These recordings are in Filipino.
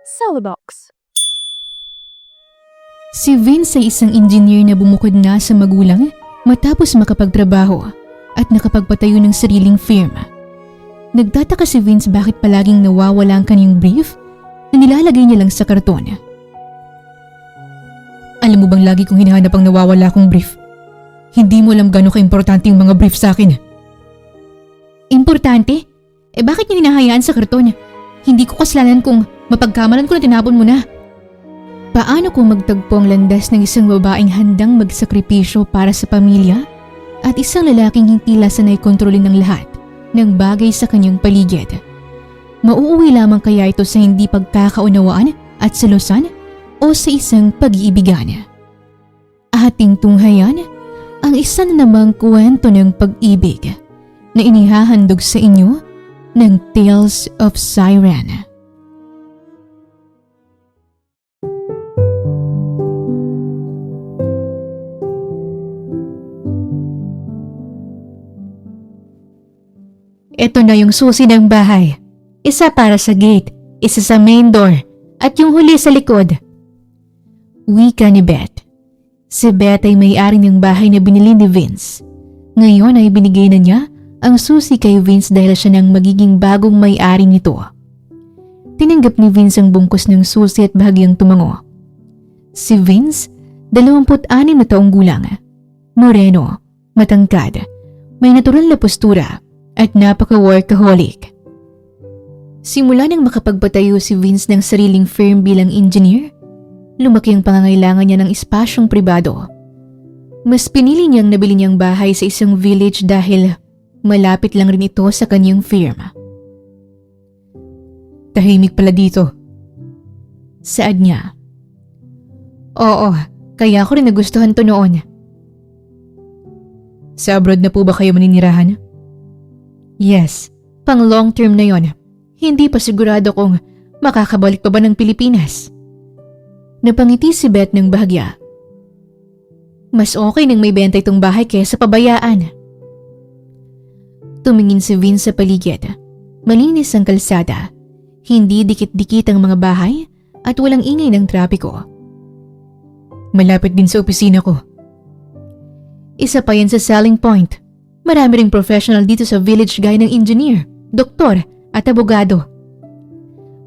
Cellbox. Si Vince ay isang engineer na bumukod na sa magulang matapos makapagtrabaho at nakapagpatayo ng sariling firm. Nagtataka si Vince bakit palaging nawawala ang kanyang brief na nilalagay niya lang sa karton. Alam mo bang lagi kong hinahanap ang nawawala kong brief? Hindi mo alam gano'ng kaimportante yung mga brief sa akin. Importante? Bakit niyo hinahayaan sa karton? Hindi ko kasalanan kung mapagkamalan ko na tinapon mo na. Paano kung magtagpo ang landas ng isang babaeng handang magsakripisyo para sa pamilya at isang lalaking hindi lasanay kontrolin ng lahat ng bagay sa kanyang paligid? Mauuwi lamang kaya ito sa hindi pagkakaunawaan at selosan o sa isang pag-iibigan? Ating tunghayan ang isa na namang kwento ng pag-ibig na inihahandog sa inyo ng Tales of Siren. Ito na yung susi ng bahay. Isa para sa gate, isa sa main door, at yung huli sa likod. Wika ni Beth. Si Beth ay may-ari ng bahay na binili ni Vince. Ngayon ay binigay na niya ang susi kay Vince dahil siya nang magiging bagong may-ari nito. Tinanggap ni Vince ang bungkus ng susi at bahagyang tumango. Si Vince, 26 na taong gulang. Moreno, matangkad, may natural na postura at napaka-workaholic. Simula nang makapagpatayo si Vince ng sariling firm bilang engineer, lumaki ang pangangailangan niya ng espasyong pribado. Mas pinili niyang nabili niyang bahay sa isang village dahil malapit lang rin ito sa kanyang firm. Tahimik pala dito. Saad niya. Oo, kaya ko rin nagustuhan to noon. Sa abroad na po ba kayo maninirahan? Yes, pang long term na yon. Hindi pa sigurado kung makakabalik pa ba ng Pilipinas. Napangiti si Beth ng bahagya. Mas okay nang may benta itong bahay kaysa pabayaan. Tumingin si Vince sa paligid. Malinis ang kalsada. Hindi dikit-dikit ang mga bahay at walang ingay ng trapiko. Malapit din sa opisina ko. Isa pa yan sa selling point. Marami ring professional dito sa village gaya ng engineer, doktor at abogado.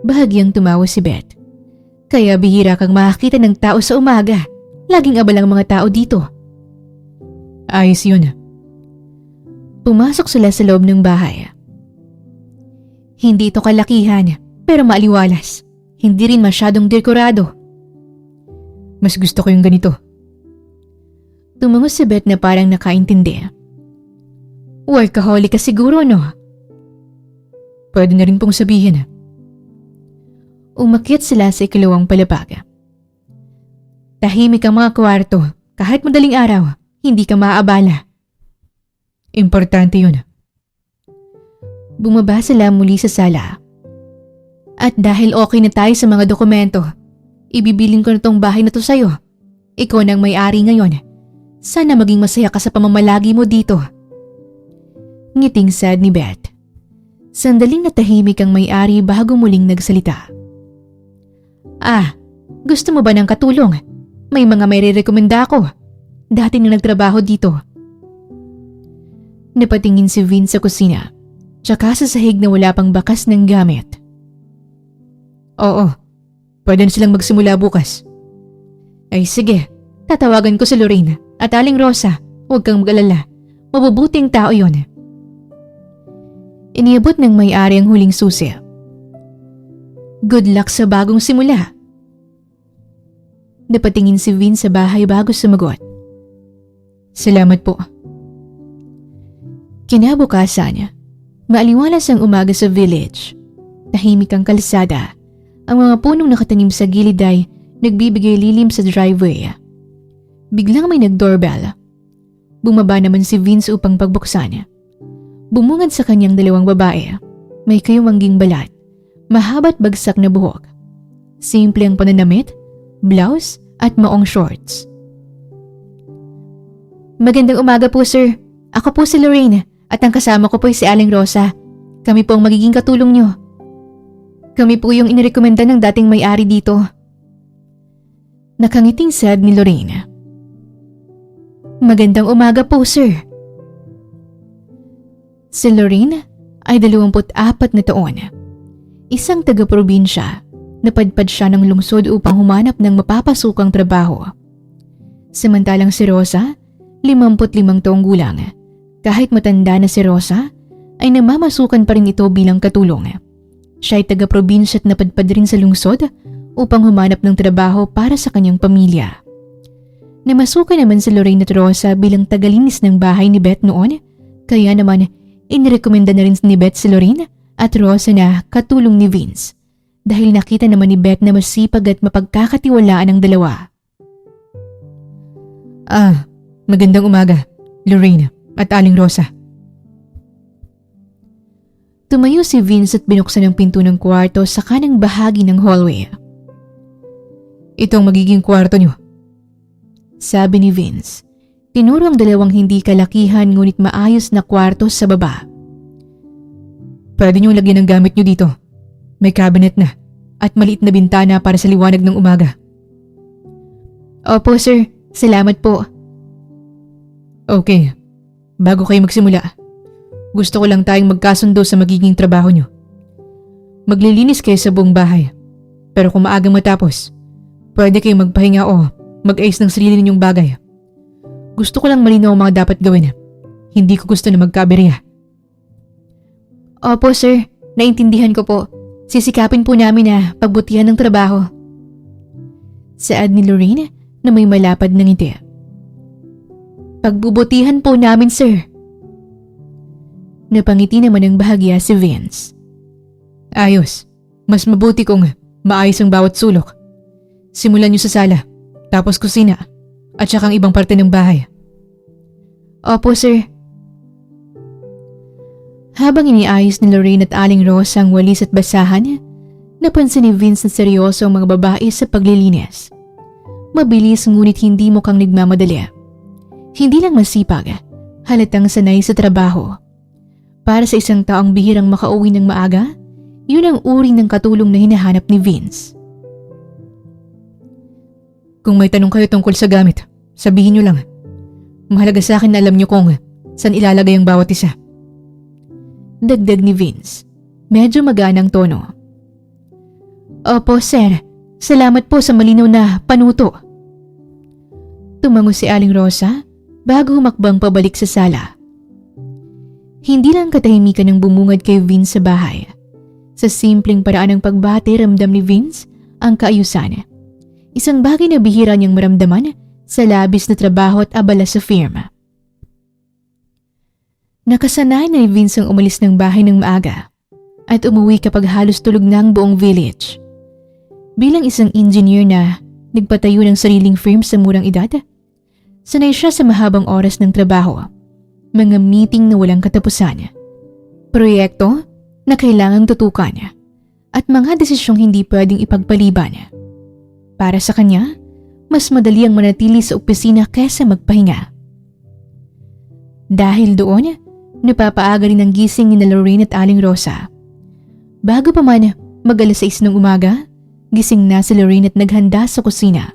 Bahagyang tumawa si Beth. Kaya bihira kang makakita ng tao sa umaga. Laging abalang mga tao dito. Ayos yun. Pumasok sila sa loob ng bahay. Hindi ito kalakihan, pero maaliwalas. Hindi rin masyadong dekorado. Mas gusto ko yung ganito. Tumango si Beth na parang nakaintindi. Workaholic ka siguro, no? Pwede na rin pong sabihin. Umakyat sila sa ikalawang palapag. Tahimik ang mga kwarto. Kahit madaling araw, hindi ka maaabala. Importante yun. Bumaba sila muli sa sala. At dahil okay na tayo sa mga dokumento, ibibilin ko na tong bahay na to sa'yo. Ikaw nang may-ari ngayon. Sana maging masaya ka sa pamamalagi mo dito. Ngiting sad ni Beth. Sandaling natahimik ang may-ari bago muling nagsalita. Gusto mo ba ng katulong? May mga maire-rekomenda ako. Dati na nagtrabaho dito. Napatingin si Vince sa kusina, tsaka sa sahig na wala pang bakas ng gamit. Oo, pwede na silang magsimula bukas. Ay sige, tatawagan ko si Lorraine at Aling Rosa. Huwag kang mag-alala. Mabubuting tao yon. Iniabot ng may-ari ang huling susi. Good luck sa bagong simula. Napatingin si Vince sa bahay bago sumagot. Salamat po. Kinabukasan, maaliwalas ang umaga sa village. Tahimik ang kalsada. Ang mga punong nakatanim sa gilid ay nagbibigay lilim sa driveway. Biglang may nag-doorbell. Bumaba naman si Vince upang pagbuksan. Bumungad sa kanyang dalawang babae. May kayumangging balat, mahaba't bagsak na buhok. Simple ang pananamit, blouse at maong shorts. Magandang umaga po, sir. Ako po si Lorraine at ang kasama ko po ay si Aling Rosa. Kami po ang magiging katulong nyo. Kami po yung inirekomenda ng dating may-ari dito. Nakangiting sad ni Lorraine. Magandang umaga po, sir. Si Lorraine ay 24 na taon. Isang taga-probinsya. Napadpad siya ng lungsod upang humanap ng mapapasukang trabaho. Samantalang si Rosa, 55 taong gulang. Kahit matanda na si Rosa, ay namamasukan pa rin ito bilang katulong. Siya ay taga-probinsya at napadpad rin sa lungsod upang humanap ng trabaho para sa kanyang pamilya. Namasukan naman si Lorraine at Rosa bilang tagalinis ng bahay ni Beth noon, kaya naman inirekomenda na rin ni Beth si Lorraine at Rosa na katulong ni Vince dahil nakita naman ni Beth na masipag at mapagkakatiwalaan ang dalawa. Magandang umaga, Lorraine at Aling Rosa. Tumayo si Vince at binuksan ang pinto ng kwarto sa kanang bahagi ng hallway. Ito ang magiging kwarto niyo, sabi ni Vince. Tinuro ang dalawang hindi kalakihan ngunit maayos na kwarto sa baba. Pwede niyong lagyan ng gamit niyo dito. May cabinet na at maliit na bintana para sa liwanag ng umaga. Opo sir, salamat po. Okay, bago kayo magsimula, gusto ko lang tayong magkasundo sa magiging trabaho niyo. Maglilinis kayo sa buong bahay, pero kung maagang matapos, pwede kayong magpahinga o mag-ayos ng sarili ninyong bagay. Gusto ko lang malinaw ang mga dapat gawin. Hindi ko gusto na magkaberya. Opo sir, naintindihan ko po. Sisikapin po namin na pagbutihan ng trabaho. Saad ni Lorraine na may malapad ng ngiti. Pagbubutihan po namin sir. Napangiti naman ng bahagya si Vince. Ayos, mas mabuti kung maayos ang bawat sulok. Simulan niyo sa sala, tapos kusina, at saka ang ibang parte ng bahay. Opo sir. Habang iniayos ni Lorraine at Aling Rosa ang walis at basahan, napansin ni Vince na seryoso ang mga babae sa paglilinis. Mabilis ngunit hindi mukhang nagmamadali. Hindi lang masipag, halatang sanay sa trabaho. Para sa isang taong bihirang makauwi ng maaga, yun ang uri ng katulong na hinahanap ni Vince. Kung may tanong kayo tungkol sa gamit, sabihin nyo lang. Mahalaga sa akin na alam nyo kung saan ilalagay ang bawat isa. Dagdag ni Vince. Medyo maganang tono. Opo sir, salamat po sa malinaw na panuto. Tumango si Aling Rosa bago humakbang pabalik sa sala. Hindi lang katahimikan ang bumungad kay Vince sa bahay. Sa simpleng paraan ng pagbati ramdam ni Vince ang kaayusan. Isang bagay na bihira niyang maramdaman sa labis na trabaho at abala sa firma. Nakasanay na ni Vince ang umalis ng bahay ng maaga at umuwi kapag halos tulog na ang buong village. Bilang isang engineer na nagpatayo ng sariling firm sa murang edad, sanay siya sa mahabang oras ng trabaho, mga meeting na walang katapusan, proyekto na kailangang tutukan, at mga desisyong hindi pwedeng ipagpaliban. Para sa kanya, mas madali ang manatili sa opisina kaysa magpahinga. Dahil doon, napapaaga rin ang gising ni Lorraine at Aling Rosa. Bago pa man mag-6 ng umaga, gising na si Lorraine at naghanda sa kusina.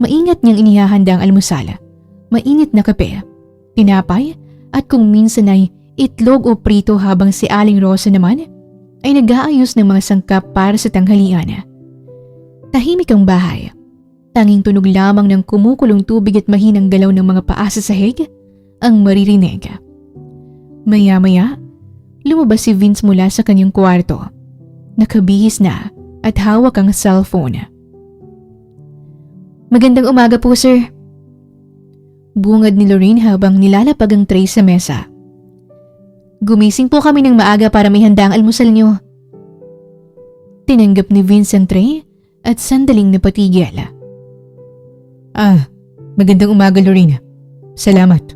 Maingat niyang inihahanda ang almusal, mainit na kape, tinapay at kung minsan ay itlog o prito habang si Aling Rosa naman ay nag-aayos ng mga sangkap para sa tanghalian. Tahimik ang bahay. Tanging tunog lamang ng kumukulong tubig at mahinang galaw ng mga paa sa sahig ang maririnig. Maya-maya, lumabas si Vince mula sa kanyang kwarto. Nakabihis na at hawak ang cellphone. Magandang umaga po sir. Bungad ni Lorraine habang nilalapag ang tray sa mesa. Gumising po kami ng maaga para may handa ang almusal niyo. Tinanggap ni Vince ang tray at sandaling napatigil. Magandang umaga Lorraine. Salamat.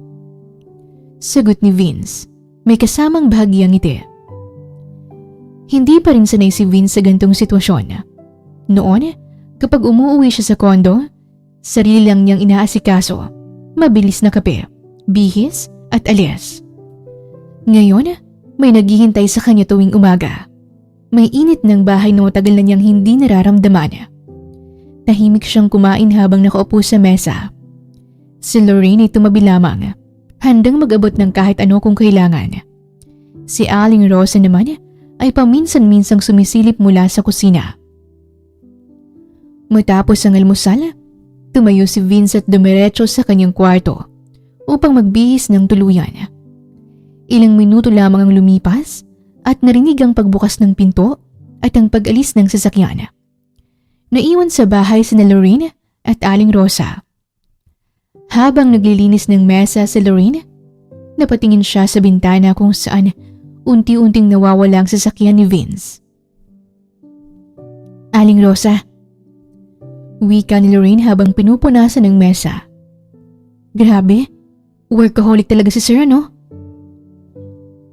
Sagot ni Vince. May kasamang bahagyang ngiti. Hindi pa rin sanay si Vince sa gantong sitwasyon. Noon, kapag umuwi siya sa kondo, sarili lang niyang inaasikaso, mabilis na kape, bihis at alis. Ngayon, may naghihintay sa kanya tuwing umaga. May init ng bahay na matagal na niyang hindi nararamdaman. Tahimik siyang kumain habang nakaupo sa mesa. Si Lorraine ay tumabi lamang, handang mag-abot ng kahit ano kung kailangan. Si Aling Rosa naman ay paminsan-minsang sumisilip mula sa kusina. Matapos ang almusal, tumayo si Vince at dumiretso sa kanyang kwarto upang magbihis ng tuluyan. Ilang minuto lamang ang lumipas at narinig ang pagbukas ng pinto at ang pag-alis ng sasakyan. Naiwan sa bahay sina Lorraine at Aling Rosa. Habang naglilinis ng mesa si Lorraine, napatingin siya sa bintana kung saan unti-unting nawawala ang sasakyan ni Vince. Aling Rosa, wika ni Lorraine habang pinupunasan ng mesa. Grabe, workaholic talaga si Sir, no?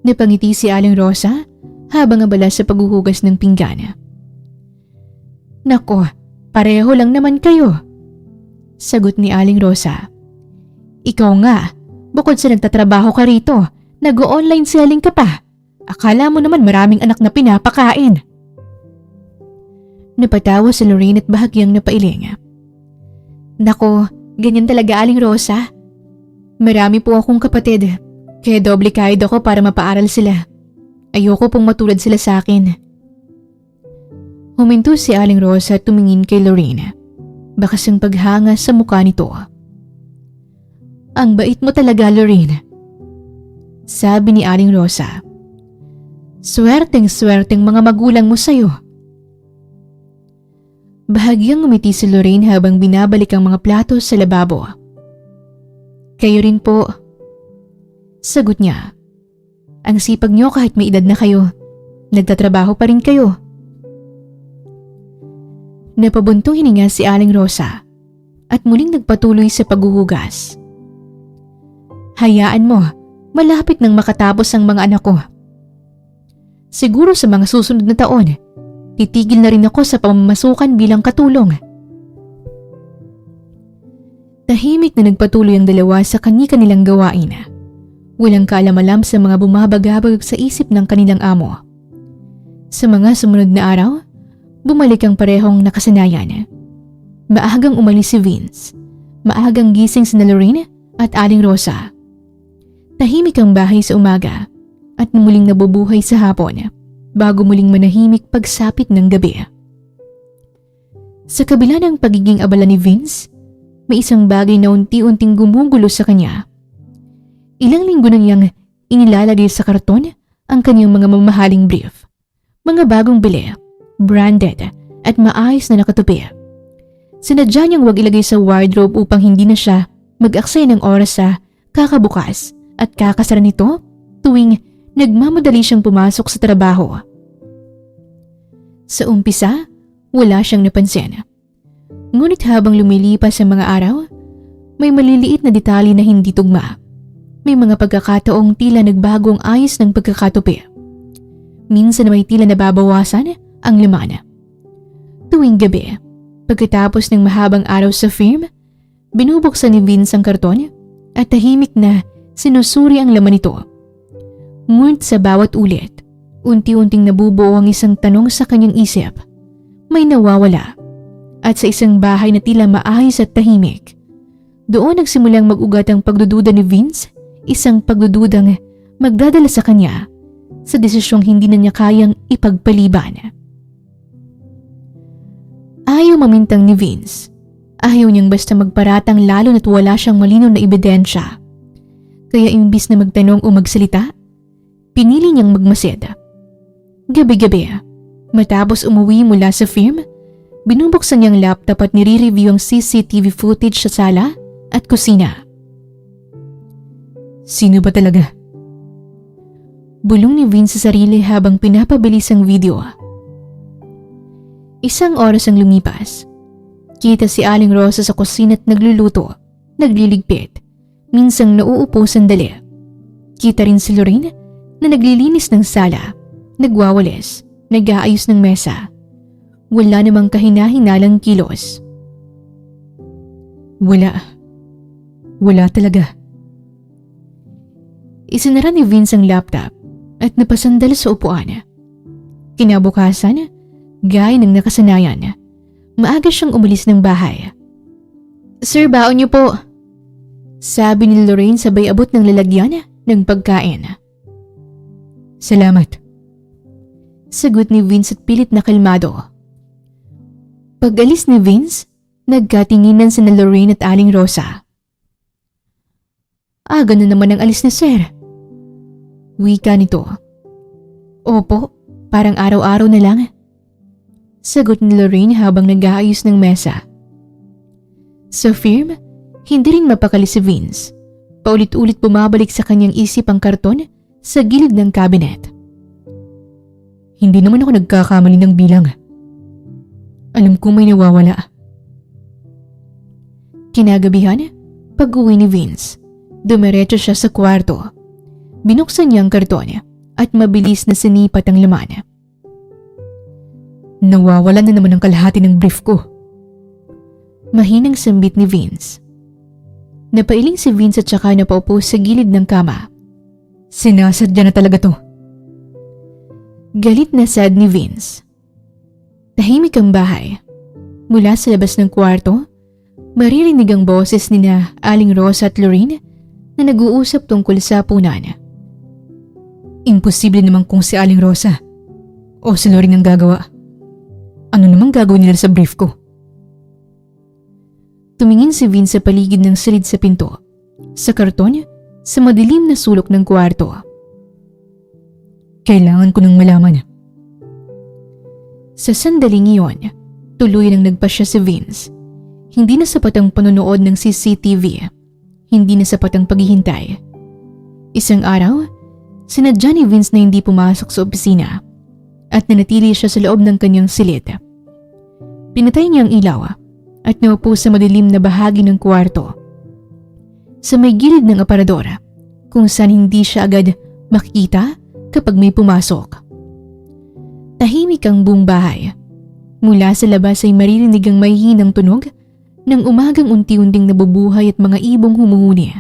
Napangiti si Aling Rosa habang abala sa paghuhugas ng pinggan. Nako, pareho lang naman kayo. Sagot ni Aling Rosa. Ikaw nga, bukod sa nagtatrabaho ka rito, nag-o-online selling ka pa. Akala mo naman maraming anak na pinapakain. Napatawa si Lorraine at bahagyang napailing. Nako, ganyan talaga Aling Rosa. Marami po akong kapatid, kaya doble kahit ako para mapaaral sila. Ayoko pong matulad sila sa akin. Huminto si Aling Rosa at tumingin kay Lorraine. Bakas ang paghanga sa mukha nito. Ang bait mo talaga, Lorraine. Sabi ni Aling Rosa. Swerteng-swerteng mga magulang mo sa'yo. Bahagyang umiti si Lorraine habang binabalik ang mga plato sa lababo. Kayo rin po. Sagot niya. Ang sipag niyo kahit may edad na kayo. Nagtatrabaho pa rin kayo. Napabuntong hininga si Aling Rosa at muling nagpatuloy sa paghuhugas. Hayaan mo, malapit nang makatapos ang mga anak ko. Siguro sa mga susunod na taon, titigil na rin ako sa pamamasukan bilang katulong. Tahimik na nagpatuloy ang dalawa sa kani-kanilang gawain. Walang kaalam-alam sa mga bumabagabag sa isip ng kanilang amo. Sa mga sumunod na araw, bumalik ang parehong nakasanayan. Maagang umalis si Vince. Maagang gising si Lorraine at Aling Rosa. Tahimik ang bahay sa umaga at muling nabubuhay sa hapon bago muling manahimik pagsapit ng gabi. Sa kabila ng pagiging abala ni Vince, may isang bagay na unti-unting gumugulo sa kanya. Ilang linggo na niyang inilalagay sa karton ang kanyang mga mamahaling brief. Mga bagong bili, branded at maayos na nakatupi. Sinadya niyang huwag ilagay sa wardrobe upang hindi na siya mag-aksaya ng oras sa kakabukas at kakasara nito tuwing nagmamadali siyang pumasok sa trabaho. Sa umpisa, wala siyang napansin. Ngunit habang lumilipas ang mga araw, may maliliit na detalye na hindi tugma. May mga pagkakataong tila nagbago ang ayos ng pagkakatupi. Minsan may tila nababawasan ang laman. Tuwing gabi, pagkatapos ng mahabang araw sa firm, binubuksan ni Vince ang karton at tahimik na sinusuri ang laman nito. Ngunit sa bawat ulit, unti-unting nabubuo ang isang tanong sa kanyang isip. May nawawala. At sa isang bahay na tila maayos at tahimik, doon nagsimulang mag-ugat ang pagdududa ni Vince, isang pagdududang magdadala sa kanya sa desisyong hindi na niya kayang ipagpaliban. Ayaw mamintang ni Vince. Ayaw niyang basta magparatang lalo na't wala siyang malinaw na ebidensya. Kaya imbis na magtanong o magsalita, pinili niyang magmasid. Gabi-gabi, matapos umuwi mula sa firm, binubuksan niyang laptop at nire-review ang CCTV footage sa sala at kusina. Sino ba talaga? Bulong ni Vince sa sarili habang pinapabilis ang video. Isang oras ang lumipas. Kita si Aling Rosa sa kusina at nagluluto, nagliligpit, minsang nauupo sandali. Kita rin si Lorraine na naglilinis ng sala, nagwawalis, nag-aayos ng mesa. Wala namang kahina-hinalang kilos. Wala talaga. Isinara ni Vince ang laptop at napasandal sa upuan. Kinabukasan, gaya ng nakasanayan, maaga siyang umalis ng bahay. "Sir, baon niyo po," sabi ni Lorraine sabay abot ng lalagyan ng pagkain. "Salamat," sagot ni Vince at pilit na kalmado. Pag-alis ni Vince, nagkatinginan sina Lorraine at Aling Rosa. "Aga na naman ang alis ni Sir," wika nito. "Opo, parang araw-araw na lang," sagot ni Lorraine habang nag-aayos ng mesa. Sa firm, hindi rin mapakali si Vince. Paulit-ulit bumabalik sa kanyang isip ang karton sa gilid ng cabinet. "Hindi naman ako nagkakamali ng bilang. Alam ko may nawawala." Kinagabihan, pag-uwi ni Vince, dumiretso siya sa kwarto. Binuksan niya ang karton at mabilis na sinipat ang laman. "Nawawala na naman ang kalahati ng brief ko." Mahinang sambit ni Vince. Napailing si Vince at saka napaupo sa gilid ng kama. "Sinasadya na talaga to." Galit na sad ni Vince. Tahimik ang bahay. Mula sa labas ng kwarto, maririnig ang boses ni na Aling Rosa at Lorraine na nag-uusap tungkol sa punan. "Imposible naman kung si Aling Rosa o si Lorraine ang gagawa. Ano namang gagawin nila sa brief ko?" Tumingin si Vince sa paligid ng silid sa pinto, sa karton, sa madilim na sulok ng kwarto. "Kailangan ko nang malaman." Sa sandaling iyon, tuloy nang nagpasya si Vince. Hindi na sapat ang panonood ng CCTV. Hindi na sapat ang paghihintay. Isang araw, sinadya ni Vince na hindi pumasok sa opisina at nanatili siya sa loob ng kanyang silid. Pinatay niya ang ilaw at naupo sa madilim na bahagi ng kwarto. Sa may gilid ng aparador, kung saan hindi siya agad makikita kapag may pumasok. Tahimik ang buong bahay. Mula sa labas ay maririnig ang mahihinang tunog ng umagang unti-unting nabubuhay at mga ibong humuhuni.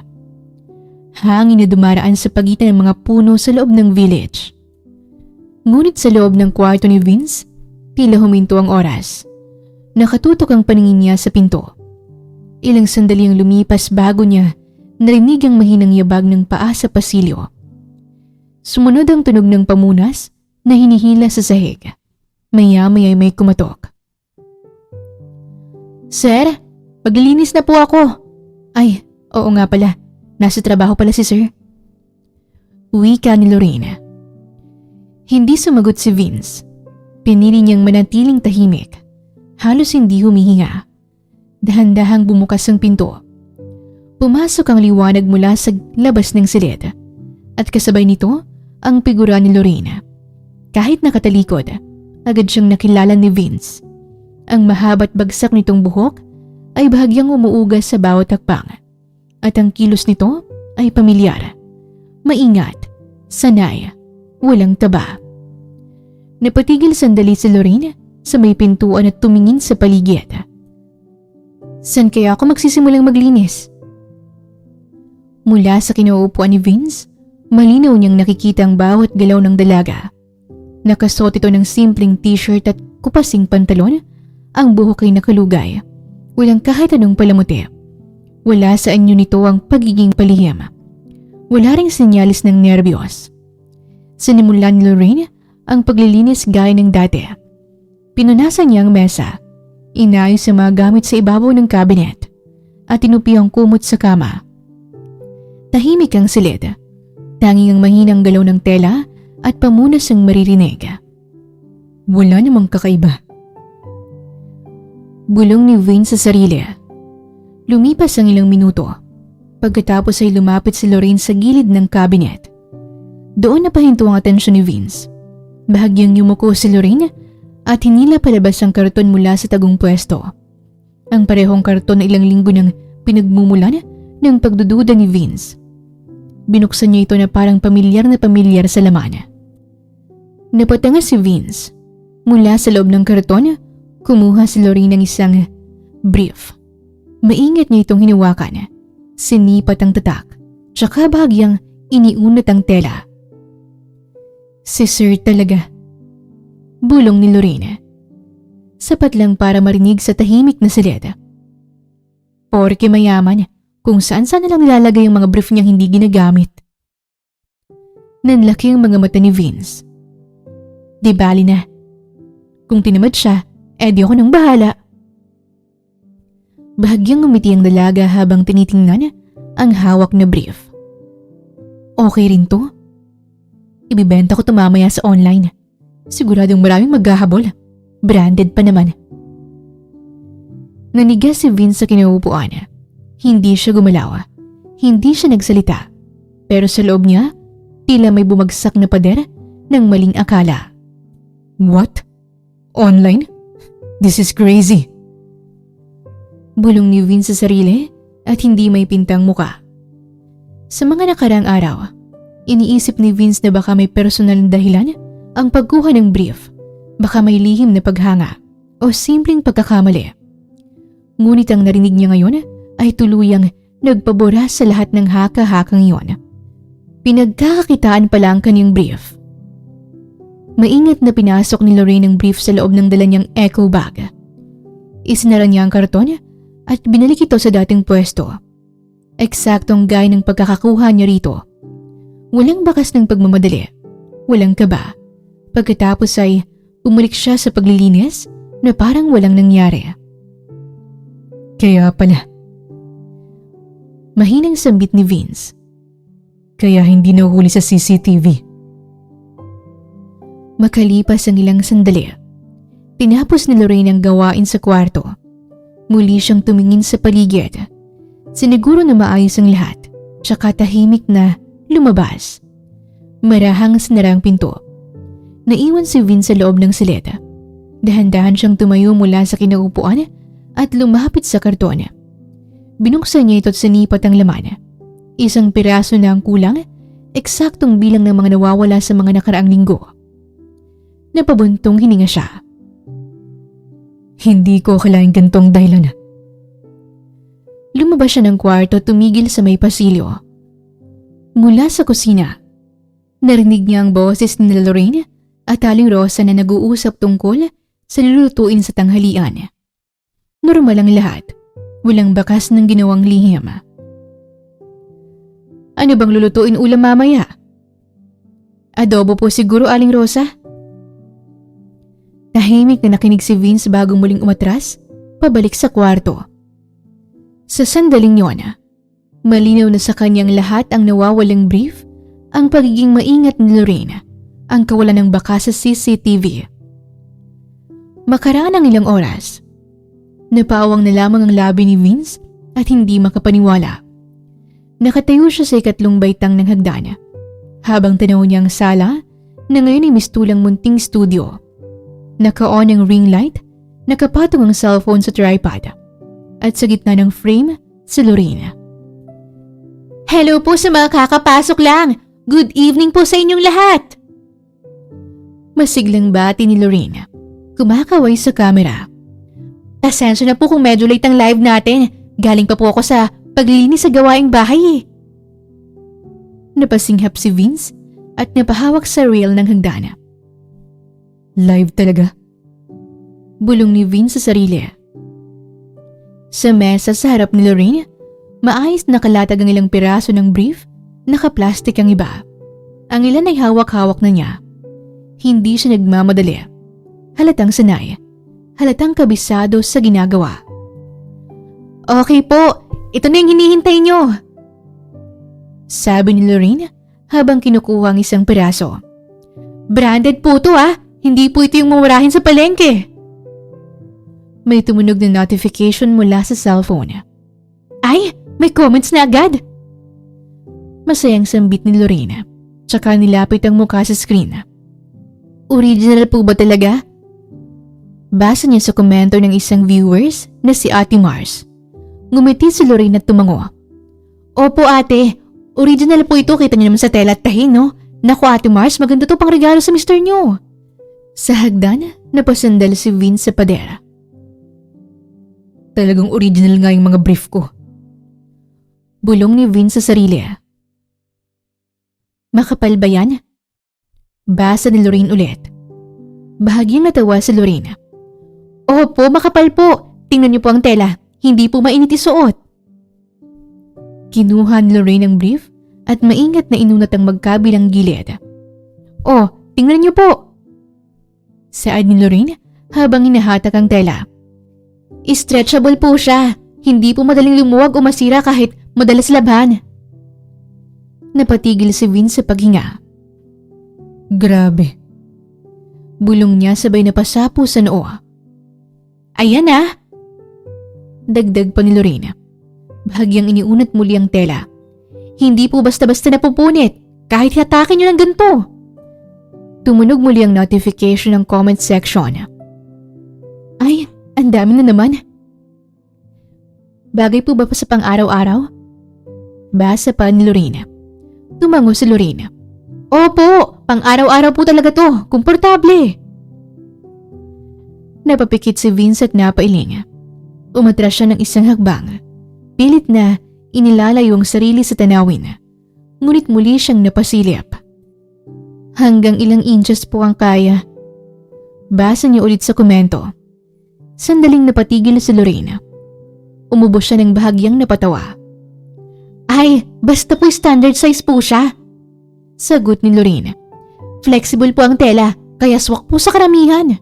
Hangin na dumaraan sa pagitan ng mga puno sa loob ng village. Ngunit sa loob ng kwarto ni Vince, tila huminto ang oras. Nakatutok ang paningin niya sa pinto. Ilang sandali ang lumipas bago niya narinig ang mahinang yabag ng paa sa pasilyo. Sumunod ang tunog ng pamunas na hinihila sa sahig. Maya-maya ay may kumatok. "Sir, paglilinis na po ako." "Ay, oo nga pala. Nasa trabaho pala si Sir." Wika ni Lorraine. Hindi sumagot si Vince. Pinili niyang manatiling tahimik. Halos hindi humihinga. Dahan-dahang bumukas ang pinto. Pumasok ang liwanag mula sa labas ng silid. At kasabay nito, ang figura ni Lorraine. Kahit nakatalikod, agad siyang nakilala ni Vince. Ang mahaba at bagsak nitong buhok ay bahagyang umuugas sa bawat hakbang. At ang kilos nito ay pamilyar. Maingat, sanay, walang taba. Napatigil sandali si Lorraine sa may pintuan at tumingin sa paligid. "San kaya ako magsisimulang maglinis?" Mula sa kinauupuan ni Vince, malinaw niyang nakikita ang bawat galaw ng dalaga. Nakasuot ito ng simpleng t-shirt at kupasing pantalon, ang buhok ay nakalugay. Walang kahit anong palamuti. Wala sa anyo nito ang pagiging palihim. Wala ring senyalis ng nerbiyos. Sinimulan ni Lorraine ang paglilinis gaya ng dati. Pinunasan niya ang mesa, inayos ang mga gamit sa ibabaw ng cabinet, at tinupi ang kumot sa kama. Tahimik ang silid, tanging ang mahinang galaw ng tela at pamunas ang maririnig. Wala namang kakaiba. Bulong ni Vince sa sarili. Lumipas ang ilang minuto. Pagkatapos ay lumapit si Lorraine sa gilid ng cabinet. Doon napahinto ang atensyon ni Vince. Bahagyang yumuko si Lorraine at hinila palabas ang karton mula sa tagong pwesto. Ang parehong karton na ilang linggo nang pinagmumulan ng pagdududa ni Vince. Binuksan niya ito na parang pamilyar sa laman. Napatanga si Vince. Mula sa loob ng karton, kumuha si Lorraine ng isang brief. Maingat niya itong hinawakan. Sinipat ang tatak, tsaka bahagyang iniunat ang tela. Si Sir talaga. Bulong ni Lorena. Sapat lang para marinig sa tahimik na silid. Porke mayaman, kung saan-saan na lang nilalagay ang mga brief niyang hindi ginagamit. Nanlaki ang mga mata ni Vince. Di bali na. Kung tinamad siya, edi ako nang bahala. Bahagyang umiti ang dalaga habang tinitingnan ang hawak na brief. Okay rin to. Ibibenta ko to mamaya sa online. Siguradong maraming maghahabol. Branded pa naman. Nanigas si Vince sa kinaupuan. Hindi siya gumalaw. Hindi siya nagsalita. Pero sa loob niya, tila may bumagsak na pader ng maling akala. What? Online? This is crazy. Bulong ni Vince sa sarili at hindi may pintang muka. Sa mga nakaraang araw, iniisip ni Vince na baka may personal na dahilan ang pagkuha ng brief. Baka may lihim na paghanga o simpleng pagkakamali. Ngunit ang narinig niya ngayon ay tuluyang nagpabura sa lahat ng haka-hakang iyon. Pinagkakakitaan pala ang kanyang brief. Maingat na pinasok ni Lorraine ang brief sa loob ng dala niyang eco bag. Isinara niya ang karton at binalik ito sa dating pwesto. Eksaktong gaya ng pagkakakuha niya rito. Walang bakas ng pagmamadali. Walang kaba. Pagkatapos ay bumalik siya sa paglilinis na parang walang nangyari. Kaya pala. Mahinang sambit ni Vince. Kaya hindi nahuli sa CCTV. Makalipas ang ilang sandali, tinapos ni Lorraine ang gawain sa kwarto. Muli siyang tumingin sa paligid. Siniguro na maayos ang lahat, tsaka tahimik na lumabas. Marahang sinarang pinto. Naiwan si Vince sa loob ng silid. Dahan-dahan siyang tumayo mula sa kinaupuan at lumapit sa karton. Binuksan niya ito at sinipat ang laman. Isang piraso na ang kulang, eksaktong bilang ng mga nawawala sa mga nakaraang linggo. Napabuntong hininga siya. Hindi ko akalaing gantong dahilan. Lumabas siya ng kwarto at tumigil sa may pasilyo. Mula sa kusina, narinig niya ang boses ni Lorraine at Aling Rosa na nag-uusap tungkol sa lulutuin sa tanghalian. Normal ang lahat. Walang bakas ng ginawang lihim. Ano bang lulutuin ulam mamaya? Adobo po siguro, Aling Rosa? Tahimik na nakinig si Vince bago muling umatras, pabalik sa kwarto. Sa sandaling yon, malinaw na sa kanyang lahat ang nawawalang brief, ang pagiging maingat ni Lorraine, ang kawalan ng bakas sa CCTV. Makaraan ang ilang oras. Napaawang na lamang ang labi ni Vince at hindi makapaniwala. Nakatayo siya sa ikatlong baitang ng hagdan, habang tanaw niya ang sala na ngayon ay mistulang munting studio. Naka-on ang ring light, nakapatong ang cellphone sa tripod, at sa gitna ng frame, si Lorraine. Hello po sa mga kakapasok lang! Good evening po sa inyong lahat! Masiglang bati ni Lorraine, kumakaway sa camera. Pasensya na po kung medyo late ang live natin. Galing pa po ako sa paglilinis sa gawaing bahay eh. Napasinghap si Vince at napahawak sa rail ng hagdana. Live talaga? Bulong ni Vince sa sarili. Sa mesa sa harap ni Lorraine, maayos nakalatag ang ilang piraso ng brief, naka-plastic ang iba. Ang ilan ay hawak-hawak na niya. Hindi siya nagmamadali. Halatang sanay. Halatang kabisado sa ginagawa. Okay po, ito na yung hinihintay nyo. Sabi ni Lorraine habang kinukuha ang isang piraso. Branded po to ah, hindi po ito yung mumurahin sa palengke. May tumunog na notification mula sa cellphone. Ay, may comments na agad. Masayang sambit ni Lorraine, tsaka nilapit ang mukha sa screen. Original po ba talaga? Basa niya sa komento ng isang viewers na si Ate Mars. Ngumiti si Lorraine at tumango. Opo ate, original po ito, kita niyo naman sa tela at tahin no? Naku Ate Mars, maganda to pang regalo sa mister niyo. Sa hagdan, napasandal si Vince sa padera. Talagang original nga yung mga brief ko. Bulong ni Vince sa sarili. Makapal ba yan? Basa ni Lorraine ulit. Bahagyang natawa si Lorraine. Opo, makapal po. Tingnan niyo po ang tela. Hindi po mainit isuot. Kinuha ni Lorraine ang brief at maingat na inunat ang magkabilang gilid. Oh, tingnan niyo po. Saad ni Lorraine habang hinahatak ang tela. Stretchable po siya. Hindi po madaling lumuwag o masira kahit madalas labhan. Napatigil si Vince sa paghinga. Grabe. Bulong niya sabay na pasapo sa noo. Ayan ah! Dagdag pa ni Lorraine. Bahagyang iniunat muli ang tela. Hindi po basta-basta napupunit kahit hatakin niyo ng ganito. Tumunog muli ang notification ng comment section. Ay, ang dami na naman. Bagay po ba pa sa pang-araw-araw? Basa pa ni Lorraine. Tumango si Lorraine. Opo, pang-araw-araw po talaga to. Komportable. Napapikit si Vince at napailing. Umatras siya ng isang hakbang. Pilit na inilalayo ang sarili sa tanawin. Ngunit muli siyang napasilip. Hanggang ilang inches po ang kaya. Basa niya ulit sa komento. Sandaling napatigil si Lorraine. Umubos siya ng bahagyang napatawa. Ay, basta po standard size po siya. Sagot ni Lorraine. Flexible po ang tela, kaya swak po sa karamihan.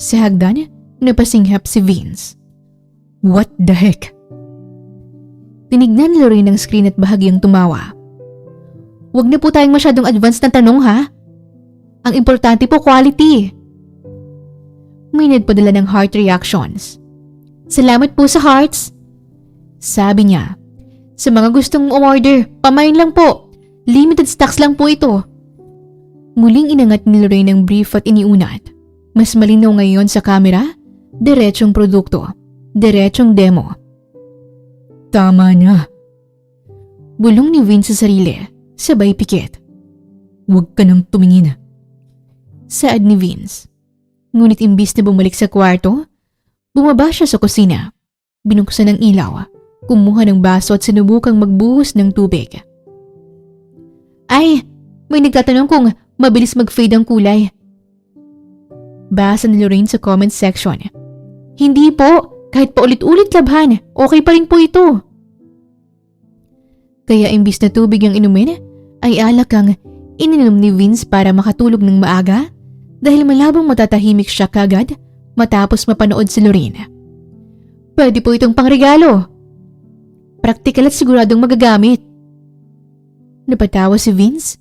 Sa hagdan, napasinghap si Vince. What the heck? Tinignan ni Lorraine ang screen at bahagyang tumawa. Huwag na po tayong masyadong advanced na tanong ha. Ang importante po quality. May nagpadala ng heart reactions. Salamat po sa hearts. Sabi niya. Sa mga gustong umorder, pamain lang po. Limited stocks lang po ito. Muling inangat ni Lorraine ang brief at iniunat. Mas malinaw ngayon sa camera, diretsong produkto, diretsong demo. Tama na. Bulong ni Vince sa sarili, sabay pikit. Huwag ka nang tumingin. Saad ni Vince. Ngunit imbis na bumalik sa kwarto, bumaba siya sa kusina. Binuksan ang ilaw, kumuha ng baso at sinubukang magbuhos ng tubig. Ay, may nagtatanong kung mabilis mag-fade ang kulay. Basa ni Lorraine sa comment section. Hindi po, kahit paulit-ulit labhan, okay pa rin po ito. Kaya imbis na tubig ang inumin, ay alak ang ininom ni Vince para makatulog ng maaga dahil malabong matatahimik siya kagad matapos mapanood si Lorraine. Pwede po itong pangregalo. Praktikal at siguradong magagamit. Napatawa si Vince,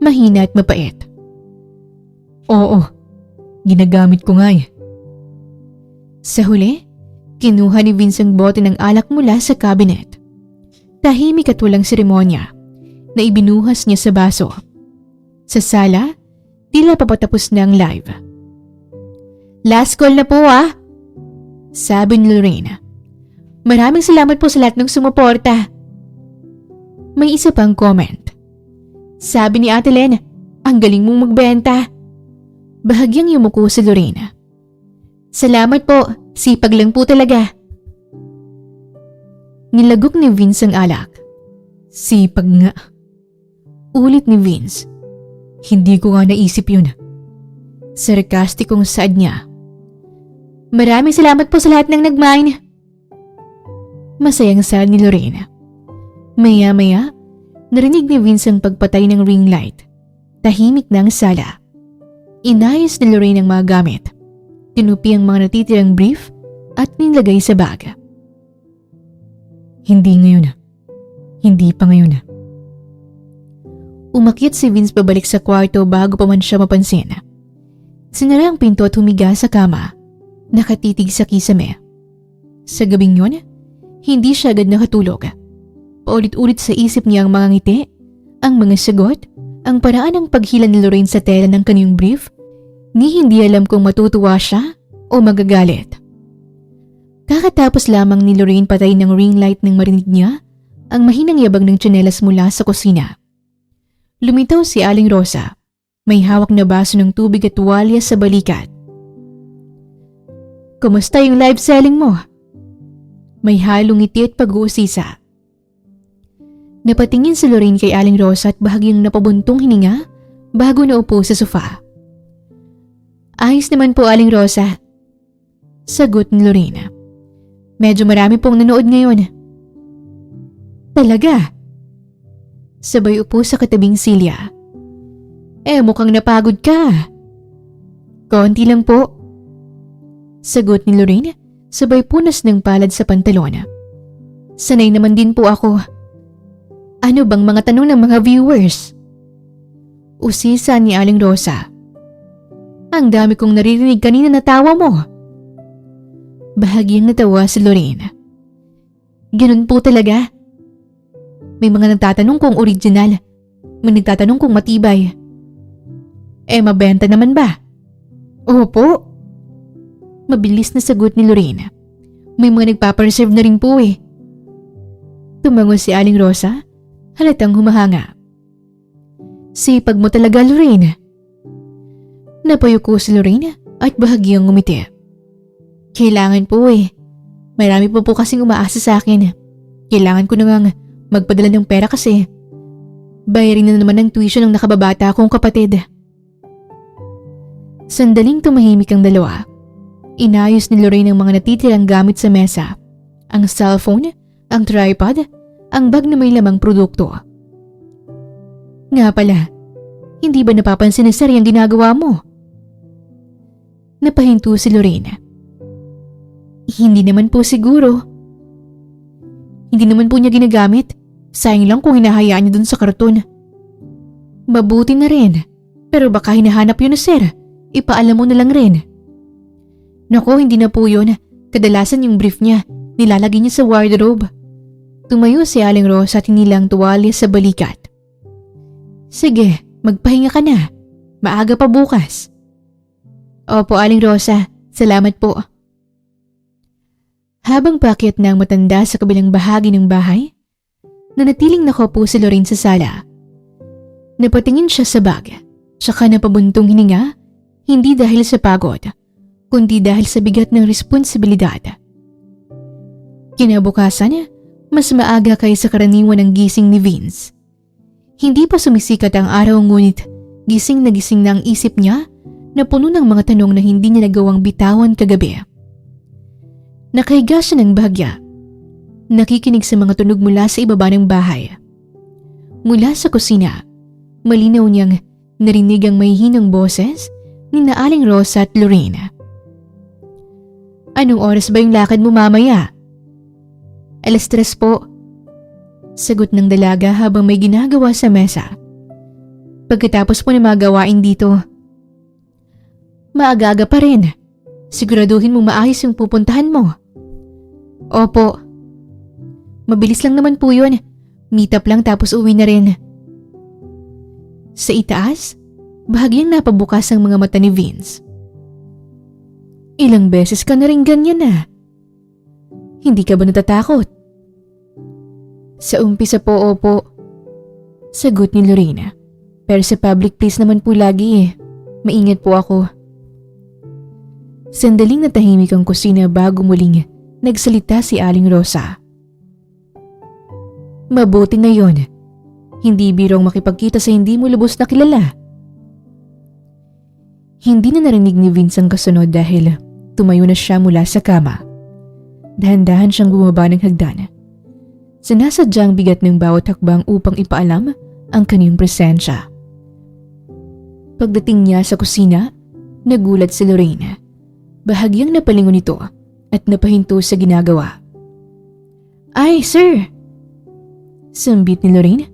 mahina at mapait. Oo, ginagamit ko nga eh. Sa huli, kinuha ni Vince ang bote ng alak mula sa cabinet. Tahimik at walang seremonya na ibinuhas niya sa baso. Sa sala, tila papatapos na ang live. Last call na po ah, sabi ni Lorraine. Maraming salamat po sa lahat ng sumuporta. May isa pang comment. Sabi ni Ate Len, ang galing mong magbenta. Bahagyang yumuko si Lorraine. Salamat po, sipag lang po talaga. Nilagok ni Vince ang alak. Sipag nga. Ulit ni Vince. Hindi ko nga naisip yun. Sarkastikong saad niya. Maraming salamat po sa lahat ng nag-mine. Masayang saad ni Lorraine. Maya-maya, narinig ni Vince ang pagpatay ng ring light. Tahimik na ang sala. Inayos ni Lorraine ang mga gamit. Tinupi ang mga natitirang brief at nilagay sa bag. Hindi ngayon. Hindi pa ngayon. Umakyat si Vince pabalik sa kwarto bago pa man siya mapansin. Sinara ang pinto at humiga sa kama. Nakatitig sa kisame. Sa gabing yun, hindi siya agad nakatulog. Paulit-ulit sa isip niya ang mga ngiti, ang mga sagot, ang paraan ng paghila ni Lorraine sa tela ng kanyang brief, ni hindi alam kung matutuwa siya o magagalit. Kakatapos lamang ni Lorraine patay ng ring light nang marinig niya ang mahinang yabag ng tsinelas mula sa kusina. Lumitaw si Aling Rosa. May hawak na baso ng tubig at tuwalya sa balikat. Kumusta yung live selling mo? May halong ngiti at pag-uusisa. Napatingin si Lorraine kay Aling Rosa at bahagyang napabuntong hininga bago naupo sa sofa. Ayos naman po, Aling Rosa. Sagot ni Lorena. Medyo marami pong nanood ngayon. Talaga? Sabay upo sa katabing Silya. Mukhang napagod ka. Konti lang po. Sagot ni Lorena, sabay punas ng palad sa pantalon. Sanay naman din po ako. Ano bang mga tanong ng mga viewers? Usisa ni Aling Rosa. Ang dami kong naririnig kanina na tawa mo. Bahagyang natawa si Lorena. Ganun po talaga. May mga nagtatanong kung original. May nagtatanong kung matibay. Mabenta naman ba? Opo. Mabilis na sagot ni Lorena. May mga nagpapareserve na rin po eh. Tumango si Aling Rosa, halatang humahanga. Sipag mo talaga, Lorena. Napayuko si Lorena at bahagyang ngumiti. Kailangan po eh. Marami po kasing umaasa sa akin. Kailangan ko namang magpadala ng pera kasi bayarin na naman ang tuition ng nakababata kong kapatid. Sandaling tumahimik ang dalawa. Inayos ni Lorena ang mga natitirang gamit sa mesa. Ang cellphone, ang tripod, ang bag na may lamang produkto. Nga pala, hindi ba napapansin ni Sir ang ginagawa mo? Napahinto si Lorena. Hindi naman po siguro. Hindi naman po niya ginagamit. Sayang lang kung hinahayaan niya dun sa karton. Mabuti na rin. Pero baka hinahanap yun na Sir. Ipaalam mo na lang rin. Naku, hindi na po yun. Kadalasan yung brief niya, nilalagay niya sa wardrobe. Tumayo si Aling Rosa at hinilang tuwalya sa balikat. Sige, magpahinga ka na. Maaga pa bukas. Opo, Aling Rosa. Salamat po. Habang paakyat na ang matanda sa kabilang bahagi ng bahay, nanatiling nakaupo si Lorraine sa sala. Napatingin siya sa bag, tsaka napabuntong hininga. Hindi dahil sa pagod, kundi dahil sa bigat ng responsibilidad. Kinabukasan, mas maaga kaysa karaniwan ang gising ni Vince. Hindi pa sumisikat ang araw ngunit gising na ang isip niya na puno ng mga tanong na hindi niya nagawang bitawan kagabi. Nakahiga siya ng bahagya, nakikinig sa mga tunog mula sa ibaba ng bahay. Mula sa kusina, malinaw niyang narinig ang mahihinang boses ni Aling Rosa at Lorena. Anong oras ba yung lakad mo mamaya? 3:00 po. Sagot ng dalaga habang may ginagawa sa mesa. Pagkatapos po ng mga gawain dito. Maaga-aga pa rin. Siguraduhin mo maayos yung pupuntahan mo. Opo. Mabilis lang naman po yun. Meet up lang tapos uwi na rin. Sa itaas, bahagyang napabukas ang mga mata ni Vince. Ilang beses ka na rin ganyan na. Hindi ka ba natatakot? Sa umpisa po, opo. Sagot ni Lorena. Pero sa public place naman po lagi eh. Maingat po ako. Sandaling natahimik ang kusina bago muling nagsalita si Aling Rosa. Mabuti na yon. Hindi birong makipagkita sa hindi mo lubos na kilala. Hindi na narinig ni Vince ang kasunod dahil tumayo na siya mula sa kama. Dahan-dahan siyang bumaba ng hagdan. Sinasadyang bigat ng bawat hakbang upang ipaalam ang kanyang presensya. Pagdating niya sa kusina, nagulat si Lorena. Bahagyang napalingon ito at napahinto sa ginagawa. Ay, sir! Sambit ni Lorena,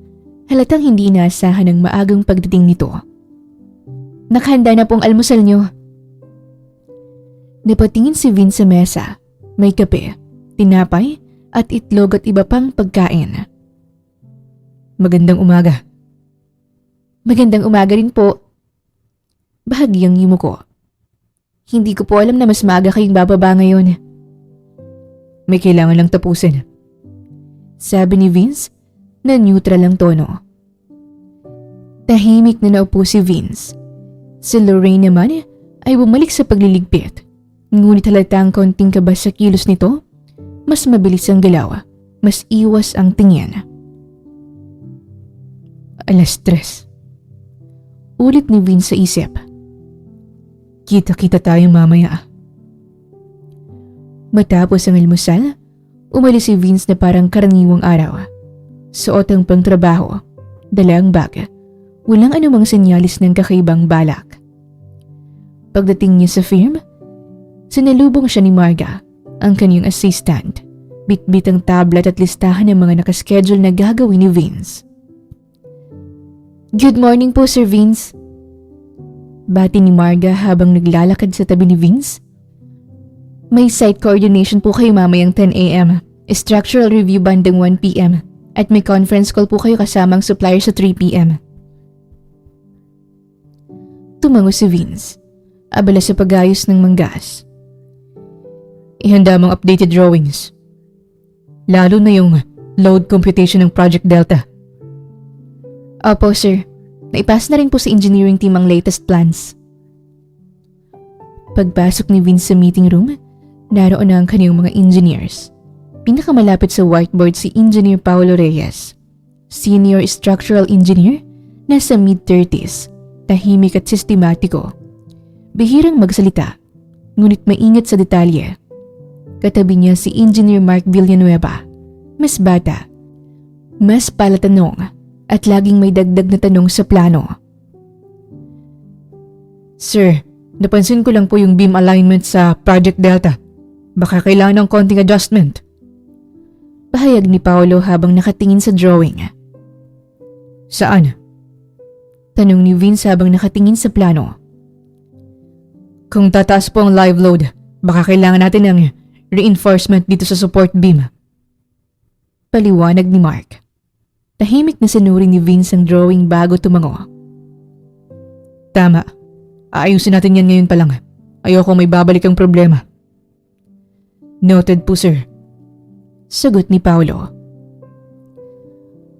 halatang hindi inaasahan ang maagang pagdating nito. Nakahanda na pong almusal niyo. Napatingin si Vince sa mesa. May kape, tinapay, at itlog at iba pang pagkain. Magandang umaga. Magandang umaga rin po. Bahagyang yumuko. Hindi ko po alam na mas maaga kayong bababa ngayon. May kailangan lang tapusin. Sabi ni Vince na neutral ang tono. Tahimik na naupo si Vince. Si Lorraine naman ay bumalik sa pagliligpit. Ngunit halatang kaunting kaba sa kilos nito, mas mabilis ang galaw, mas iwas ang tingin. 3:00. Ulit ni Vince sa isip. Kita-kita tayo mamaya. Matapos ang almusal, umalis si Vince na parang karaniwang araw. Suot ang pangtrabaho, dala ang bag. Walang anumang senyalis ng kakaibang balak. Pagdating niya sa firm, sinalubong siya ni Marga, ang kanyang assistant. Bitbit ang tablet at listahan ng mga nakaschedule na gagawin ni Vince. Good morning po, Sir Vince. Bati ni Marga habang naglalakad sa tabi ni Vince. May site coordination po kayo mamayang 10 a.m. Structural review bandang 1 p.m. At may conference call po kayo kasamang supplier sa 3 p.m. Tumango si Vince, abala sa pag-ayos ng manggas. Ihanda mong updated drawings. Lalo na yung load computation ng Project Delta. Opo, sir. Naipass na rin po sa engineering team ang latest plans. Pagpasok ni Vince sa meeting room, naroon na ang kanyang mga engineers. Pinakamalapit sa whiteboard si Engineer Paulo Reyes, Senior Structural Engineer, nasa mid-30s, tahimik at sistematiko. Bihirang magsalita, ngunit maingat sa detalye. Katabi niya si Engineer Mark Villanueva, mas bata, mas palatanong at laging may dagdag na tanong sa plano. Sir, napansin ko lang po yung beam alignment sa Project Delta. Baka kailangan ng konting adjustment. Pahayag ni Paolo habang nakatingin sa drawing. Saan? Tanong ni Vince habang nakatingin sa plano. Kung tataas po ang live load, baka kailangan natin ng reinforcement dito sa support beam. Paliwanag ni Mark. Tahimik na sinuri ni Vince ang drawing bago tumango. Tama. Aayusin natin yan ngayon pa lang. Ayoko may babalik ang problema. Noted po, sir. Sagot ni Paolo.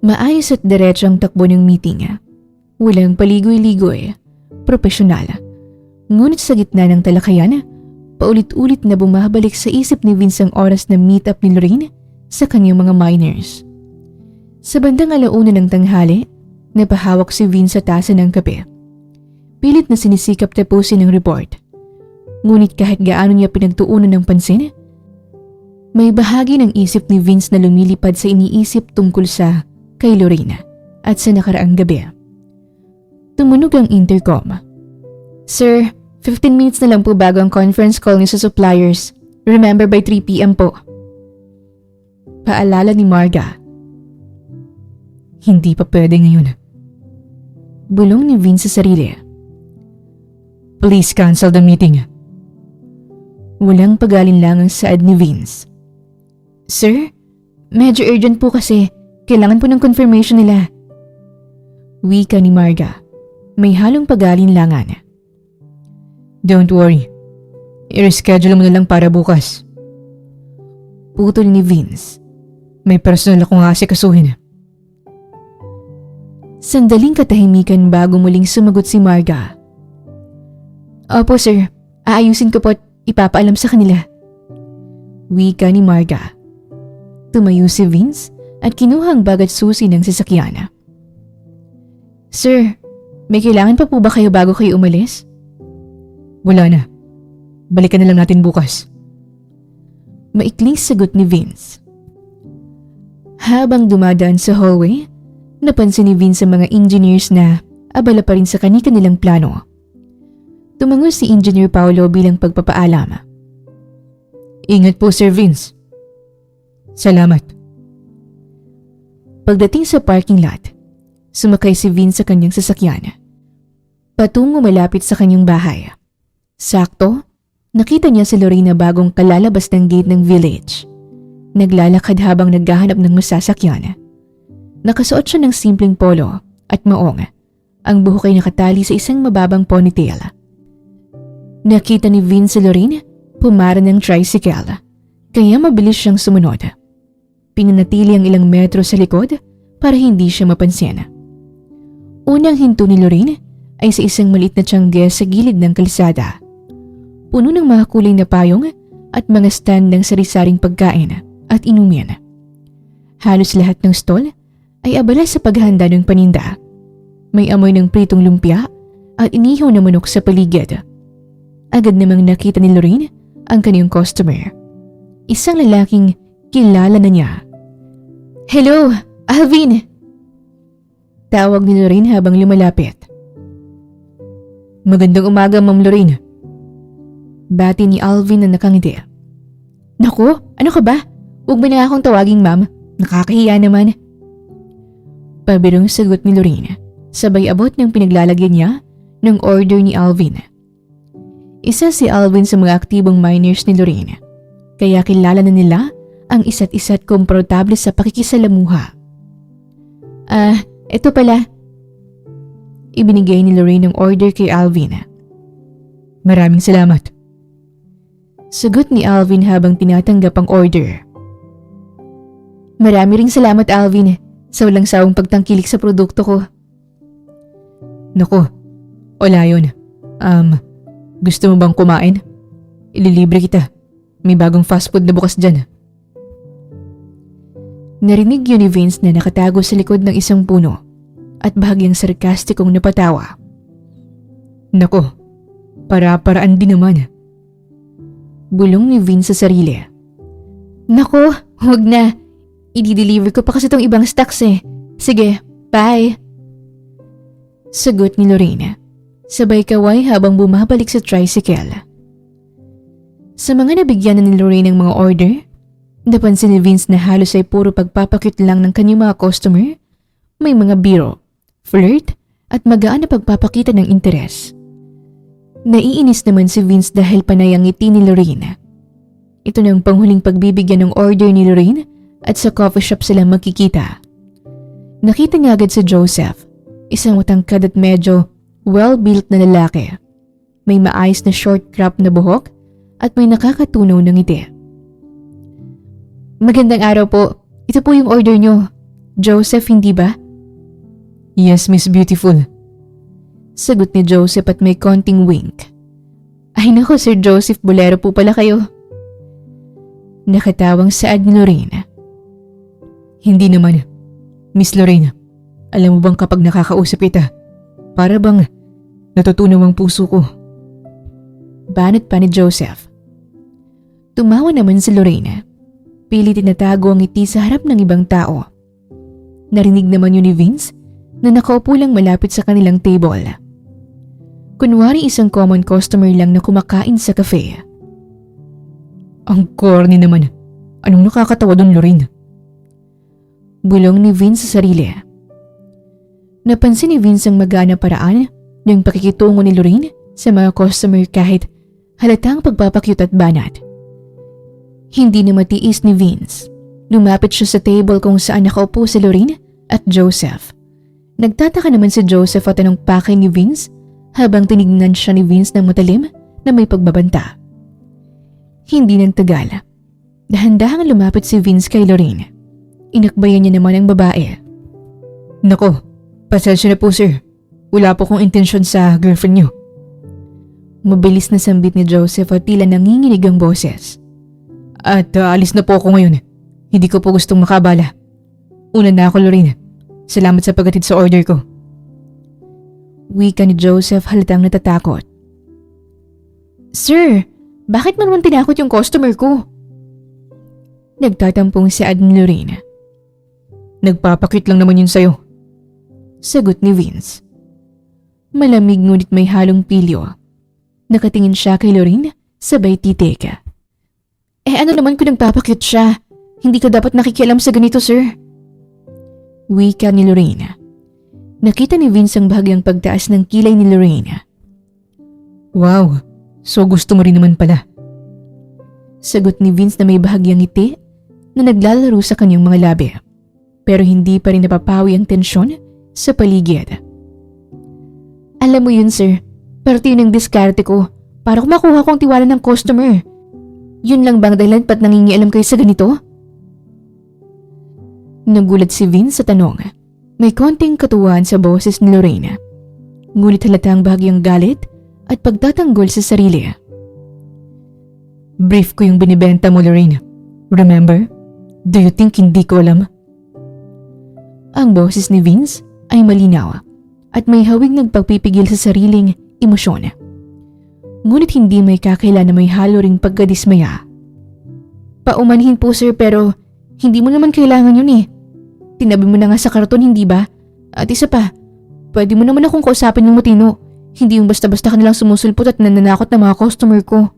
Maayos at diretso ang takbo ng meeting. Walang paligoy-ligoy. Propesyonal. Ngunit sa gitna ng talakayan, paulit-ulit na bumabalik sa isip ni Vince ang oras na meet-up ni Lorraine sa kanyang mga miners. Sa bandang 1:00 ng tanghali, napahawak si Vince sa tasa ng kape. Pilit na sinisikap tapusin ang report. Ngunit kahit gaano niya pinagtuunan ng pansin, may bahagi ng isip ni Vince na lumilipad sa iniisip tungkol sa kay Lorraine at sa nakaraang gabi. Tumunog ang intercom. Sir, 15 minutes na lang po bago ang conference call niyo sa suppliers. Remember by 3 p.m. po. Paalala ni Marga. Hindi pa pwede ngayon. Bulong ni Vince sa sarili. Please cancel the meeting. Walang pag-alinlangang saad ni Vince. Sir, medyo urgent po kasi. Kailangan po ng confirmation nila. Wika ni Marga. May halong pag-alinlangan. Don't worry. I-reschedule mo na lang para bukas. Putol ni Vince. May personal akong asikasuhin. Sandaling katahimikan bago muling sumagot si Marga. Opo sir, aayusin ko po at ipapaalam sa kanila. Wika ni Marga. Tumayo si Vince at kinuha ang bag at susi ng sasakyan. Sir, may kailangan pa po ba kayo bago kayo umalis? Wala na. Balikan na lang natin bukas. Maikling sagot ni Vince. Habang dumadaan sa hallway, napansin ni Vince ang mga engineers na abala pa rin sa kani-kanilang plano. Tumango si Engineer Paulo bilang pagpapaalam. Ingat po, Sir Vince. Salamat. Pagdating sa parking lot, sumakay si Vince sa kanyang sasakyan. Patungo malapit sa kanyang bahay. Sakto, nakita niya si Lorraine na bagong kalalabas ng gate ng village. Naglalakad habang naghahanap ng masasakyan. Nakasuot siya ng simpleng polo at maong. Ang buhok ay nakatali sa isang mababang ponytail. Nakita ni Vince si Lorraine pumara ng tricycle, kaya mabilis siyang sumunod. Pinanatili ang ilang metro sa likod para hindi siya mapansin. Unang hinto ni Lorraine ay sa isang maliit na tiyangge sa gilid ng kalsada. Puno ng mga kulay na payong at mga stand ng sari-saring pagkain at inumin. Halos lahat ng stall ay abala sa paghahanda ng paninda. May amoy ng pritong lumpia at inihaw na manok sa paligid. Agad namang nakita ni Lorraine ang kanyang customer. Isang lalaking kilala na niya. "Hello, Alvin!" Tawag ni Lorraine habang lumalapit. "Magandang umaga, Ma'am Lorraine." Bati ni Alvin na nakangiti. "Naku, ano ka ba? Huwag mo na akong tawaging ma'am. Nakakahiya naman." Pabirong sagot ni Lorraine, sabay abot ng pinaglalagyan niya ng order ni Alvin. Isa si Alvin sa mga aktibong miners ni Lorraine, kaya kilala na nila ang isa't isa't komportable sa pakikisalamuha. Ito pala." Ibinigay ni Lorraine ang order kay Alvin. "Maraming salamat." Sagot ni Alvin habang tinatanggap ang order. "Marami ring salamat, Alvin, sa walang sawang pagtangkilik sa produkto ko." "Naku, wala yun. Gusto mo bang kumain? Ililibre kita. May bagong fast food na bukas dyan." Narinig yun ni Vince na nakatago sa likod ng isang puno at bahagyang sarkastikong napatawa. "Naku, para-paraan din naman." Bulong ni Vince sa sarili. "Naku, huwag na. I-deliver ko pa kasi tong ibang stocks eh. Sige, bye." Sagot ni Lorraine, sabay kaway habang bumabalik sa tricycle. Sa mga nabigyan na ni Lorraine ng mga order, napansin ni Vince na halos ay puro pagpapakit lang ng kanyang mga customer. May mga biro, flirt at magaan na pagpapakita ng interes. Naiinis naman si Vince dahil panay ang ngiti ni Lorraine. Ito na ang panghuling pagbibigyan ng order ni Lorraine at sa coffee shop sila magkikita. Nakita niya agad si Joseph, isang matangkad at medyo well-built na lalaki. May maayos na short crop na buhok at may nakakatunaw na ngiti. "Magandang araw po. Ito po yung order nyo. Joseph, hindi ba?" "Yes, Miss Beautiful." Sagot ni Joseph at may konting wink. "Ay nako, Sir Joseph, bolero po pala kayo." Nakatawang saad ni Lorraine. "Hindi naman. Miss Lorraine, alam mo bang kapag nakakausap kita, para bang natutunaw ang puso ko?" Banat pa ni Joseph. Tumawa naman si Lorraine. Pilit tinatago ang ngiti sa harap ng ibang tao. Narinig naman yun ni Vince na nakaupo lang malapit sa kanilang table. Kunwari isang common customer lang na kumakain sa cafe. "Ang corny naman. Anong nakakatawa doon, Lorraine?" Bulong ni Vince sa sarili. Napansin ni Vince ang magana paraan ng pakikitungo ni Lorraine sa mga customer kahit halatang pagpapakyut at banat. Hindi na matiis ni Vince. Lumapit siya sa table kung saan nakaupo si Lorraine at Joseph. Nagtataka naman si Joseph at anong pakay ni Vince habang tinignan siya ni Vince ng matalim na may pagbabanta. Hindi nang tagal. Dahan-dahang lumapit si Vince kay Lorraine. Inakbayan niya naman ang babae. "Nako, pasensya na po sir. Wala po kong intensyon sa girlfriend niyo." Mabilis na sambit ni Joseph at tila nanginginig ang boses. "At alis na po ako ngayon. Hindi ko po gustong makabala. Una na ako, Lorraine. Salamat sa paghatid sa order ko." Wika ni Joseph halatang natatakot. "Sir, bakit mo naman tinakot yung customer ko?" Nagtatampong saad ni Lorraine. "Nagpapakit lang naman yun sa'yo." Sagot ni Vince. Malamig ngunit may halong pilyo. Nakatingin siya kay Lorraine sabay titik. Ano naman kung nagpapakit siya? Hindi ka dapat nakikialam sa ganito, sir." Wika ni Lorraine. Nakita ni Vince ang bahagyang pagtaas ng kilay ni Lorraine. "Wow, so gusto mo rin naman pala." Sagot ni Vince na may bahagyang ngiti na naglalaro sa kanyang mga labi, pero hindi pa rin napapawi ang tensyon sa paligid. "Alam mo yun, sir, parte yun ang diskarte ko para kumakuha ko ang tiwala ng customer. Yun lang bang dahilan ba't nangingialam kayo sa ganito?" Nagulat si Vince sa tanong. May konting katuwaan sa boses ni Lorraine. Ngunit halatang bahagyang galit at pagtatanggol sa sarili. "Brief ko yung binibenta mo, Lorraine. Remember? Do you think hindi ko alam?" Ang boses ni Vince ay malinaw at may hawig nagpagpipigil sa sariling emosyon. ngunit hindi may kakailan na may halo ring pagkadismaya. Paumanhin po sir, pero hindi mo naman kailangan yun eh. Tinabi mo na nga sa karton, hindi ba? At isa pa, pwede mo naman akong kausapin ng matino. Hindi yung basta-basta kanilang sumusulpot at nananakot ng mga customer ko.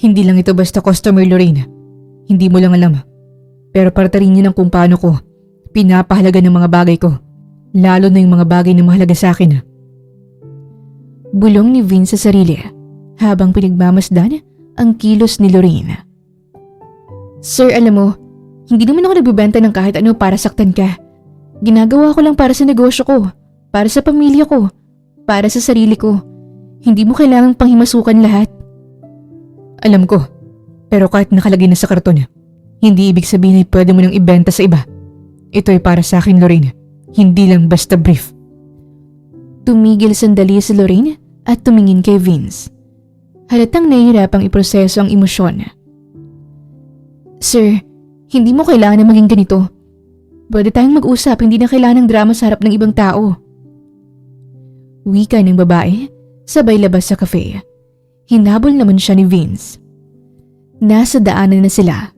Hindi lang ito basta customer, Lorraine. Hindi mo lang alam. Pero parte rin yun ang kung paano ko pinapahalaga ng mga bagay ko. Lalo na yung mga bagay na mahalaga sa akin. Bulong ni Vince sa sarili habang pinagmamasdan ang kilos ni Lorraine. Sir, alam mo, hindi naman ako nagbibenta ng kahit ano para saktan ka. Ginagawa ko lang para sa negosyo ko, para sa pamilya ko, para sa sarili ko. Hindi mo kailangang panghimasukan lahat. Alam ko, pero kahit nakalagay na sa karton, hindi ibig sabihin ay pwede mo nang ibenta sa iba. Ito ay para sa akin, Lorraine. Hindi lang basta brief. Tumigil sandali si Lorraine at tumingin kay Vince. Halatang nahihirapang iproseso ang emosyon. Sir, hindi mo kailangan na maging ganito. Pwede tayong mag-usap, hindi na kailangan ng drama sa harap ng ibang tao. Wika ng babae, sabay labas sa cafe. Hinabol naman siya ni Vince. Nasa daanan na sila.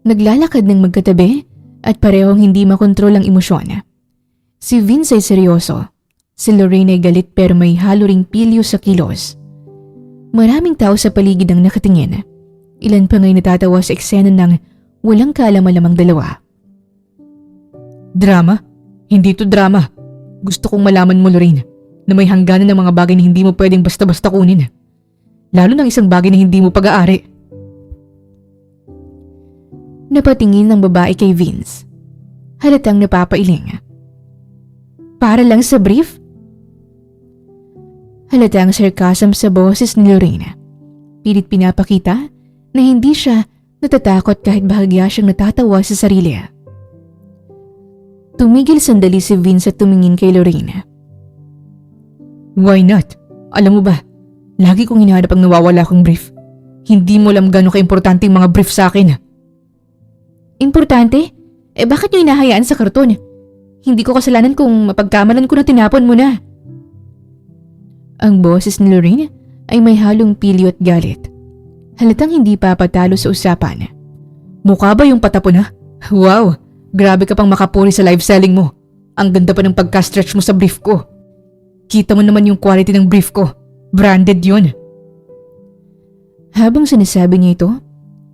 Naglalakad ng magkatabi at parehong hindi makontrol ang emosyon. Si Vince ay seryoso. Si Lorraine ay galit pero may halo ring pilyo sa kilos. Maraming tao sa paligid ang nakatingin. Ilan pa nga'y natatawa sa eksena ng walang kaalam-alamang dalawa. Drama? Hindi to drama. Gusto kong malaman mo, Lorraine, na may hangganan ng mga bagay na hindi mo pwedeng basta-basta kunin. Lalo ng isang bagay na hindi mo pag-aari. Napatingin ng babae kay Vince. Halatang napapailing. Para lang sa brief? Halatang sarcasm sa boses ni Lorraine. Pilit pinapakita na hindi siya natatakot kahit bahagya siyang natatawa sa sarili. Tumigil sandali si Vince at tumingin kay Lorraine. Why not? Alam mo ba, lagi kong hinahanap ang nawawala kong brief. Hindi mo alam gano'ng kaimportante yung mga brief sa akin. Importante? Bakit nyo hinahayaan sa karton? Hindi ko kasalanan kung mapagkamalan ko na tinapon mo na. Ang boses ni Lorraine ay may halong pilyo at galit. Halatang hindi papatalo sa usapan. Mukha ba yung patapon na? Wow! Grabe ka pang makapuri sa live selling mo. Ang ganda pa ng pagka-stretch mo sa brief ko. Kita mo naman yung quality ng brief ko. Branded yun. Habang sinasabi niya ito,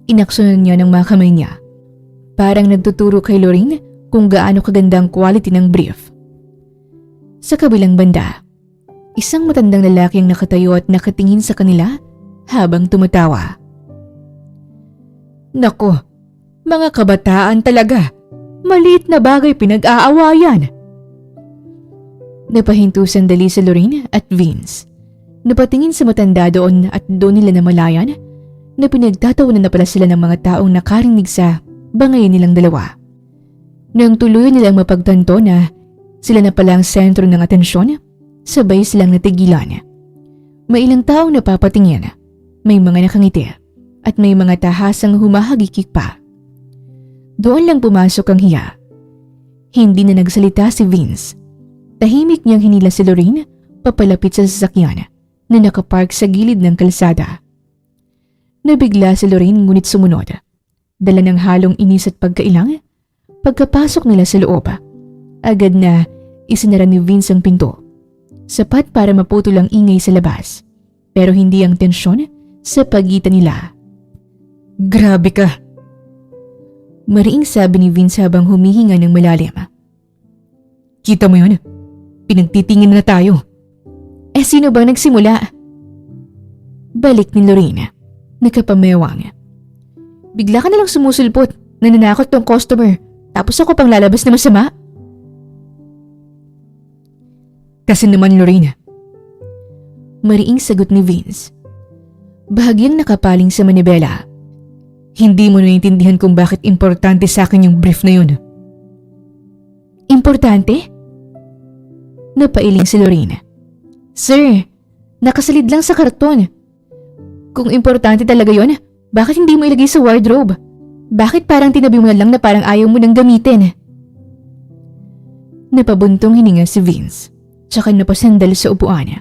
inaksunan niya ng mga kamay niya. Parang nagtuturo kay Lorraine kung gaano kaganda ang quality ng brief. Sa kabilang banda, isang matandang lalaki ang nakatayo at nakatingin sa kanila habang tumatawa. Nako, mga kabataan talaga. Maliit na bagay pinag-aawayan. Napahinto sandali si Lorraine at Vince. Napatingin sa matanda doon at doon nila namalayan na pinagtatawanan na pala sila ng mga taong nakarinig sa bangayan nilang dalawa. Nang tuluyan nilang mapagtanto na sila na pala ang sentro ng atensyon, sabay silang natigilan. May ilang taong napapatingin, may mga nakangiti, at may mga tahasang humahagikik pa. Doon lang pumasok ang hiya. Hindi na nagsalita si Vince. Tahimik niyang hinila si Lorraine papalapit sa sasakyan na nakapark sa gilid ng kalsada. Nabigla si Lorraine ngunit sumunod. Dala ng halong inis at pagkailang, pagkapasok nila sa loob, agad na isinara ni Vince ang pinto. Sapat para maputol ang ingay sa labas, pero hindi ang tensyon sa pagitan nila. Grabe ka! Mariing sabi ni Vince habang humihinga ng malalim. Kita mo yun? Pinagtitingin na tayo. Sino bang nagsimula? Balik ni Lorraine. Nakapamewang. Bigla ka nalang sumusulpot. Nananakot tong customer. Tapos ako pang lalabas na masama? Kasi naman, Lorraine. Mariing sagot ni Vince. Bahagyang nakapaling sa manibela. Hindi mo naiintindihan kung bakit importante sa akin yung brief na yun. Importante? Napailing si Lorraine. Sir, nakasalid lang sa karton. Kung importante talaga yon, bakit hindi mo ilagay sa wardrobe? Bakit parang tinabi mo na lang na parang ayaw mo nang gamitin? Napabuntong hininga si Vince, tsaka napasandal sa upuan.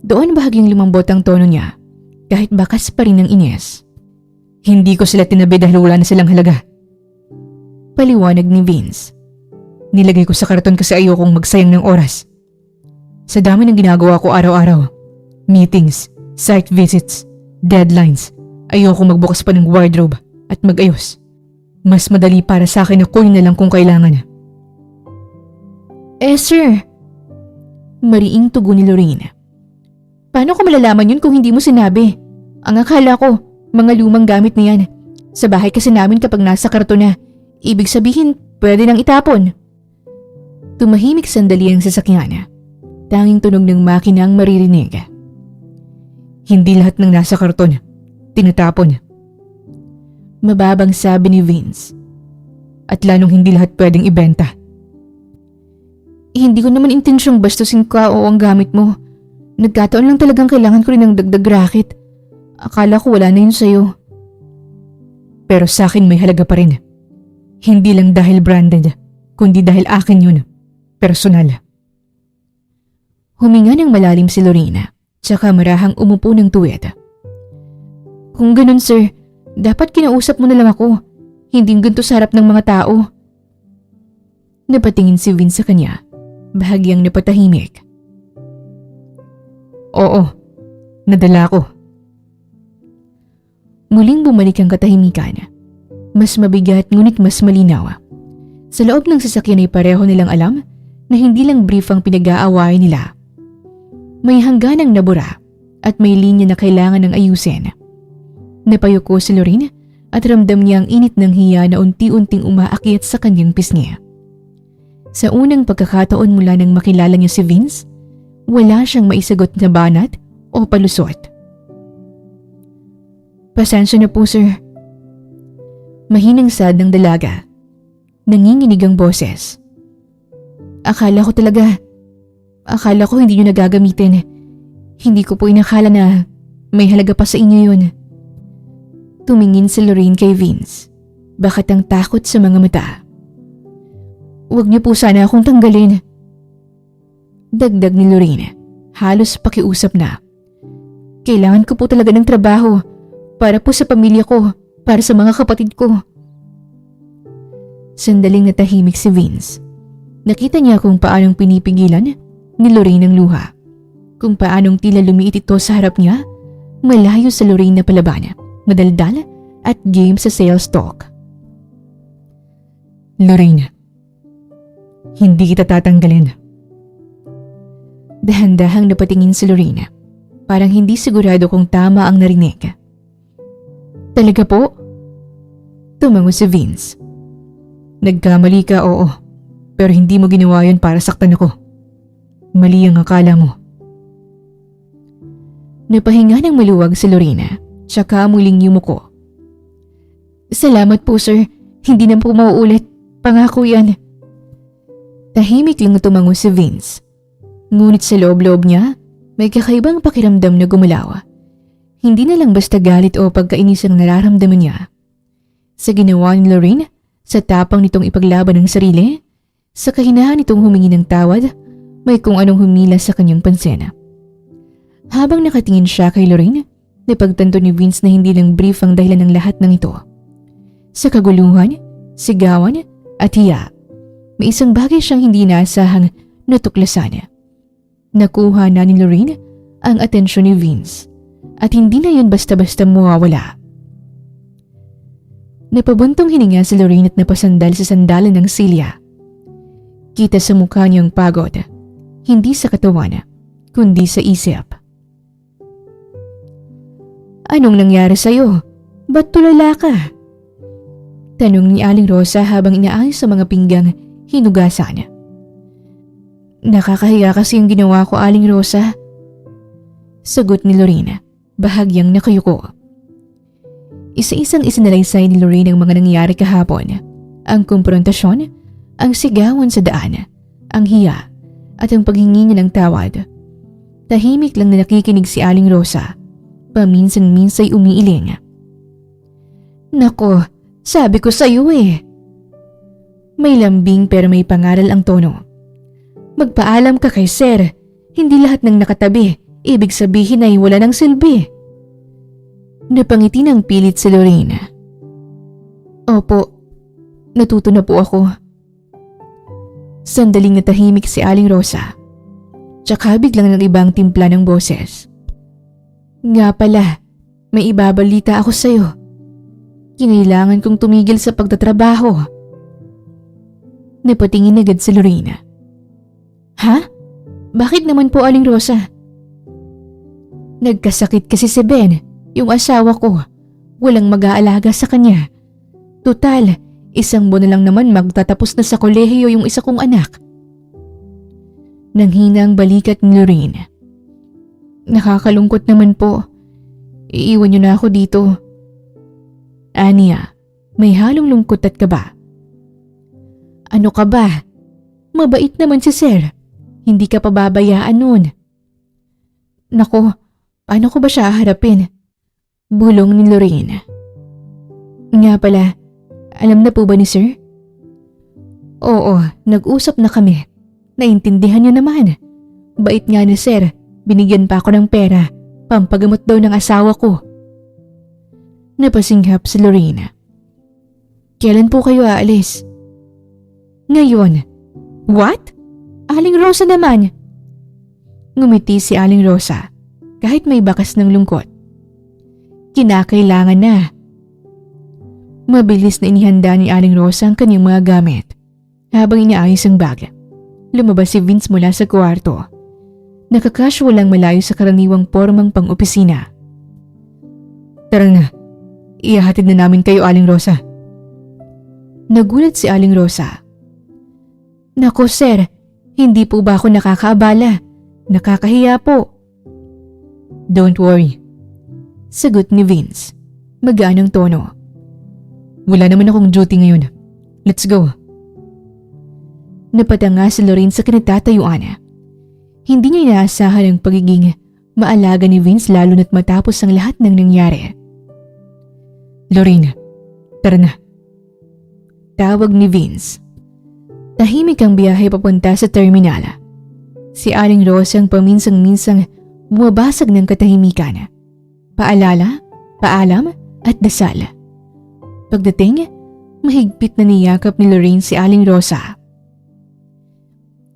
Doon bahagyang lumambot ang tono niya, kahit bakas pa rin ng inis. Hindi ko sila tinabi dahil wala na silang halaga. Paliwanag ni Vince. Nilagay ko sa karton kasi ayokong magsayang ng oras. Sa dami ng ginagawa ko araw-araw, meetings, site visits, deadlines, ayokong magbukas pa ng wardrobe at magayos. Mas madali para sa akin na kunin na lang kung kailangan. Sir. Mariing tugon ni Lorraine. Paano ko malalaman yun kung hindi mo sinabi? Ang akala ko, mga lumang gamit na yan. Sa bahay kasi namin kapag nasa karton na, ibig sabihin pwede nang itapon. Tumahimik sandali ang sasakyan. Tanging tunog ng makina ang maririnig. Hindi lahat ng nasa karton, tinatapon. Mababang sabi ni Vince. At lalong hindi lahat pwedeng ibenta. Hindi ko naman intensyong bastusin ka o ang gamit mo. Nagkataon lang talagang kailangan ko rin ng dagdag racket. Akala ko wala na yun sa'yo. Pero sa akin may halaga pa rin. Hindi lang dahil branded, kundi dahil akin yun. Personal. Huminga ng malalim si Lorena, tsaka marahang umupo ng tuwid. Kung ganun sir, dapat kinausap mo na lang ako. Hindi ganito sa harap ng mga tao. Napatingin si Vince sa kanya, bahagyang napatahimik. Oo, nadala ko. Muling bumalik ang katahimikan. Mas mabigat ngunit mas malinaw. Sa loob ng sasakyan ay pareho nilang alam na hindi lang brief ang pinag-aawayan nila. May hangganang nabura at may linya na kailangan ng ayusin. Napayuko si Lorraine at ramdam niya ang init ng hiya na unti-unting umaakyat sa kanyang pisngi. Sa unang pagkakataon mula nang makilala niya si Vince, wala siyang maisagot na banat o palusot. Pasensya na po sir. Mahinang sad ng dalaga. Nanginginig ang boses. Akala ko hindi niyo nagagamitin. Hindi ko po inakala na may halaga pa sa inyo yun. Tumingin si Lorraine kay Vince. Bakit ang takot sa mga mata? Huwag niyo po sana akong tanggalin. Dagdag ni Lorraine, halos pakiusap na. Kailangan ko po talaga ng trabaho para po sa pamilya ko, para sa mga kapatid ko. Sandaling natahimik si Vince. Nakita niya kung paanong pinipigilan ni Lorraine ang luha. Kung paanong tila lumiit ito sa harap niya, malayo sa Lorraine na palaban, madaldal at game sa sales talk. Lorraine, hindi kita tatanggalin. Dahan-dahang napatingin si Lorraine. Parang hindi sigurado kung tama ang narinig. Talaga po? Tumango si Vince. Nagkamali ka, oo. Pero hindi mo ginawa yun para saktan ako. Mali ang akala mo. Napahinga ng maluwag si Lorena, tsaka muling yumuko. Salamat po sir, hindi na po mauulit. Pangako yan. Tahimik lang tumango si Vince. Ngunit sa loob-loob niya, may kakaibang pakiramdam na gumalaw. Hindi na lang basta galit o pagkainis ang nararamdaman niya. Sa ginawa ni Lorraine, sa tapang nitong ipaglaban ng sarili, sa kahinahan nitong humingi ng tawad, may kung anong humila sa kanyang pansin. Habang nakatingin siya kay Lorraine, napagtanto ni Vince na hindi lang brief ang dahilan ng lahat ng ito. Sa kaguluhan, sigawan at hiya, may isang bagay siyang hindi inaasahang natuklasan. Nakuha na ni Lorraine ang atensyon ni Vince at hindi na yun basta-basta mawawala. Napabuntong hininga si Lorraine at napasandal sa sandalan ng Celia. Kita sa mukha niyang pagod, hindi sa katawan, kundi sa isip. Anong nangyari sa'yo? Ba't tulala ka? Tanong ni Aling Rosa habang inaayos sa mga pinggang hinugasan. Nakakahiya kasi yung ginawa ko, Aling Rosa. Sagot ni Lorena, bahagyang nakayuko. Isa-isang isinalaysay ni Lorena ang mga nangyari kahapon. Ang komprontasyon, ang sigawan sa daan, ang hiya, at ang paghingi niya ng tawad. Tahimik lang na nakikinig si Aling Rosa. Paminsan-minsay umiiling. Nako, sabi ko sa'yo eh. May lambing pero may pangaral ang tono. Magpaalam ka kay Sir. Hindi lahat ng nakatabi ibig sabihin ay wala ng silbi. Napangiti ng pilit si Lorraine. Opo, natuto na po ako. Sandaling natahimik si Aling Rosa. Tsaka biglang ng ibang timpla ng boses. Nga pala, may ibabalita ako sa'yo. Kinailangan kong tumigil sa pagtatrabaho. Napatingin agad si Lorraine. Ha? Bakit naman po, Aling Rosa? Nagkasakit kasi si Ben, yung asawa ko. Walang mag-aalaga sa kanya. Total, 1 buwan na lang naman magtatapos na sa kolehiyo yung isa kong anak. Nanghina ang balikat ni Lorraine. Nakakalungkot naman po. Iiwan niyo na ako dito. Aniya, may halong lungkot at kaba. Ano ka ba? Mabait naman si Sir. Hindi ka pababayaan nun. Nako, paano ko ba siya harapin? Bulong ni Lorraine. Nga pala, alam na po ba ni Sir? Oo, nag-usap na kami. Naintindihan niya naman. Bait nga ni Sir, binigyan pa ako ng pera. Pampagamot daw ng asawa ko. Napasinghap si Lorraine. Kailan po kayo aalis? Ngayon. What? Aling Rosa naman. Ngumiti si Aling Rosa kahit may bakas ng lungkot. Kinakailangan na. Mabilis na inihanda ni Aling Rosa ang kanyang mga gamit. Habang inaayos ang bag, lumabas si Vince mula sa kwarto. Nakakasual lang malayo sa karaniwang pormang pang-opisina. Tara na, ihahatid na namin kayo, Aling Rosa. Nagulat si Aling Rosa. Nako sir, hindi po ba ako nakakaabala? Nakakahiya po. Don't worry. Sagot ni Vince. Magaan ang tono. Wala naman akong duty ngayon. Let's go. Napatanga si Lorraine sa kinatatayuan. Hindi niya inaasahan ang pagiging maalaga ni Vince lalo na't matapos ang lahat ng nangyari. Lorraine, tara na. Tawag ni Vince. Tahimik ang biyahe papunta sa terminal. Si Aling Rosa ang paminsang-minsang bumabasag ng katahimikan. Paalala, paalam at dasal. Pagdating, mahigpit na niyakap ni Lorraine si Aling Rosa.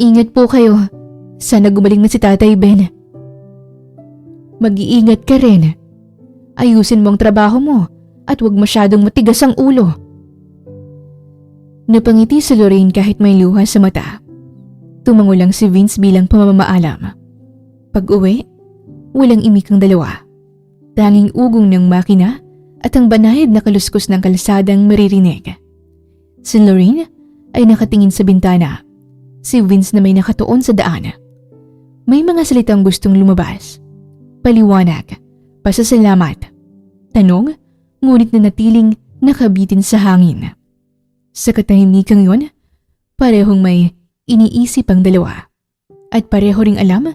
Ingat po kayo. Sana gumaling na si Tatay Ben. Mag-iingat ka rin. Ayusin mo ang trabaho mo at huwag masyadong matigas ang ulo. Napangiti si Lorraine kahit may luha sa mata. Tumango lang si Vince bilang pamamaalam. Pag-uwi, walang imik ang dalawa. Tanging ugong ng makina at ang banayad na kaluskos ng kalsadang maririnig. Si Lorraine ay nakatingin sa bintana. Si Vince na may nakatuon sa daan. May mga salitang gustong lumabas. Paliwanag, pasasalamat, tanong, ngunit nanatiling nakabitin sa hangin. Sa katahimikan yon, parehong may iniisip ang dalawa. At pareho ring alam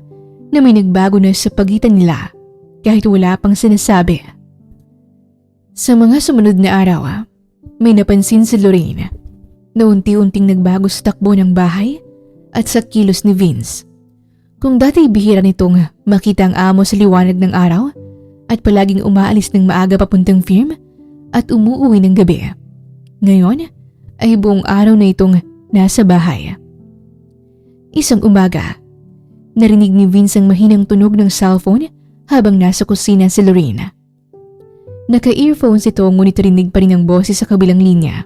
na may nagbago na sa pagitan nila kahit wala pang sinasabi. Sa mga sumunod na araw, may napansin si Lorraine na unti-unting nagbago sa takbo ng bahay at sa kilos ni Vince. Kung dati bihira nitong makita ang amo sa liwanag ng araw at palaging umaalis ng maaga papuntang firm at umuuwi ng gabi, ngayon ay buong araw na itong nasa bahay. Isang umaga, narinig ni Vince ang mahinang tunog ng cellphone habang nasa kusina si Lorraine. Naka-earphones ito ngunit rinig pa rin ang boses sa kabilang linya.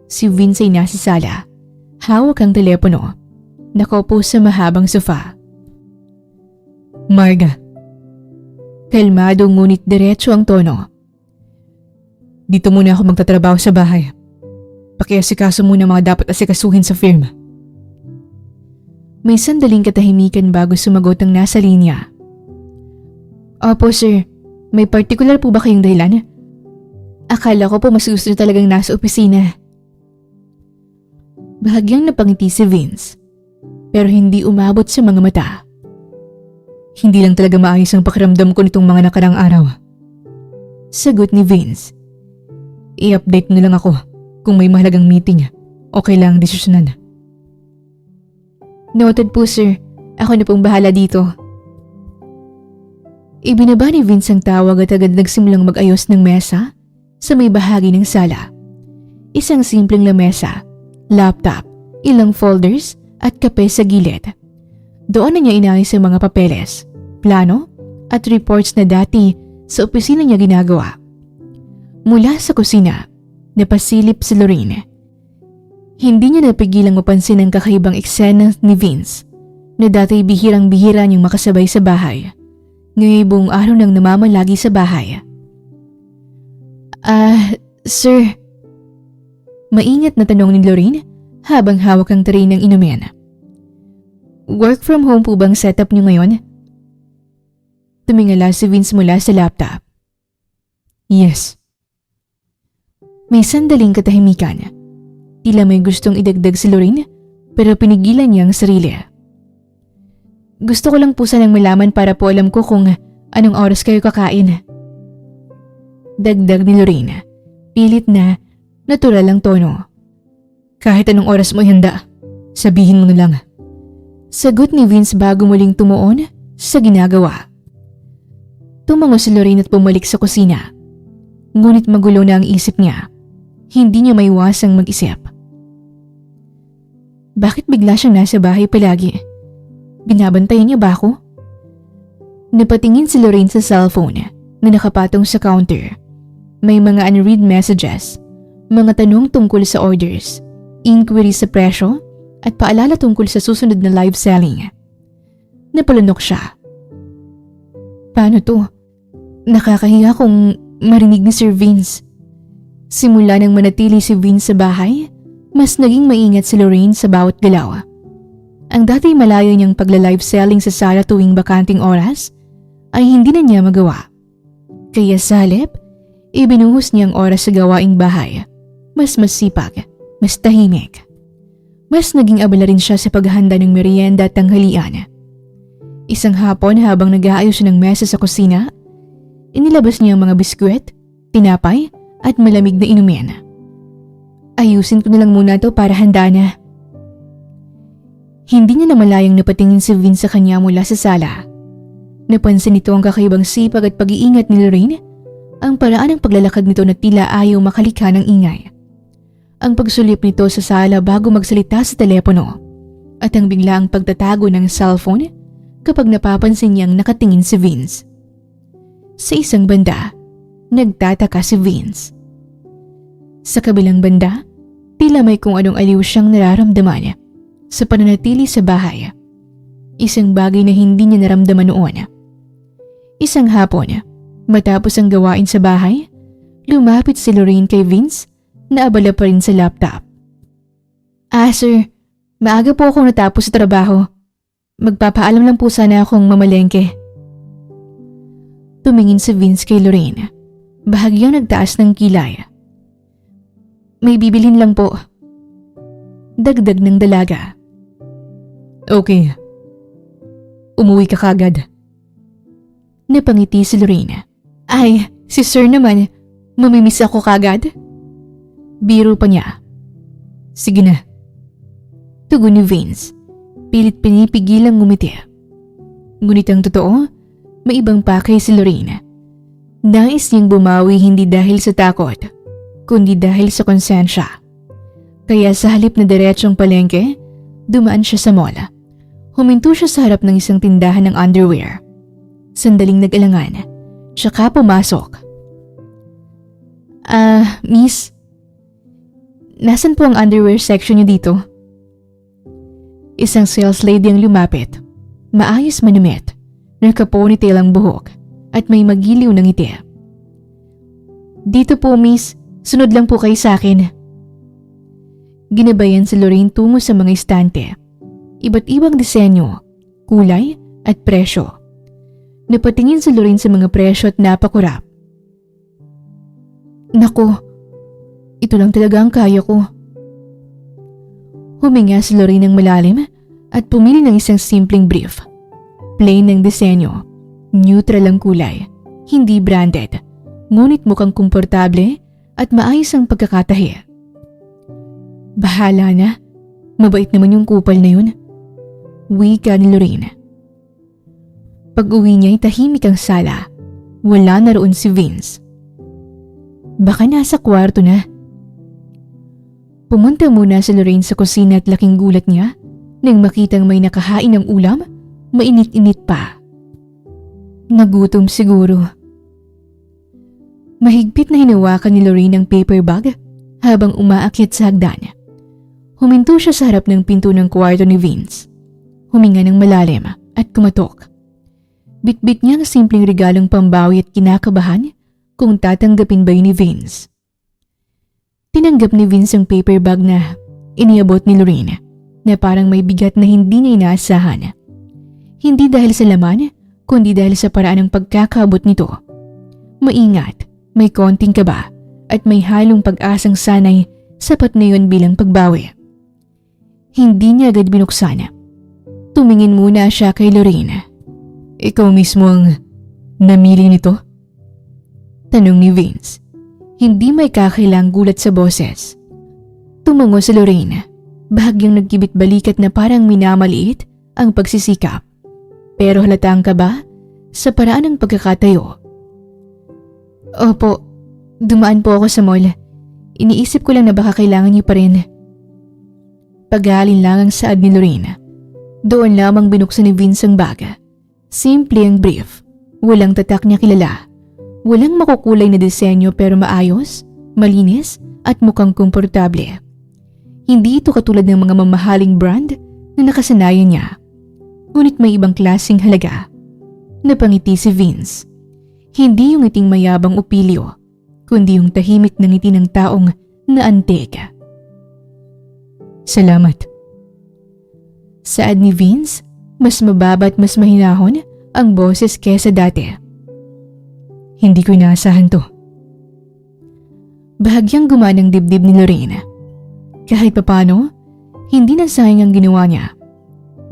Si Vince ay nasa sala, hawak ang telepono, nakaupo sa mahabang sofa. Marga. Kalmado ngunit diretso ang tono. Dito muna ako magtatrabaho sa bahay. Pakiasikaso muna mga dapat asikasuhin sa firm. May sandaling katahimikan bago sumagot ang nasa linya. Opo sir, may particular po ba kayong dahilan? Akala ko po mas gusto niyo talagang nasa opisina. Bahagyang napangiti si Vince, pero hindi umabot sa mga mata. Hindi lang talaga maayos ang pakiramdam ko nitong mga nakarang araw. Sagot ni Vince. I-update na lang ako kung may mahalagang meeting o kailangang desisyonan. Noted po sir, ako na pong bahala dito. Ibinaba ni Vince ang tawag at agad nagsimulang mag-ayos ng mesa sa may bahagi ng sala. Isang simpleng lamesa, laptop, ilang folders at kape sa gilid. Doon na niya inayos ang mga papeles, plano at reports na dati sa opisina niya ginagawa. Mula sa kusina, napasilip si Lorraine. Hindi niya napigilang mapansin ang kakaibang eksena ni Vince na dati bihirang-bihira niyang makasabay sa bahay. Ngayon buong araw nang namamalagi sa bahay. Sir. Maingat na tanong ni Lorraine habang hawak ang tray ng inumin. Work from home po bang setup niyo ngayon? Tumingala si Vince mula sa laptop. Yes. May sandaling katahimikan. Tila may gustong idagdag si Lorraine pero pinigilan niya ang sarili. Gusto ko lang po sanang malaman para po alam ko kung anong oras kayo kakain. Dagdag ni Lorraine, pilit na natural ang tono. Kahit anong oras mo ihanda, sabihin mo na lang. Sagot ni Vince bago muling tumuon sa ginagawa. Tumango si Lorraine at bumalik sa kusina. Ngunit magulo na ang isip niya. Hindi niya maiwasang mag-isip. Bakit bigla siyang nasa bahay palagi? Binabantayan niya ba ako? Napatingin si Lorraine sa cellphone na nakapatong sa counter. May mga unread messages, mga tanong tungkol sa orders, inquiry sa presyo, at paalala tungkol sa susunod na live selling. Napalunok siya. Paano to? Nakakahiya kung marinig ni Sir Vince. Simula nang manatili si Vince sa bahay, mas naging maingat si Lorraine sa bawat galaw. Ang dati malayo niyang pagla-live selling sa sala tuwing bakanting oras ay hindi na niya magawa. Kaya sa halip, ibinuhos niya ang oras sa gawaing bahay. Mas masipag, mas tahimik. Mas naging abala rin siya sa paghahanda ng merienda at tanghalian. Isang hapon habang nag-aayos siya ng mesa sa kusina, inilabas niya ang mga biskwit, tinapay at malamig na inumin. Ayusin ko na lang muna to para handa na. Hindi niya namalayang napatingin si Vince sa kanya mula sa sala. Napansin nito ang kakaibang sipag at pag-iingat ni Lorraine, ang paraan ng paglalakad nito na tila ayaw makalika ng ingay. Ang pagsulip nito sa sala bago magsalita sa telepono at ang biglaang pagtatago ng cellphone kapag napapansin niyang nakatingin si Vince. Sa isang banda, nagtataka si Vince. Sa kabilang banda, tila may kung anong aliw siyang nararamdaman sa pananatili sa bahay. Isang bagay na hindi niya naramdaman noon. Isang hapon, matapos ang gawain sa bahay, lumapit si Lorraine kay Vince na abala pa rin sa laptop. Sir, maaga po akong natapos sa trabaho. Magpapaalam lang po sana akong mamalengke. Tumingin si Vince kay Lorraine. Bahagyang nagtaas ng kilay. May bibilhin lang po. Dagdag ng dalaga. Okay. Umuwi ka kagad. Napangiti si Lorraine. Ay, si Sir naman, mamimiss ako kagad? Biro pa niya. Sige na. Tugon ni Vince. Pilit pinipigilang ngumiti. Ngunit ang totoo, may ibang pakay si Lorraine. Nais niyang bumawi hindi dahil sa takot, kundi dahil sa konsensya. Kaya sa halip na diretsong palengke, dumaan siya sa mall. Huminto siya sa harap ng isang tindahan ng underwear. Sandaling nag-alangan, tsaka pumasok. Miss, nasan po ang underwear section niyo dito? Isang sales lady ang lumapit. Maayos manumit, naka-ponytail ang buhok at may magiliw ng ngiti. Dito po, miss, sunod lang po kayo sa akin. Ginabayan si Lorraine tungo sa mga istante. Iba't ibang disenyo, kulay at presyo. Napatingin si Lorraine sa mga presyo at napakurap. Naku, ito lang talaga ang kaya ko. Huminga si Lorraine ng malalim at pumili ng isang simpleng brief. Plain ng disenyo, neutral ang kulay, hindi branded, ngunit mukhang komportable at maayos ang pagkakatahi. Bahala na, mabait naman yung kupal na yun. Wika ni Lorraine. Pag-uwi niya ay tahimik ang sala. Wala na roon si Vince. Baka nasa kwarto na. Pumunta muna si Lorraine sa kusina at laking gulat niya nang makitang may nakahain ng ulam, mainit-init pa. Nagutom siguro. Mahigpit na hinawakan ni Lorraine ang paper bag habang umaakyat sa hagdan. Huminto siya sa harap ng pinto ng kwarto ni Vince. Huminga ng malalim at kumatok. Bitbit niya ang simpleng regalong pambawi at kinakabahan kung tatanggapin ba yun ni Vince. Tinanggap ni Vince ang paper bag na iniabot ni Lorraine na parang may bigat na hindi niya inaasahan. Hindi dahil sa laman, kundi dahil sa paraan ng pagkakaabot nito. Maingat, may konting kaba at may halong pag-asang sanay sapat na yun bilang pagbawi. Hindi niya agad binuksan. Tumingin muna siya kay Lorraine. Ikaw mismo ang namili nito? Tanong ni Vince. Hindi may kakailang gulat sa boses. Tumango si Lorraine. Bahagyang nagkibit balikat na parang minamaliit ang pagsisikap. Pero halatang kaba sa paraan ng pagkakatayo. Opo, dumaan po ako sa mall. Iniisip ko lang na baka kailangan niyo pa rin. Pag-aalin lang ang saad ni Lorraine. Doon lamang binuksan ni Vince ang bag. Simple ang brief. Walang tatak niya kilala. Walang makukulay na disenyo pero maayos, malinis at mukhang komportable. Hindi ito katulad ng mga mamahaling brand na nakasanayan niya. Ngunit may ibang klaseng halaga. Napangiti si Vince. Hindi yung ngiting mayabang upilyo, kundi yung tahimik na ngiti ng taong naantig. Salamat. Saad ni Vince, mas mababa at mas mahinahon ang boses kesa dati. Hindi ko inaasahan to. Bahagyang gumanang dibdib ni Lorraine. Kahit papano, hindi na sayang ang ginawa niya.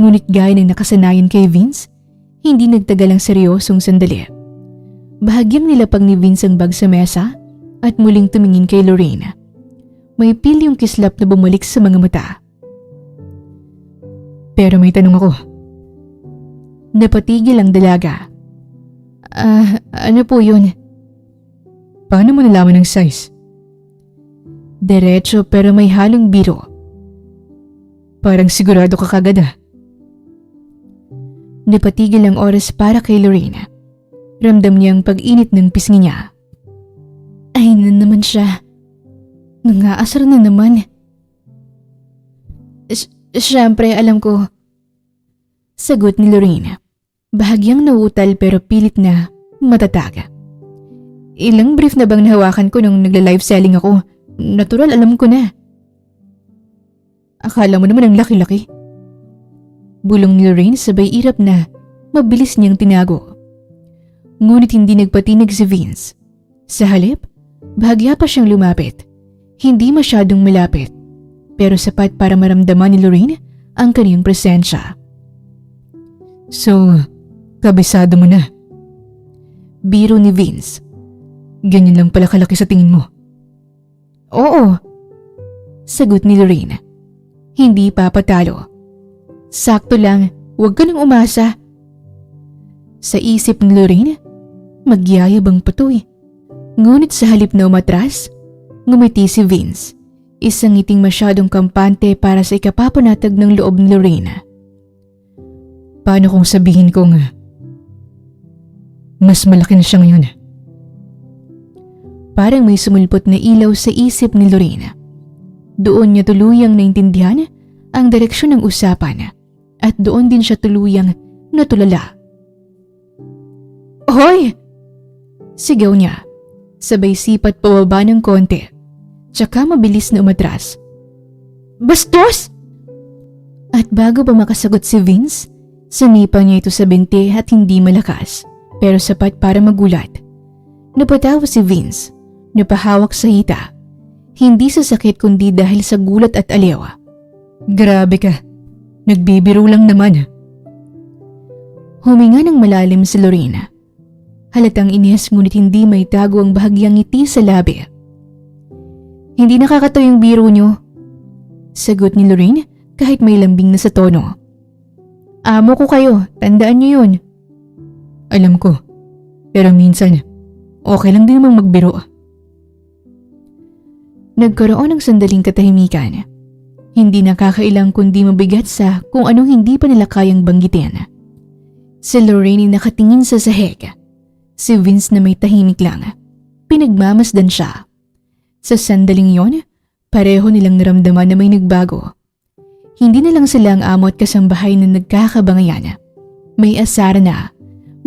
Ngunit gaya ng nakasanayan kay Vince, hindi nagtagal ang seryosong sandali. Bahagyang nilapag ni Vince ang bag sa mesa at muling tumingin kay Lorraine. May pilyong kislap na bumalik sa mga mata. Pero may tanong ako. Napatigil ang dalaga. Ano po yun? Paano mo nalaman ang size? Diretso pero may halong biro. Parang sigurado ka kagad ah. Napatigil ang oras para kay Lorraine. Ramdam niya ang pag-init ng pisngi niya. Ay na naman siya. Nangaasar na naman. Siyempre alam ko. Sagot ni Lorraine. Bahagyang nauutal pero pilit na matatag. Ilang brief na bang nahawakan ko nung nagla-live selling ako? Natural alam ko na. Akala mo naman ang laki-laki. Bulong ni Lorraine sabay irap na mabilis niyang tinago. Ngunit hindi nagpatinag si Vince. Sa halip, bahagya pa siyang lumapit. Hindi masyadong malapit, pero sapat para maramdaman ni Lorraine ang kaniyang presensya. So, kabisado mo na. Biro ni Vince. Ganyan lang pala kalaki sa tingin mo. Oo. Sagot ni Lorraine. Hindi papatalo. Sakto lang, huwag ka nang umasa. Sa isip ni Lorraine, magyayabang patoy. Ngunit sa halip na umatras, ngumiti si Vince. Isang ngiting masyadong kampante para sa ikapapanatag ng loob ni Lorraine. Paano kung sabihin kong mas malaki na siya ngayon? Parang may sumulpot na ilaw sa isip ni Lorraine. Doon niya tuluyang naintindihan ang direksyon ng usapan at doon din siya tuluyang natulala. Hoy! Sigaw niya. Sabay sipat pababa ng konti. Tsaka mabilis na umatras. Bastos! At bago pa makasagot si Vince, sanipa niya ito sa binti at hindi malakas, pero sapat para magulat. Napatawa si Vince, napahawak sa hita. Hindi sa sakit kundi dahil sa gulat at aliw. Grabe ka, nagbibiro lang naman. Huminga ng malalim si Lorraine. Halatang inias ngunit hindi may tago ang bahagyang ngiti sa labi. Hindi nakakatawa yung biro niyo. Sagot ni Lorraine kahit may lambing na sa tono. Amo ko kayo, tandaan niyo yun. Alam ko, pero minsan, okay lang din namang magbiro. Nagkaroon ng sandaling katahimikan. Hindi nakakailang kundi mabigat sa kung anong hindi pa nila kayang banggitin. Si Lorraine ay nakatingin sa sahig. Si Vince na may tahimik lang. Pinagmamasdan siya. Sa sandaling yon, pareho nilang naramdaman na may nagbago. Hindi na lang sila ang amo at kasambahay na nagkakabangayan. May asara na,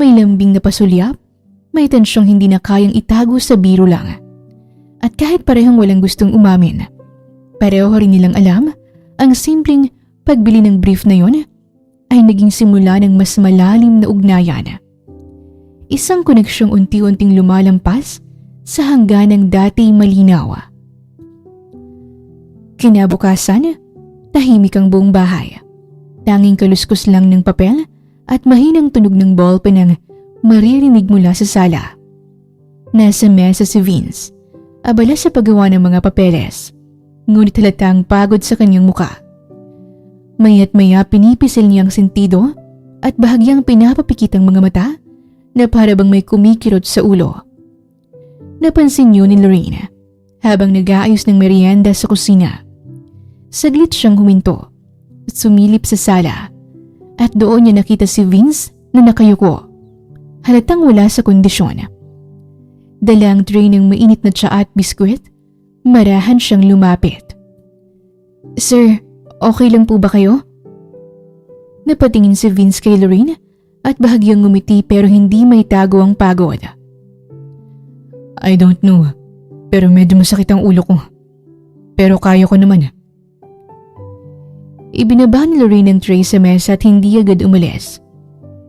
may lambing na pasulyap, may tensyong hindi na kayang itago sa biro lang. At kahit parehong walang gustong umamin, pareho rin nilang alam ang simpleng pagbili ng brief na yon ay naging simula ng mas malalim na ugnayan. Isang koneksyong unti-unting lumalampas sa hangganang dati malinaw. Kinabukasan, tahimik ang buong bahay. Tanging kaluskos lang ng papel at mahinang tunog ng ballpen ang maririnig mula sa sala. Nasa mesa si Vince, abala sa paggawa ng mga papeles, ngunit halatang pagod sa kanyang muka. Maya't maya pinipisil niyang sentido at bahagyang pinapapikit ang mga mata na para bang may kumikirot sa ulo. Napansin niyo ni Lorraine habang nag-aayos ng merienda sa kusina. Saglit siyang huminto at sumilip sa sala at doon niya nakita si Vince na nakayuko. Halatang wala sa kondisyon. Dala ang tray ng mainit na tsaa at biskwit, marahan siyang lumapit. "Sir, okay lang po ba kayo?" Napatingin si Vince kay Lorraine at bahagyang ngumiti pero hindi may tago ang pagod. "I don't know, pero medyo masakit ang ulo ko. Pero kaya ko naman." Ibinaba ni Lorraine ang tray sa mesa at hindi agad umalis.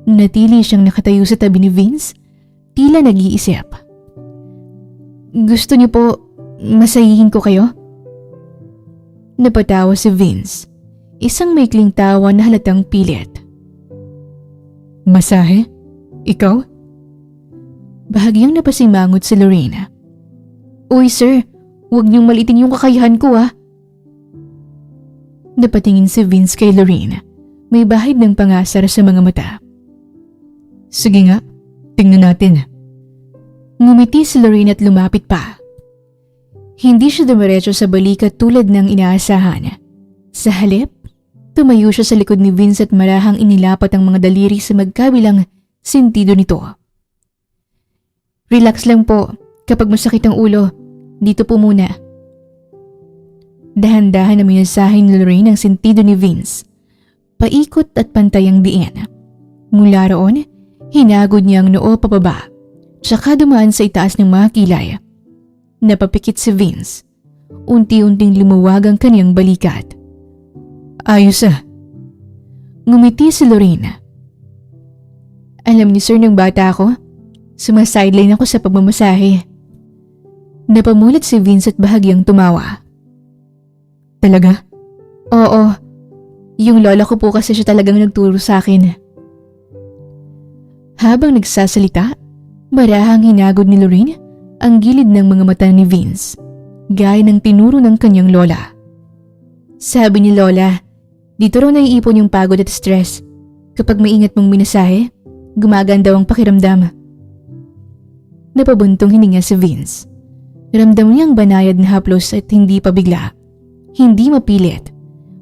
Natili siyang nakatayo sa tabi ni Vince, tila nag-iisip. "Gusto niyo po masahihin ko kayo?" Napatawa si Vince, isang maikling tawa na halatang pilit. "Masahe? Ikaw?" Bahagyang napasimangot si Lorraine. "Uy sir, huwag niyong maliitin yung kakayahan ko ah." Napatingin si Vince kay Lorraine, may bahid ng pangasar sa mga mata. "Sige nga, tingnan natin." Ngumiti si Lorraine at lumapit pa. Hindi siya dumiretso sa balikat tulad ng inaasahan. Sa halip, tumayo siya sa likod ni Vince at marahang inilapat ang mga daliri sa magkabilang sentido nito. "Relax lang po, kapag masakit ang ulo, dito po muna." Dahan-dahan na minasahin ni Lorraine ang sentido ni Vince. Paikot at pantay ang diin. Mula roon, hinagod niya ang noo pababa, tsaka dumaan sa itaas ng mga kilay. Napapikit si Vince. Unti-unting lumuwag ang kaniyang balikat. "Ayos ah." Ngumiti si Lorraine. "Alam ni sir ng bata ako, sumasideline ako sa pagmamasahe." Napamulat si Vince at bahagyang tumawa. "Talaga?" "Oo. Yung lola ko po kasi siya talagang nagturo sa akin." Habang nagsasalita, marahang hinagod ni Lorraine ang gilid ng mga mata ni Vince, gaya ng tinuro ng kanyang lola. "Sabi ni lola, dito raw naiipon yung pagod at stress. Kapag maingat mong minasahe, gumaganda ang pakiramdam." Napabuntong hininga si Vince. Ramdam niyang banayad na haplos at hindi pa bigla. Hindi mapilit.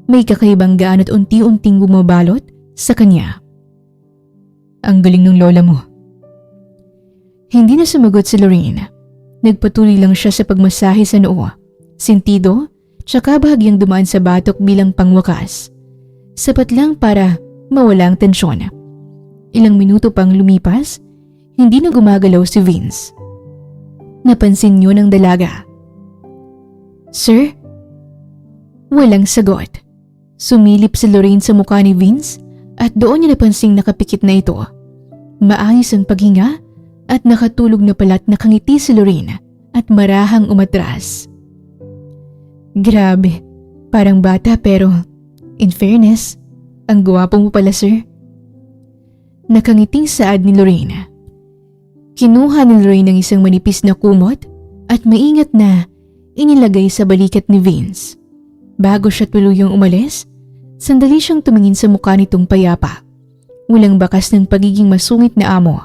May kakaibang gaan at unti-unting bumabalot sa kanya. "Ang galing ng lola mo." Hindi na sumagot si Lorraine. Nagpatuloy lang siya sa pagmasahe sa noo, sentido, tsaka bahagyang dumaan sa batok bilang pangwakas. Sapat lang para mawala ang tensyon. Ilang minuto pang lumipas, hindi na gumagalaw si Vince. Napansin niyo ng dalaga. "Sir?" Walang sagot. Sumilip si Lorraine sa mukha ni Vince at doon niya napansing nakapikit na ito. Maayos ang paghinga at nakatulog na palat nakangiti si Lorraine at marahang umatras. "Grabe, parang bata pero in fairness, ang gwapo mo pala sir." Nakangiting saad ni Lorraine. Kinuha ni Lorraine ang isang manipis na kumot at maingat na inilagay sa balikat ni Vince. Bago siya tuluyang umalis, sandali siyang tumingin sa mukha nitong payapa. Walang bakas ng pagiging masungit na amo,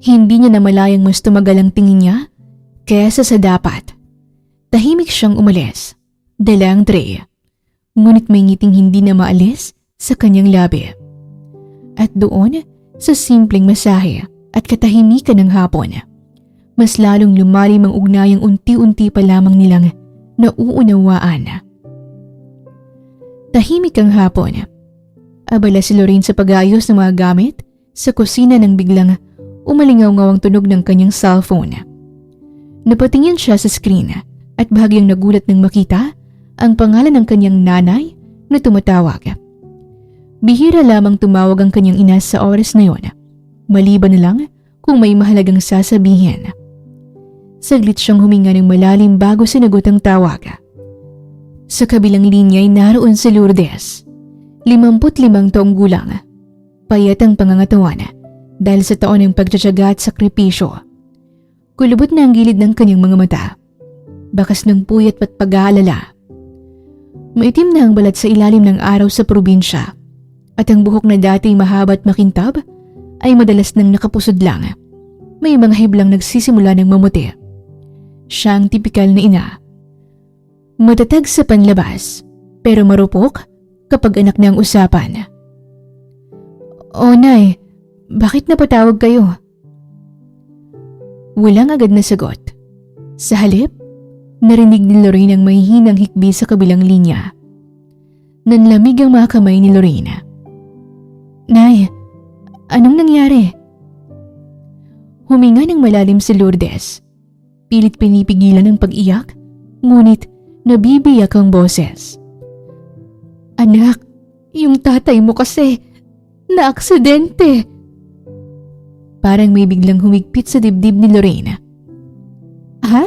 Hindi niya namalayang mas tumagal ang tingin niya kaysa sa dapat. Tahimik siyang umalis, dala ang tray. Ngunit may ngiting hindi na maalis sa kanyang labi. At doon, sa simpleng masahe at katahimikan ng hapon, mas lalong lumalim ang ugnayang unti-unti pa lamang nilang nauunawaan. Tahimik ang hapon. Abala si Lorraine sa pag-aayos ng mga gamit sa kusina nang biglang umalingaw-ngaw ang tunog ng kanyang cellphone. Napatingin siya sa screen at bahagyang nagulat nang makita ang pangalan ng kanyang nanay na tumatawag. Bihira lamang tumawag ang kanyang ina sa oras na yon, maliban na lang kung may mahalagang sasabihin. Saglit siyang huminga ng malalim bago sinagot ang tawag. Sa kabilang linya ay naroon si Lourdes, 55 taong gulang. Payat ang pangangatawan dahil sa taon ng pagtsatsaga at sakripisyo. Kulubot na ang gilid ng kanyang mga mata, bakas ng puyat at pag-aalala. Maitim na ang balat sa ilalim ng araw sa probinsya at ang buhok na dating mahaba at makintab ay madalas nang nakapusod lang. May mga hiblang nagsisimula ng mamuti. Siya ang tipikal na ina. Matatag sa panlabas pero marupok kapag anak na ang usapan. "O Nay, bakit napatawag kayo?" Walang agad na sagot. Sa halip, narinig ni Lorraine ang mahihinang hikbi sa kabilang linya. Nanlamig ang mga kamay ni Lorraine. "Nay, anong nangyari?" Huminga ng malalim si Lourdes. Pilit pinipigilan ang pag-iyak, ngunit nabibiyak ang boses. "Anak, yung tatay mo kasi, na-aksidente." Parang may biglang humigpit sa dibdib ni Lorraine. "Ha?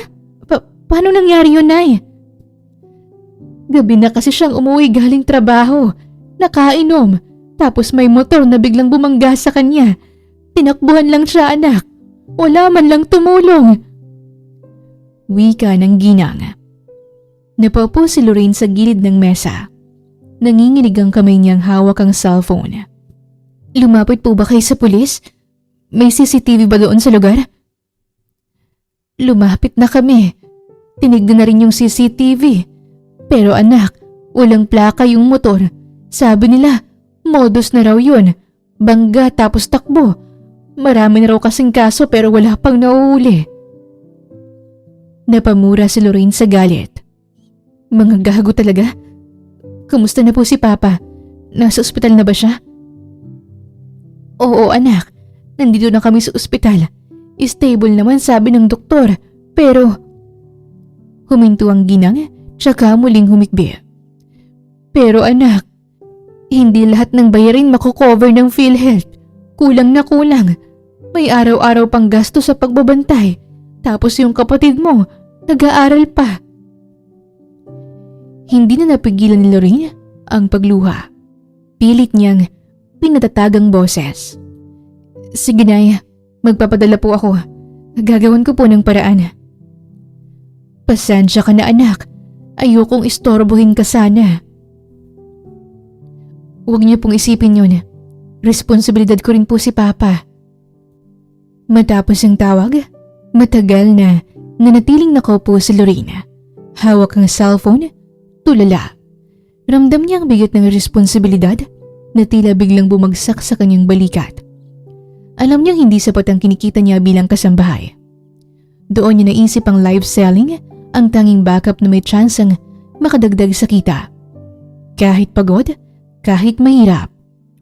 Paano nangyari yun, Nay?" "Gabi na kasi siyang umuwi galing trabaho, nakainom, tapos may motor na biglang bumangga sa kanya. Tinakbuhan lang siya, anak. Wala man lang tumulong." Wika ng ginang. Napaupo si Lorraine sa gilid ng mesa. Nanginginig ang kamay niyang hawak ang cellphone. "Lumapit po ba kayo sa pulis? May CCTV ba doon sa lugar?" "Lumapit na kami. Tinignan na rin yung CCTV. Pero anak, walang plaka yung motor. Sabi nila, modus na raw yun. Bangga tapos takbo. Marami na raw kasing kaso pero wala pang nauuli." Napamura si Lorraine sa galit. "Mga gago talaga. Kamusta na po si Papa? Nasa ospital na ba siya?" "Oo anak, nandito na kami sa ospital. Stable naman sabi ng doktor, pero..." Huminto ang ginang, tsaka muling humikbi. "Pero anak, hindi lahat ng bayarin makukover ng PhilHealth. Kulang na kulang. May araw-araw pang gasto sa pagbabantay. Tapos yung kapatid mo, nag-aaral pa." Hindi na napigilan ni Lorraine ang pagluha. Pilit niyang pinatatag ang boses. "Sige Nay, magpapadala po ako. Gagawan ko po ng paraan." "Pasensya ka na anak. Ayokong istorbohin ka sana." "Huwag niyo pong isipin yun. Responsibilidad ko rin po si Papa." Matapos ang tawag, matagal na nanatiling nakaupo si Lorraine. Hawak ang cellphone, tulala. Ramdam niya ang bigat ng responsibilidad na tila biglang bumagsak sa kanyang balikat. Alam niyang hindi sapat ang kinikita niya bilang kasambahay. Doon niya naisip ang live selling, ang tanging backup na may tsansang makadagdag sa kita. Kahit pagod, kahit mahirap,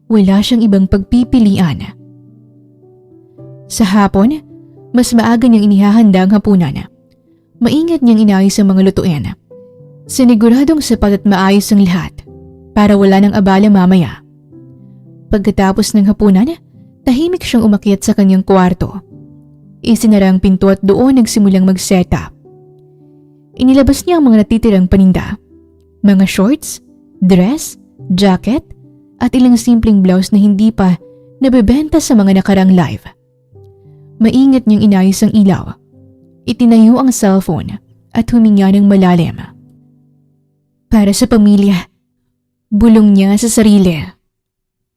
wala siyang ibang pagpipilian. Sa hapon, mas maaga niyang inihahanda ang hapunan. Maingat niyang inayos ang mga lutuin. Siniguradong sapat at maayos ang lahat para wala nang abala mamaya. Pagkatapos ng hapunan, tahimik siyang umakyat sa kanyang kwarto. Isinara ang pinto at doon nagsimulang mag-setup. Inilabas niya ang mga natitirang paninda, mga shorts, dress, jacket, at ilang simpleng blouse na hindi pa nabebenta sa mga nakarang live. Maingat niyang inayos ang ilaw. Itinayo ang cellphone at huminga ng malalim. Para sa pamilya, bulong niya sa sarili.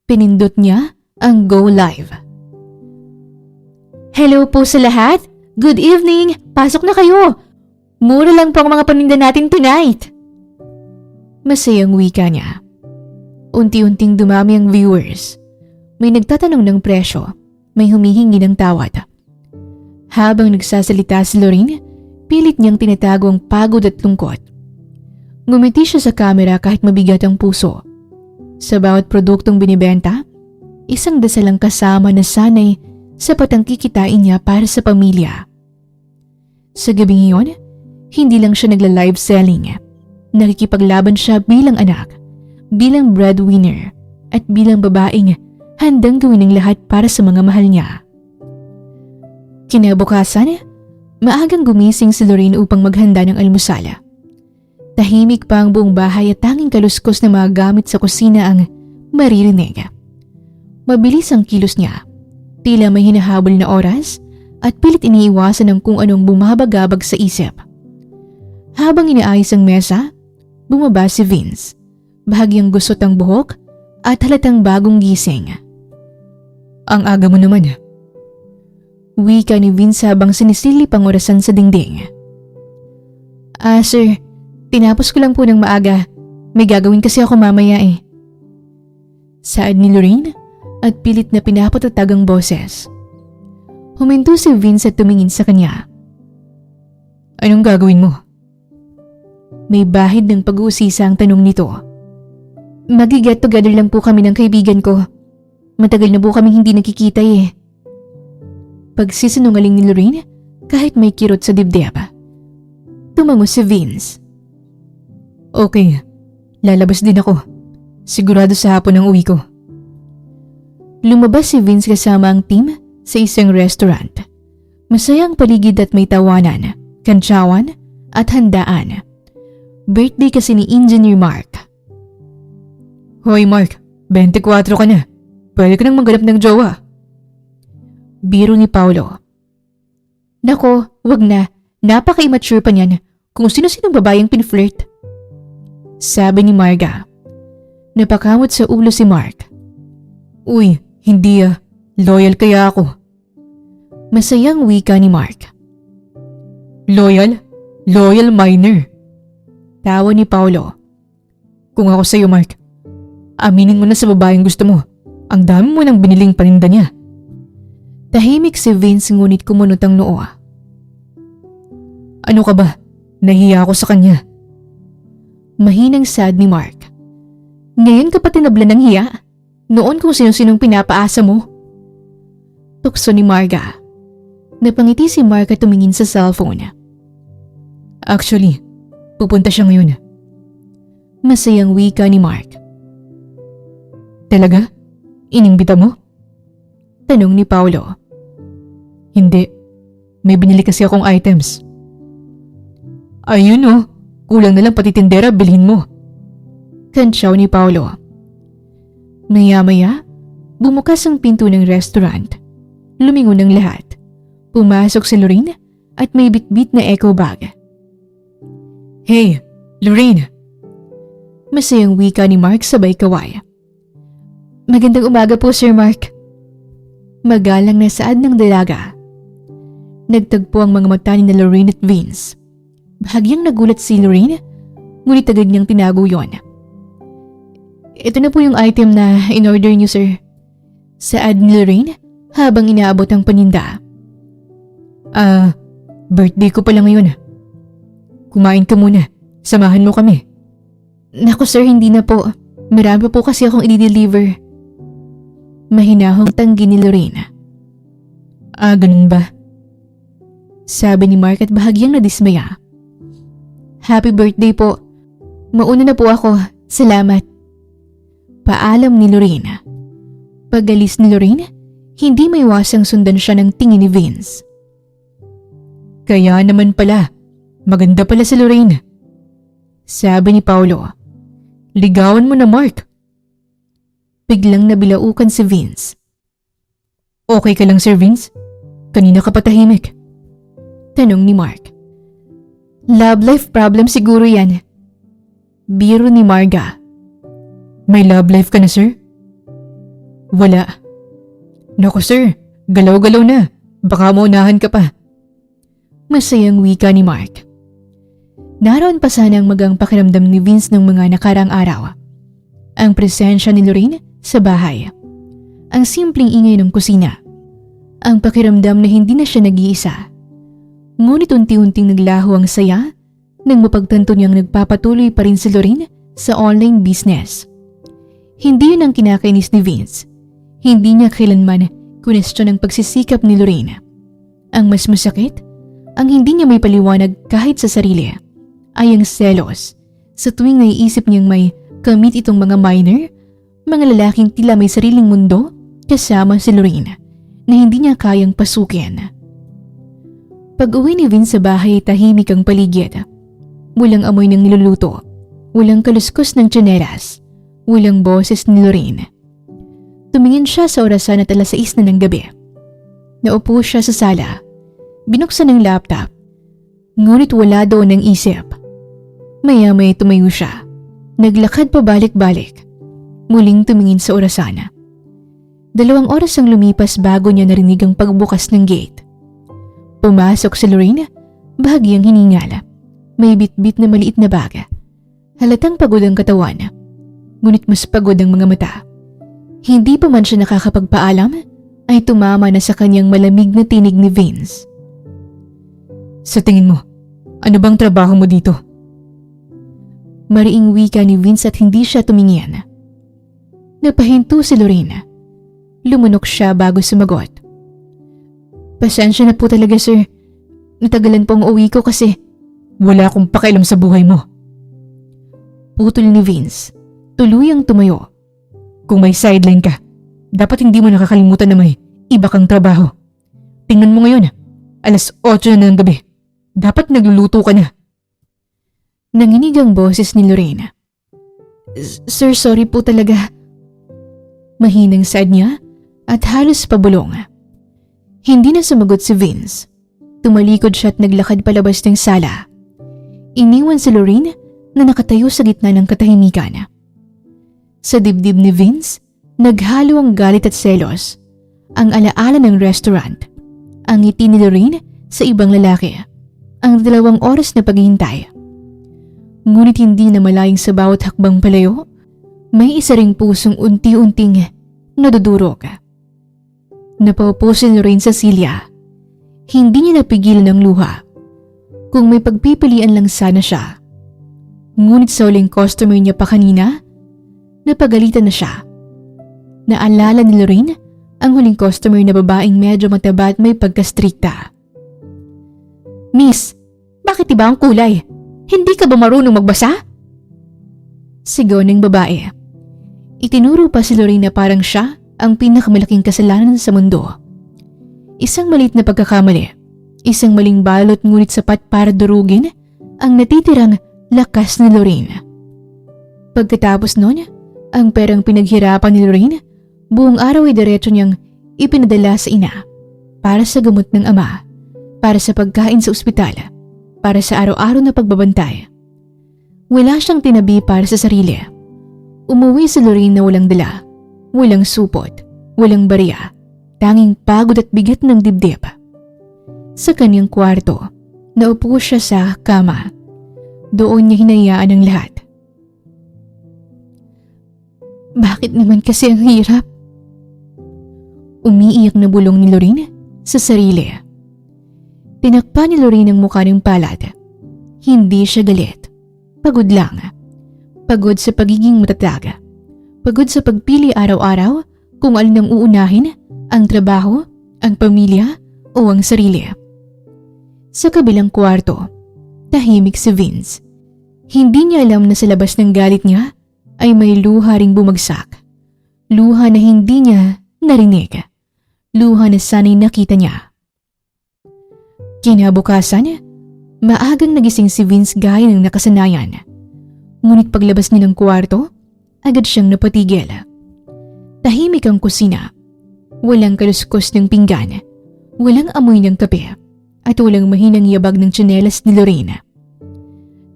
Pinindot niya ang Go Live. Hello po sa lahat. Good evening. Pasok na kayo. Mura lang po ang mga paninda natin tonight. Masayang wika niya. Unti-unting dumami ang viewers. May nagtatanong ng presyo. May humihingi ng tawad. Habang nagsasalita si Lorraine, pilit niyang tinatago ang pagod at lungkot. Ngumiti siya sa kamera kahit mabigat ang puso. Sa bawat produktong binibenta, isang dasal ang kasama na sana'y sapat ang kikitain niya para sa pamilya. Sa gabing iyon, hindi lang siya nagla-live selling. Nakikipaglaban siya bilang anak, bilang breadwinner, at bilang babaeng handang gawin ang lahat para sa mga mahal niya. Kinabukasan, maagang gumising si Lorraine upang maghanda ng almusal. Tahimik pa ang buong bahay at tanging kaluskos na mga gamit sa kusina ang maririnig. Mabilis ang kilos niya, tila may hinahabol na oras at pilit iniiwasan ng kung anong bumabagabag sa isip. Habang inaayos ang mesa, bumaba si Vince, bahagyang gusot ang buhok at halatang bagong gising. Ang aga mo naman. Wika ni Vince habang sinisilip ang orasan sa dingding. Sir, tinapos ko lang po ng maaga. May gagawin kasi ako mamaya eh. Saad ni Lorraine at pilit na pinapatatag ang boses. Huminto si Vince at tumingin sa kanya. Anong gagawin mo? May bahid ng pag-uusisa ang tanong nito. Mag-get together lang po kami ng kaibigan ko. Matagal na po kami hindi nakikita eh. Pagsisinungaling ni Lorraine kahit may kirot sa dibdib. Tumango si Vince. Okay, lalabas din ako. Sigurado sa hapon ang uwi ko. Lumabas si Vince kasama ang team sa isang restaurant. Masayang paligid at may tawanan, kantsawan at handaan. Birthday kasi ni Engineer Mark. Hoy Mark, 24 ka na. Pwede ka nang maghanap ng jowa. Biro ni Paulo. Nako, wag na. Napaka-immature pa niyan kung sino-sinong babayang pinflirt. Sabi ni Marga. Napakamot sa ulo si Mark. Uy, hindi Loyal kaya ako. Masayang wika ni Mark. Loyal? Loyal minor. Tawa ni Paulo. Kung ako sa'yo Mark, aminin mo na sa babaeng gusto mo. Ang dami mo nang biniling paninda niya. Tahimik si Vince ngunit kumunot ang noo. Ano ka ba? Nahiya ako sa kanya. Mahinang sad ni Mark. Ngayon ka pa tinablan ng hiya? Noon kung sino-sinong pinapaasa mo? Tukso ni Marga. Napangiti si Mark at tumingin sa cellphone. Actually, pupunta siya ngayon. Masayang wika ni Mark. Talaga? Inimbita mo? Tanong ni Paulo. Hindi. May binili kasi akong items. Ayun kulang na lang pati tindera bilhin mo. Kantsaw ni Paulo. Maya-maya, bumukas ang pinto ng restaurant. Lumingon ang lahat. Pumasok si Lorraine at may bitbit na eco bag. Hey, Lorraine! Masayang wika ni Mark sabay kaway. Magandang umaga po, Sir Mark. Magalang na saad ng dalaga. Nagtagpo ang mga mata ni Lorraine at Vince. Bahagyang nagulat si Lorraine, ngunit agad niyang tinago yon. Ito na po yung item na in-order niyo, sir. Saad ni Lorraine habang inaabot ang paninda. Birthday ko pala ngayon. Kumain ka muna. Samahan mo kami. Naku sir, hindi na po. Marami po kasi akong i-deliver. Mahinahong tanggi ni Lorraine. Ganun ba? Sabi ni Mark at bahagyang nadismaya. Happy birthday po. Mauna na po ako. Salamat. Paalam ni Lorraine. Pag-alis ni Lorraine, hindi may wasang sundan siya ng tingin ni Vince. Kaya naman pala, maganda pala si Lorraine. Sabi ni Paulo. Ligawan mo na Mark. Biglang nabilaukan si Vince. Okay ka lang Sir Vince? Kanina ka patahimik. Tanong ni Mark. Love life problem siguro yan. Biro ni Marga. May love life ka na sir? Wala. Naku sir, galaw-galaw na. Baka maunahan ka pa. Masayang wika ni Mark. Naroon pa sana ang magang pakiramdam ni Vince ng mga nakarang araw. Ang presensya ni Lorraine sa bahay. Ang simpleng ingay ng kusina. Ang pakiramdam na hindi na siya nag-iisa. Ngunit unti-unting naglaho ang saya nang mapagtanto niyang nagpapatuloy pa rin si Lorraine sa online business. Hindi yun ang kinakainis ni Vince. Hindi niya kailanman kunestyon ang pagsisikap ni Lorraine. Ang mas masakit, ang hindi niya may paliwanag kahit sa sarili, ay ang selos sa tuwing naiisip niyang may kamit itong mga minor, mga lalaking tila may sariling mundo kasama si Lorraine na hindi niya kayang pasukin. Pag-uwi ni Vince sa bahay, tahimik ang paligid. Walang amoy ng niluluto, walang kaluskos ng tsinelas, walang boses ni Lorraine. Tumingin siya sa orasan at 6:00 na ng gabi. Naupo siya sa sala, binuksan ang laptop, ngunit wala doon ang isip. Maya-maya tumayo siya, naglakad pabalik-balik, muling tumingin sa orasan. 2 oras ang lumipas bago niya narinig ang pagbukas ng gate. Pumasok si Lorraine, bahagyang hiningal. May bitbit na maliit na bag. Halatang pagod ang katawan, ngunit mas pagod ang mga mata. Hindi pa man siya nakakapagpaalam, ay tumama na sa kanyang malamig na tinig ni Vince. Sa tingin mo, ano bang trabaho mo dito? Mariing wika ni Vince at hindi siya tumingin. Napahinto si Lorraine. Lumunok siya bago sumagot. Pasensya na po talaga, sir. Natagalan po ang uwi ko kasi... Wala akong pakialam sa buhay mo. Putol ni Vince. Tuluyang tumayo. Kung may sideline ka, dapat hindi mo nakakalimutan na may iba kang trabaho. Tingnan mo ngayon, 8:00 na ng gabi. Dapat nagluluto ka na. Nanginig ang boses ni Lorraine. Sir, sorry po talaga. Mahinang saad niya at halos pabulong. Hindi na sumagot si Vince. Tumalikod siya at naglakad palabas ng sala. Iniwan si Lorraine na nakatayo sa gitna ng katahimikan. Sa dibdib ni Vince, naghalo ang galit at selos, ang alaala ng restaurant, ang ngiti ni Lorraine sa ibang lalaki, ang 2 oras na paghihintay. Ngunit hindi na malayang sa bawat hakbang palayo, may isa ring pusong unti-unting nadudurog. Napaupo si Lorraine sa silya. Hindi niya napigilan ang luha. Kung may pagpipilian lang sana siya. Ngunit sa uling customer niya pa kanina, napagalitan na siya. Naalala ni Lorraine ang huling customer na babaeng medyo mataba at may pagkastrikta. Miss, bakit iba ang kulay? Hindi ka ba marunong magbasa? Sigaw ng babae. Itinuro pa si Lorraine na parang siya ang pinakamalaking kasalanan sa mundo. Isang maliit na pagkakamali, isang maling balot ngunit sapat para durugin ang natitirang lakas ni Lorraine. Pagkatapos nun, ang perang pinaghirapan ni Lorraine, buong araw ay diretso niyang ipinadala sa ina para sa gamot ng ama, para sa pagkain sa ospital, para sa araw-araw na pagbabantay. Wala siyang tinabi para sa sarili. Umuwi si Lorraine na walang dala, walang supot, walang barya, tanging pagod at bigat ng dibdib. Sa kanyang kwarto, naupo siya sa kama. Doon niya hinayaan ang lahat. Bakit naman kasi ang hirap? Umiiyak na bulong ni Lorraine sa sarili. Tinakpa ni Lorraine ang mukha ng palad. Hindi siya galit. Pagod lang. Pagod sa pagiging matatag. Pagod sa pagpili araw-araw kung alin ang uunahin, ang trabaho, ang pamilya o ang sarili. Sa kabilang kwarto, tahimik si Vince. Hindi niya alam na sa labas ng galit niya ay may luha ring bumagsak. Luha na hindi niya narinig. Luha na sana'y nakita niya. Kinabukasan, maagang nagising si Vince gaya ng nakasanayan. Ngunit paglabas niya ng kwarto, agad siyang napatigil. Tahimik ang kusina. Walang kaluskos ng pinggan. Walang amoy ng kape. At walang mahinang yabag ng tsinelas ni Lorraine.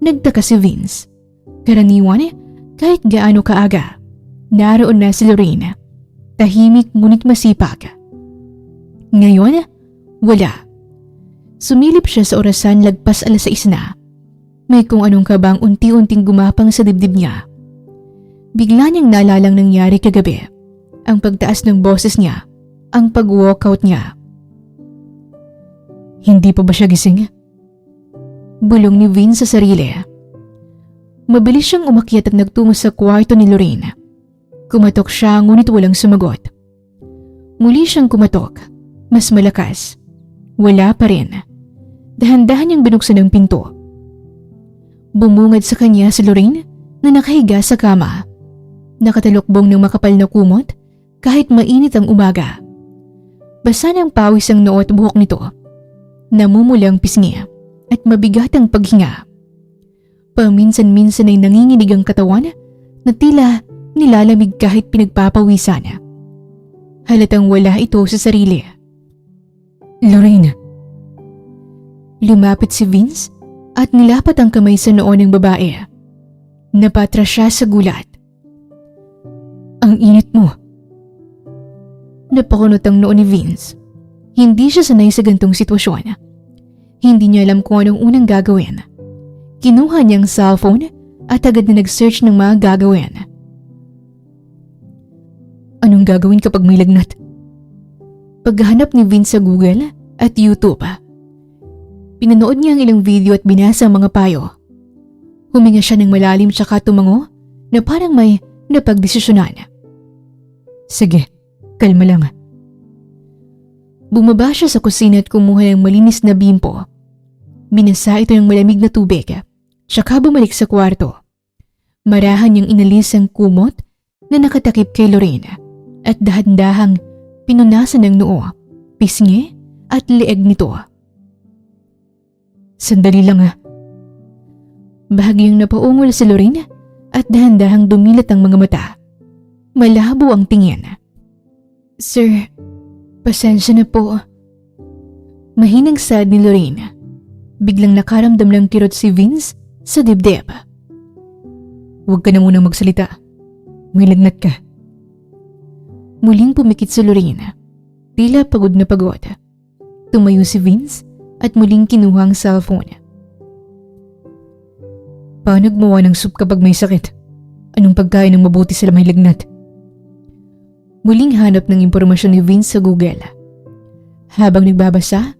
Nagtaka si Vince. Karaniwan, kahit gaano kaaga, naroon na si Lorraine. Tahimik ngunit masipag. Ngayon, Wala. Sumilip siya sa orasan lagpas 6:00 na. May kung anong kabang unti-unting gumapang sa dibdib niya. Bigla niyang nalalang nangyari kagabi. Ang pagtaas ng boses niya, ang pag-walkout niya. Hindi pa ba siya gising? Bulong ni Vince sa sarili. Mabilis siyang umakyat at nagtungo sa kwarto ni Lorraine. Kumatok siya ngunit walang sumagot. Muli siyang kumatok. Mas malakas. Wala pa rin. Dahan-dahan niyang binuksan ang pinto. Bumungad sa kanya si Lorraine na nakahiga sa kama. Nakatalukbong ng makapal na kumot kahit mainit ang umaga. Basa ng pawis ang noo at buhok nito. Namumula ang pisngi at mabigat ang paghinga. Paminsan-minsan ay nanginginig ang katawan na tila nilalamig kahit pinagpapawisan. Halatang wala ito sa sarili. Lorraine. Lumapit si Vince at nilapat ang kamay sa noo ng babae. Napatras siya sa gulat. Ang init mo. Napakunot ang noo ni Vince. Hindi siya sanay sa gantong sitwasyon. Hindi niya alam kung anong unang gagawin. Kinuha niya ang cellphone at agad na nag-search ng mga gagawin. Anong gagawin kapag may lagnat? Paghahanap ni Vince sa Google at YouTube, pinanood niya ang ilang video at binasa ang mga payo. Huminga siya ng malalim tsaka tumango na parang may napagdesisyonan. Sige, kalma lang. Bumaba siya sa kusina at kumuha ng malinis na bimpo. Binasa ito ng malamig na tubig, tsaka bumalik sa kwarto. Marahan niyang inalis ang kumot na nakatakip kay Lorraine at dahan-dahang pinunasan ng noo, pisngi at leeg nito. Sandali lang Bahagyang napaungol si Lorraine at dahan-dahang dumilat ang mga mata. Malabo ang tingin. Sir, pasensya na po. Mahinang sad ni Lorraine. Biglang nakaramdam ng kirot si Vince sa dibdib. Huwag ka na munang magsalita. May lagnat ka. Muling pumikit si Lorraine. Tila pagod na pagod. Tumayo si Vince at muling kinuha ang cellphone. Paano gumawa ng soup kapag may sakit? Anong pagkain ang mabuti sa may lagnat? Muling hanap ng impormasyon ni Vince sa Google. Habang nagbabasa,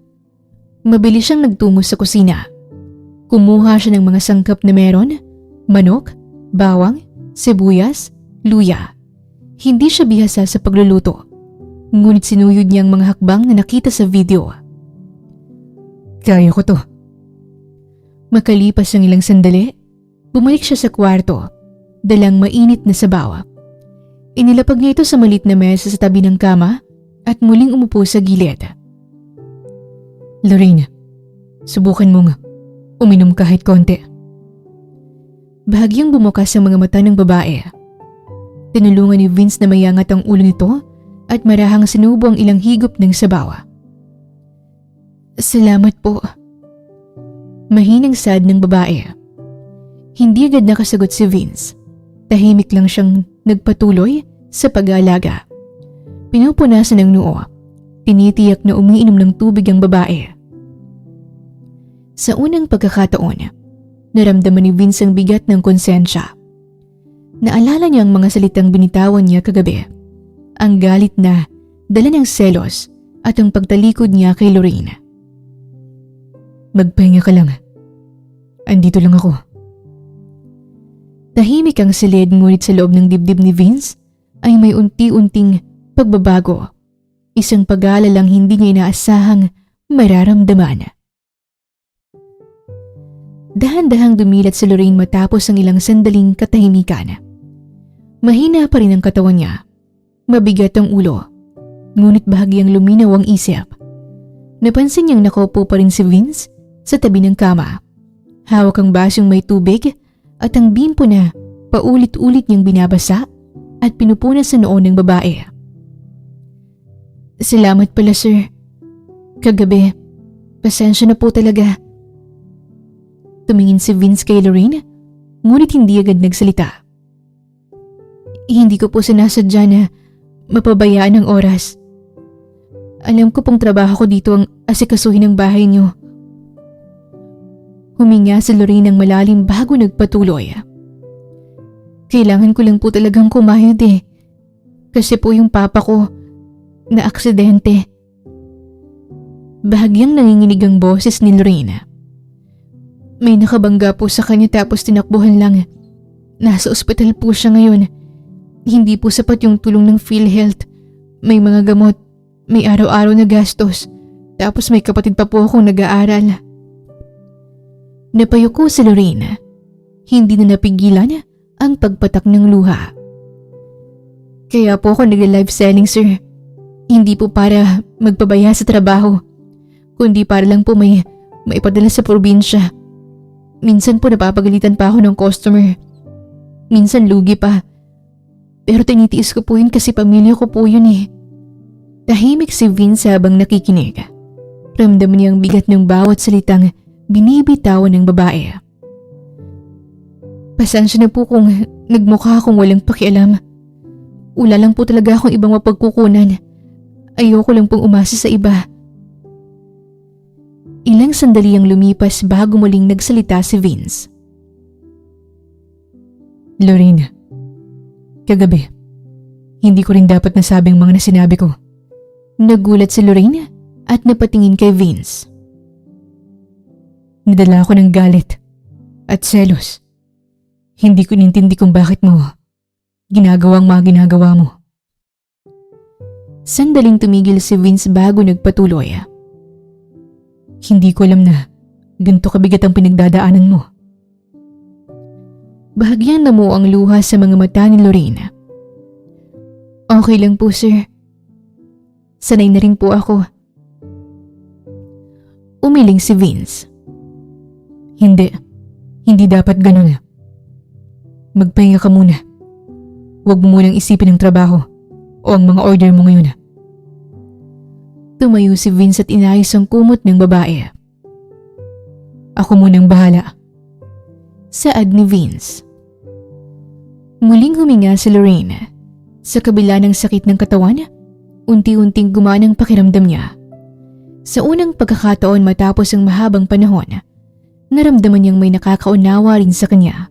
mabilis siyang nagtungo sa kusina. Kumuha siya ng mga sangkap na meron, manok, bawang, sibuyas, luya. Hindi siya bihasa sa pagluluto, ngunit sinuyod niya ang mga hakbang na nakita sa video. Kaya ko to. Makalipas ang ilang sandali, bumalik siya sa kwarto, dalang mainit na sabaw. Inilapag niya ito sa maliit na mesa sa tabi ng kama at muling umupo sa gilid. Lorraine, subukan mong uminom kahit konti. Bahagyang bumukas ang mga mata ng babae. Tinulungan ni Vince na mayangat ang ulo nito at marahang sinubo ang ilang higop ng sabaw. Salamat po. Mahinang sad ng babae. Hindi agad nakasagot si Vince. Tahimik lang siyang nagpatuloy sa pag-aalaga. Pinupunasan ng noo. Tinitiyak na umiinom ng tubig ang babae. Sa unang pagkakataon, naramdaman ni Vince ang bigat ng konsensya. Naalala niya ang mga salitang binitawan niya kagabi. Ang galit na dala ng selos at ang pagtalikod niya kay Lorraine. Magpahinga ka lang. Andito lang ako. Tahimik ang silid ngunit sa loob ng dibdib ni Vince ay may unti-unting pagbabago. Isang pag-aalalang hindi niya inaasahang mararamdaman. Dahan-dahang dumilat si Lorraine matapos ang ilang sandaling katahimikan. Mahina pa rin ang katawan niya. Mabigat ang ulo. Ngunit bahagyang luminaw ang isip. Napansin niyang nakaupo pa rin si Vince sa tabi ng kama. Hawak ang basong may tubig at ang bimpo na paulit-ulit niyang binabasa at pinupunas sa noo ng babae. Salamat pala, sir. Kagabi, pasensya na po talaga. Tumingin si Vince kay Lorraine, ngunit hindi agad nagsalita. Hindi ko po sinasadya na mapabayaan ang oras. Alam ko pong trabaho ko dito ang asikasuhin ng bahay niyo. Huminga si Lorraine ng malalim bago nagpatuloy. Kailangan ko lang po talagang kumayod eh. Kasi po yung papa ko na aksidente. Bahagyang nanginginig ang boses ni Lorraine. May nakabangga po sa kanya tapos tinakbuhan lang. Nasa ospital po siya ngayon. Hindi po sapat yung tulong ng PhilHealth. May mga gamot, may araw-araw na gastos, tapos may kapatid pa po akong nag-aaral. Napayuko si Lorraine. Hindi na napigilan ang pagpatak ng luha. Kaya po ako nag-live selling, sir. Hindi po para magpabaya sa trabaho, kundi para lang po may maipadala sa probinsya. Minsan po napapagalitan pa ako ng customer. Minsan lugi pa. Pero tinitiis ko po yun kasi pamilya ko po yun eh. Tahimik si Vince habang nakikinig. Ramdam niya ang bigat ng bawat salitang binibitawan ng babae. Pasensya na po kung nagmukha akong walang pakialam. Wala lang po talaga akong ibang mapagkukunan. Ayoko lang pong umasa sa iba. Ilang sandali ang lumipas bago muling nagsalita si Vince. Lorraine, kagabi, hindi ko rin dapat nasabing mga nasinabi ko. Nagulat si Lorraine at napatingin kay Vince. Nadala ako ng galit at selos. Hindi ko nintindi kung bakit mo ginagawang mga ginagawa mo. Sandaling tumigil si Vince bago nagpatuloy. Hindi ko alam na ganito kabigat ang pinagdadaanan mo. Bahagyang namuo ang luha sa mga mata ni Lorraine. Okay lang po, sir. Sanay na rin po ako. Umiling si Vince. Hindi dapat ganun. Magpahinga ka muna. Huwag mo munang isipin ang trabaho o ang mga order mo ngayon. Tumayo si Vince at inayos ang kumot ng babae. Ako munang bahala. Saad ni Vince. Muling huminga si Lorraine. Sa kabila ng sakit ng katawan, unti-unting gumana ang pakiramdam niya. Sa unang pagkakataon matapos ang mahabang panahon, naramdaman niyang may nakakaunawa rin sa kanya.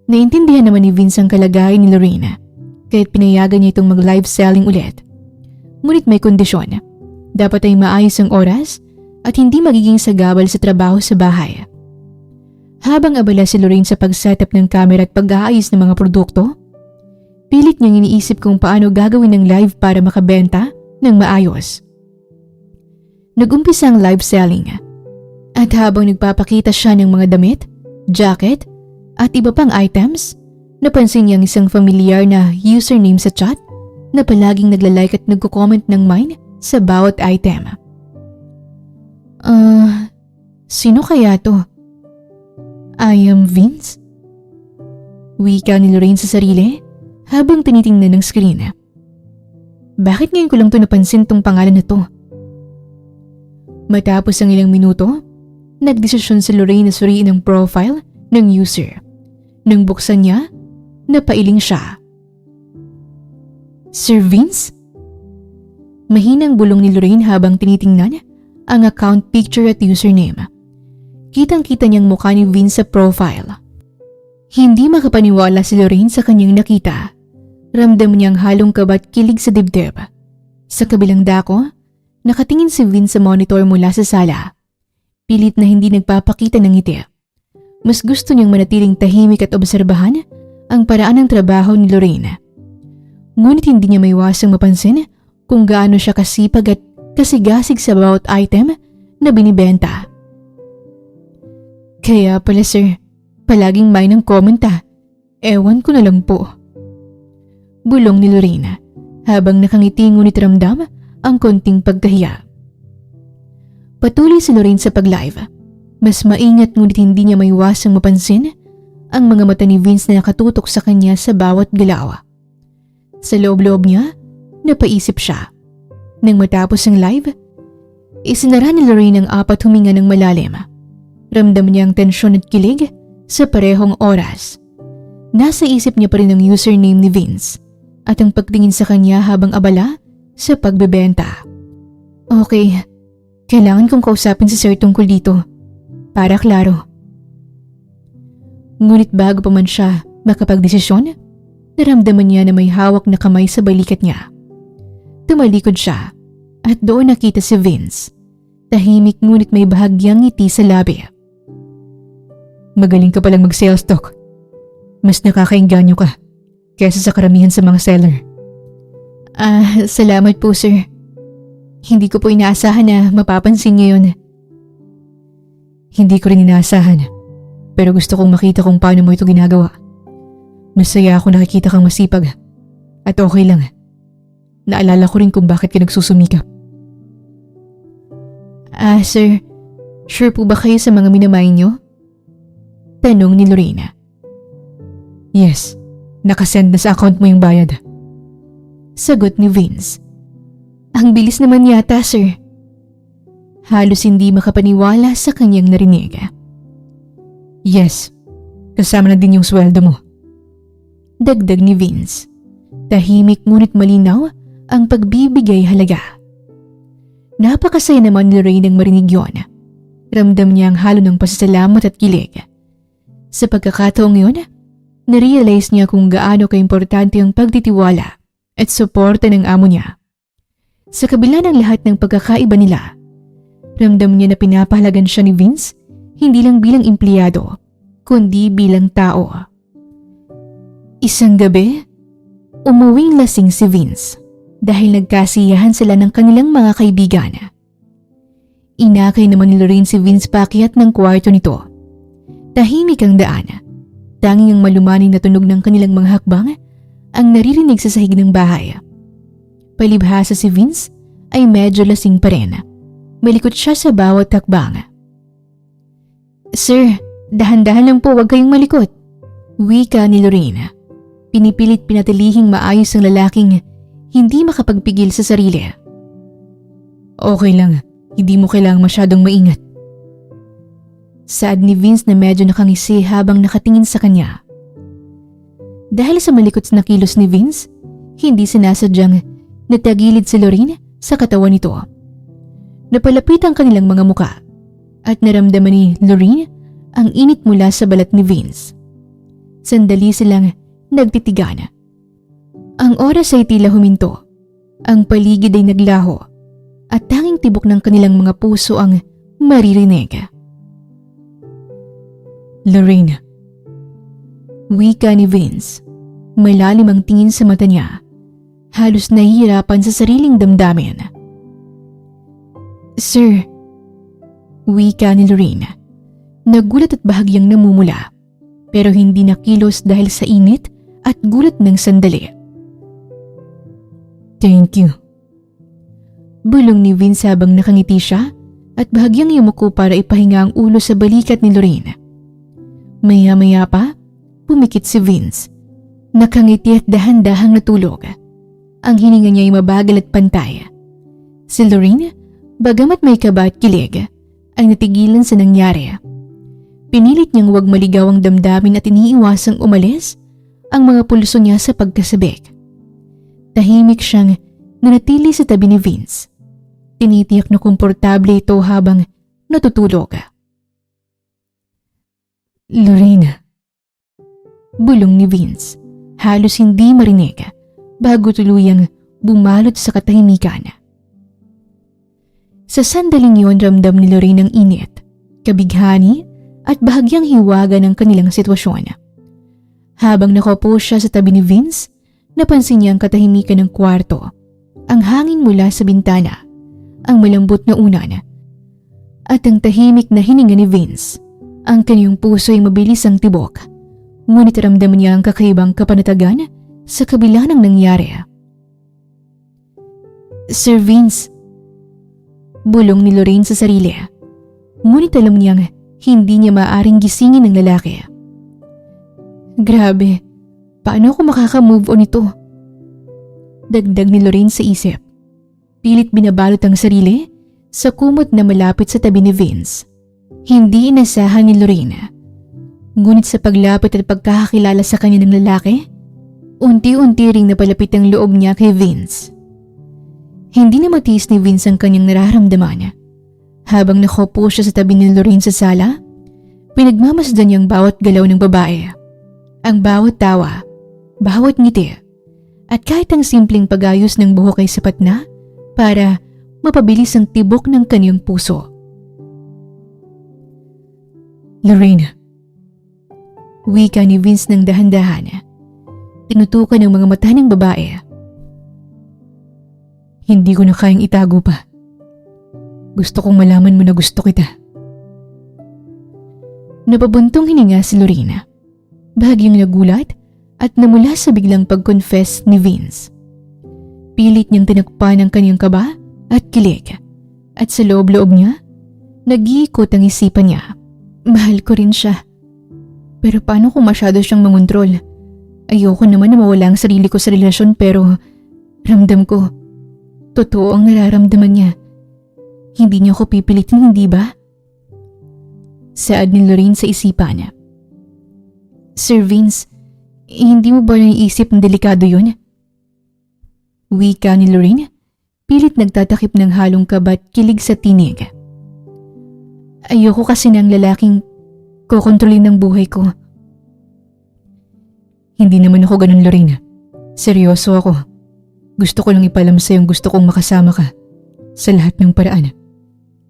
Naintindihan naman ni Vince ang kalagayan ni Lorraine, kaya't pinayagan niya itong mag-live selling ulit. Ngunit may kondisyon. Dapat ay maayos ang oras at hindi magiging sagabal sa trabaho sa bahay. Habang abala si Lorraine sa pag-setup ng camera at pag-aayos ng mga produkto, pilit niyang iniisip kung paano gagawin ng live para makabenta ng maayos. Nag-umpisa ang live selling at habang nagpapakita siya ng mga damit, jacket at iba pang items, napansin niyang isang familiar na username sa chat na palaging naglalike at nagko-comment ng mine sa bawat item. Sino kaya to? I am Vince? Wika ni Lorraine sa sarili habang tinitingnan ng screen. Bakit ngayon ko lang to napansin tong pangalan na to? Matapos ang ilang minuto, nagdesisyon si Lorraine na suriin ang profile ng user. Nang buksan niya, napailing siya. Sir Vince? Mahinang bulong ni Lorraine habang tinitingnan ang account picture at username. Kitang-kita niyang mukha ni Vince sa profile. Hindi makapaniwala si Lorraine sa kanyang nakita. Ramdam niyang halong kaba at kilig sa dibdib. Sa kabilang dako, nakatingin si Vince sa monitor mula sa sala. Pilit na hindi nagpapakita ng ngiti. Mas gusto niyang manatiling tahimik at obserbahan ang paraan ng trabaho ni Lorraine. Ngunit hindi niya maiwasang mapansin kung gaano siya kasipag at kasigasig sa bawat item na binibenta. Kaya pala sir, palaging may ng comment ah. Ewan ko na lang po. Bulong ni Lorraine habang nakangiti ngunit ramdam ang konting pagkahiya. Patuloy si Lorraine sa pag-live. Mas maingat ngunit hindi niya maiwasang mapansin ang mga mata ni Vince na nakatutok sa kanya sa bawat galaw. Sa loob-loob niya, napaisip siya. Nang matapos ang live, isinara ni Lorraine ang apat huminga ng malalim. Ramdam niya ang tensyon at kilig sa parehong oras. Nasa isip niya pa rin ang username ni Vince at ang pagtingin sa kanya habang abala sa pagbebenta. Okay, kailangan kong kausapin si Sir tungkol dito. Para klaro. Ngunit bago pa man siya makapagdesisyon, naramdaman niya na may hawak na kamay sa balikat niya. Tumalikod siya at doon nakita si Vince. Tahimik ngunit may bahagyang ngiti sa labi. Magaling ka palang mag-sales talk. Mas nakakainganyo ka kaysa sa karamihan sa mga seller. Salamat po sir. Hindi ko po inaasahan na mapapansin niyo yun. Hindi ko rin inaasahan, pero gusto kong makita kung paano mo ito ginagawa. Masaya ako nakikita kang masipag at okay lang. Naalala ko rin kung bakit ka nagsusumikap. Sir, sure po ba kayo sa mga minamain niyo? Tanong ni Lorena. Yes, nakasend na sa account mo yung bayad. Sagot ni Vince. Ang bilis naman yata, sir. Halos hindi makapaniwala sa kanyang narinig. Yes, kasama na din yung sweldo mo. Dagdag ni Vince. Tahimik ngunit malinaw ang pagbibigay halaga. Napakasaya naman ni Lorraine nang marinig yun. Ramdam niya ang halo ng pasasalamat at kilig. Sa pagkakataong yun, narealize niya kung gaano kaimportante ang pagtitiwala at suporta ng amo niya. Sa kabila ng lahat ng pagkakaiba nila, ramdam niya na pinapahalagan siya ni Vince hindi lang bilang empleyado, kundi bilang tao. Isang gabi, umuwing lasing si Vince dahil nagkasiyahan sila ng kanilang mga kaibigan. Inakay naman ni Lorraine si Vince paakyat ng kwarto nito. Tahimik ang daan. Tanging ang malumaning na tunog ng kanilang mga hakbang ang naririnig sa sahig ng bahay. Palibhasa si Vince ay medyo lasing pa rin. Malikot siya sa bawat hakbang. Sir, dahan-dahan lang po, huwag kayong malikot. Wika ni Lorraine. Pinipilit pinatilihing maayos ang lalaking hindi makapagpigil sa sarili. Okay lang, hindi mo kailangang masyadong maingat. Saad ni Vince na medyo nakangisi habang nakatingin sa kanya. Dahil sa malikot na kilos ni Vince, hindi sinasadyang natagilid si Lorraine sa katawan nito. Napalapit ang kanilang mga muka at naramdaman ni Lorraine ang init mula sa balat ni Vince. Sandali silang nagtitigan. Ang oras ay tila huminto. Ang paligid ay naglaho at tanging tibok ng kanilang mga puso ang maririnig. Lorraine. Wika ni Vince. Malalim ang tingin sa mata niya. Halos nahihirapan sa sariling damdamin. Sir. Wika ni Lorraine. Nagulat at bahagyang namumula, pero hindi nakilos dahil sa init at gulat ng sandali. Thank you. Bulong ni Vince habang nakangiti siya at bahagyang yumuko para ipahinga ang ulo sa balikat ni Lorraine. Maya-maya pa, pumikit si Vince. Nakangiti at dahan-dahang natulog. Ang hininga niya ay mabagal at pantay. Si Lorraine, bagamat may kaba at kilig, ay natigilan sa nangyari. Pinilit niyang huwag maligaw ang damdamin at iniiwasang umalis ang mga pulso niya sa pagkasabik. Tahimik siyang nanatili sa tabi ni Vince. Tinitiyak na komportable ito habang natutulog. Lorraine. Bulong ni Vince, halos hindi marinig bago tuluyang bumalot sa katahimikan. Sa sandaling yun ramdam ni Lorraine ang init, kabighani at bahagyang hiwaga ng kanilang sitwasyon. Habang nakaupo siya sa tabi ni Vince, napansin niya ang katahimikan ng kwarto, ang hangin mula sa bintana, ang malambot na unan, at ang tahimik na hininga ni Vince. Ang kanyang puso ay mabilis ang tibok, ngunit ramdam niya ang kakaibang kapanatagan sa kabila ng nangyari. Sir Vince. Bulong ni Lorraine sa sarili, ngunit alam niyang hindi niya maaaring gisingin ng lalaki. Grabe, paano ako makaka-move on ito? Dagdag ni Lorraine sa isip. Pilit binabalot ang sarili sa kumot na malapit sa tabi ni Vince. Hindi inasahan ni Lorraine. Ngunit sa paglapit at pagkakakilala sa kanya ng lalaki, unti-unti ring napalapit ang loob niya kay Vince. Hindi na matiis ni Vince ang kanyang nararamdaman. Habang nakaupo siya sa tabi ni Lorraine sa sala, pinagmamasdan niya ang bawat galaw ng babae. Ang bawat tawa, bawat ngiti, at kahit ang simpleng pag-ayos ng buhok ay sapat na para mapabilis ang tibok ng kanyang puso. Lorraine, wika ni Vince ng dahan-dahan. Tinutukan ang mga mata ng babae. Hindi ko na kayang itago pa. Gusto kong malaman mo na gusto kita. Napabuntong hininga si Lorraine. Bahagyang nagulat at namula sa biglang pag-confess ni Vince. Pilit niyang tinakpan ang kanyang kaba at kilig. At sa loob-loob niya, nag-iikot ang isipan niya. Mahal ko rin siya. Pero paano kung masyado siyang mangontrol? Ayoko naman na mawala ang sarili ko sa relasyon pero ramdam ko, totoo ang nararamdaman niya. Hindi niya ako pipilitin, hindi ba? Saad ni Lorraine sa isipan niya. Sir Vince, hindi mo ba naiisip na delikado yun? Wika ni Lorraine, pilit nagtatakip ng halong kaba at kilig sa tinig. Ayoko kasi ng lalaking kokontrolin ng buhay ko. Hindi naman ako ganun, Lorraine. Seryoso ako. Gusto ko lang ipalam sa iyong gusto kong makasama ka sa lahat ng paraan.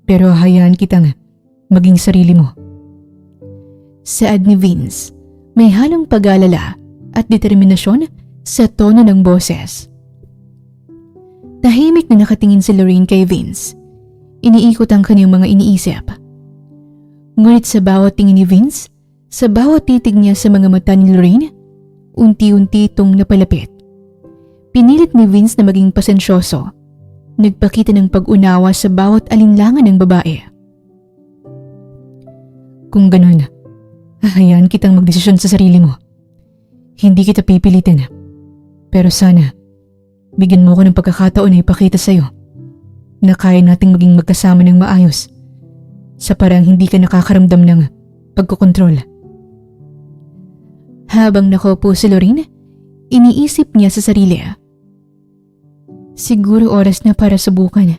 Pero hayaan kitang maging sarili mo. Saad ni Vince, may halong pag-alala at determinasyon sa tono ng boses. Tahimik na nakatingin si Lorraine kay Vince. Iniikot ang kanyang mga iniisip. Ngunit sa bawat tingin ni Vince, sa bawat titig niya sa mga mata ni Lorraine, unti-unti itong napalapit. Pinilit ni Vince na maging pasensyoso. Nagpakita ng pag-unawa sa bawat alinlangan ng babae. Kung ganun, hahayaan kitang magdesisyon sa sarili mo. Hindi kita pipilitin. Pero sana, bigyan mo ko ng pagkakataon na ipakita sa'yo na kaya nating maging magkasama ng maayos sa parang hindi ka nakakaramdam ng pagkokontrol. Habang nakaupo si Lorraine, iniisip niya sa sarili. Siguro oras na para subukan.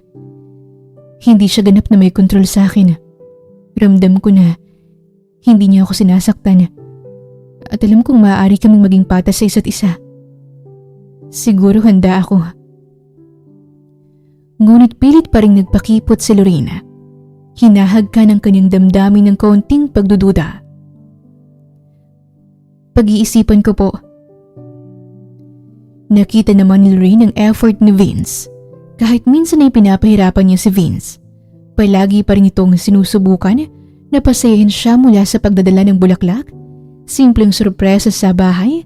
Hindi siya ganap na may kontrol sa akin. Ramdam ko na hindi niya ako sinasaktan at alam kong maaari kaming maging patas sa isa't isa. Siguro handa ako. Ngunit pilit pa rin nagpakipot si Lorraine. Hinahagka ng kanyang damdamin ng kaunting pagdududa. Pag-iisipan ko po. Nakita naman ni Lorraine ang effort ni Vince. Kahit minsan ay pinapahirapan niya si Vince, palagi pa rin itong sinusubukan na pasayahin siya mula sa pagdadala ng bulaklak, simpleng sorpresa sa bahay,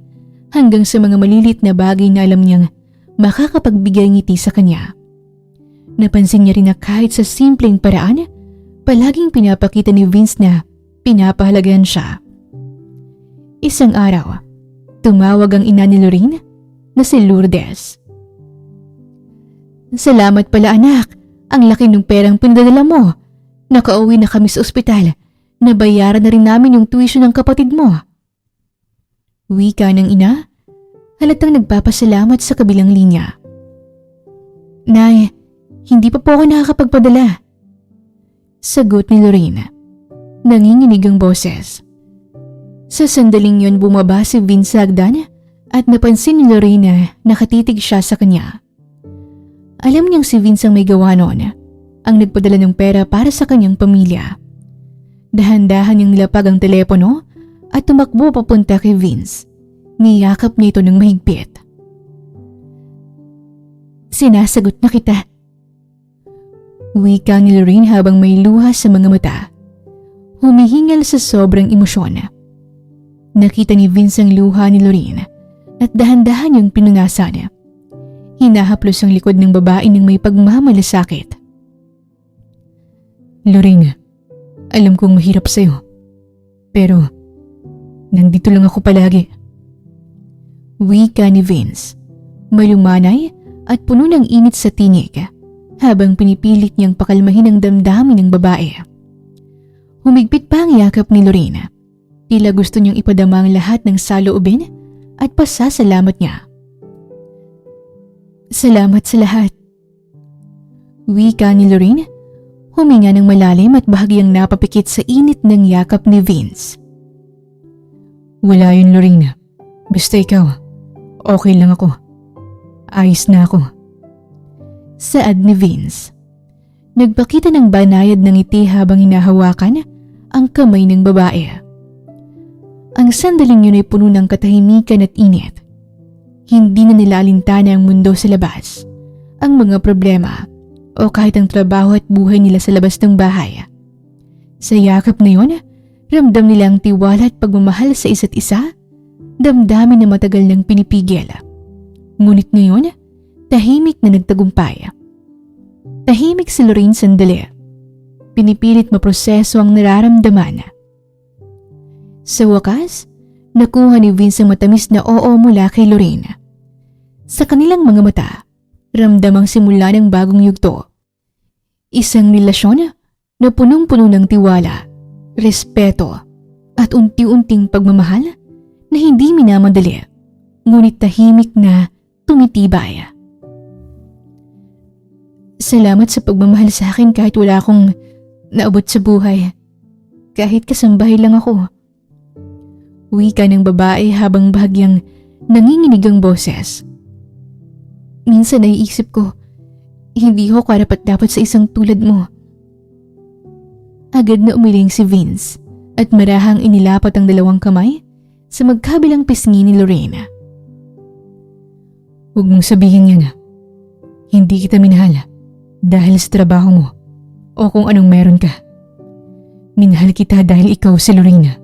hanggang sa mga malilit na bagay na alam niyang makakapagbigay ngiti sa kanya. Napansin niya rin na kahit sa simpleng paraan, palaging pinapakita ni Vince na pinapahalagahan siya. Isang araw, tumawag ang ina ni Lorraine na si Lourdes. Salamat pala anak, ang laki ng perang pinadala mo. Nakauwi na kami sa ospital. Nabayaran na rin namin yung tuition ng kapatid mo. Wika ng ina, halatang nagpapasalamat sa kabilang linya. Nay, hindi pa po ako nakakapagpadala. Sagot ni Lorraine. Nanginginig ang boses. Sa sandaling yun bumaba si Vince sa hagdan at napansin ni Lorraine na nakatitig siya sa kanya. Alam niyang si Vince ang may gawa noon, ang nagpadala ng pera para sa kanyang pamilya. Dahan-dahan niyang nilapag ang telepono at tumakbo papunta kay Vince. Niyakap niya ito ng mahigpit. Sinasagot na kita. Wika ni Lorraine habang may luha sa mga mata. Humihingal sa sobrang emosyon. Nakita ni Vince ang luha ni Lorraine at dahan-dahan niyang pinunasan. Hinahaplos ang likod ng babae ng may pagmamalasakit. Lorraine, alam kong mahirap sa'yo. Pero, nandito lang ako palagi. Wika ni Vince, malumanay at puno ng init sa tinig habang pinipilit niyang pakalmahin ang damdamin ng babae. Humigpit pa ang yakap ni Lorraine. Tila gusto niyang ipadama ang lahat ng saloobin at pasasalamat niya. Salamat sa lahat. Wika ni Lorraine, huminga ng malalim at bahagyang napapikit sa init ng yakap ni Vince. Wala yun, Lorraine. Basta ikaw, okay lang ako. Ayos na ako. Saad ni Vince. Nagpakita ng banayad ng ngiti habang hinahawakan ang kamay ng babae. Ang sandaling yun ay puno ng katahimikan at init. Hindi na nila alintana ang mundo sa labas, ang mga problema o kahit ang trabaho at buhay nila sa labas ng bahay. Sa yakap na yun, ramdam nila ang tiwala at pagmamahal sa isa't isa, damdamin na matagal nang pinipigil. Ngunit ngayon, tahimik na nagtagumpay. Tahimik si Lorraine sandali. Pinipilit maproseso ang nararamdaman. Sa wakas, nakuha ni Vince ang matamis na oo mula kay Lorraine. Sa kanilang mga mata, ramdam ang simula ng bagong yugto. Isang relasyon na punong-puno ng tiwala, respeto, at unti-unting pagmamahal na hindi minamadali, ngunit tahimik na tumitibay. Salamat sa pagmamahal sa akin kahit wala akong naabot sa buhay. Kahit kasambahay lang ako. Wika ng babae habang bahagyang nanginginig ang boses. Minsan naiisip ko, hindi ko karapat-dapat sa isang tulad mo. Agad na umiling si Vince at marahang inilapat ang dalawang kamay sa magkabilang pisngi ni Lorraine. Huwag mong sabihin yan. Hindi kita minahal dahil sa trabaho mo o kung anong meron ka. Minahal kita dahil ikaw si Lorraine.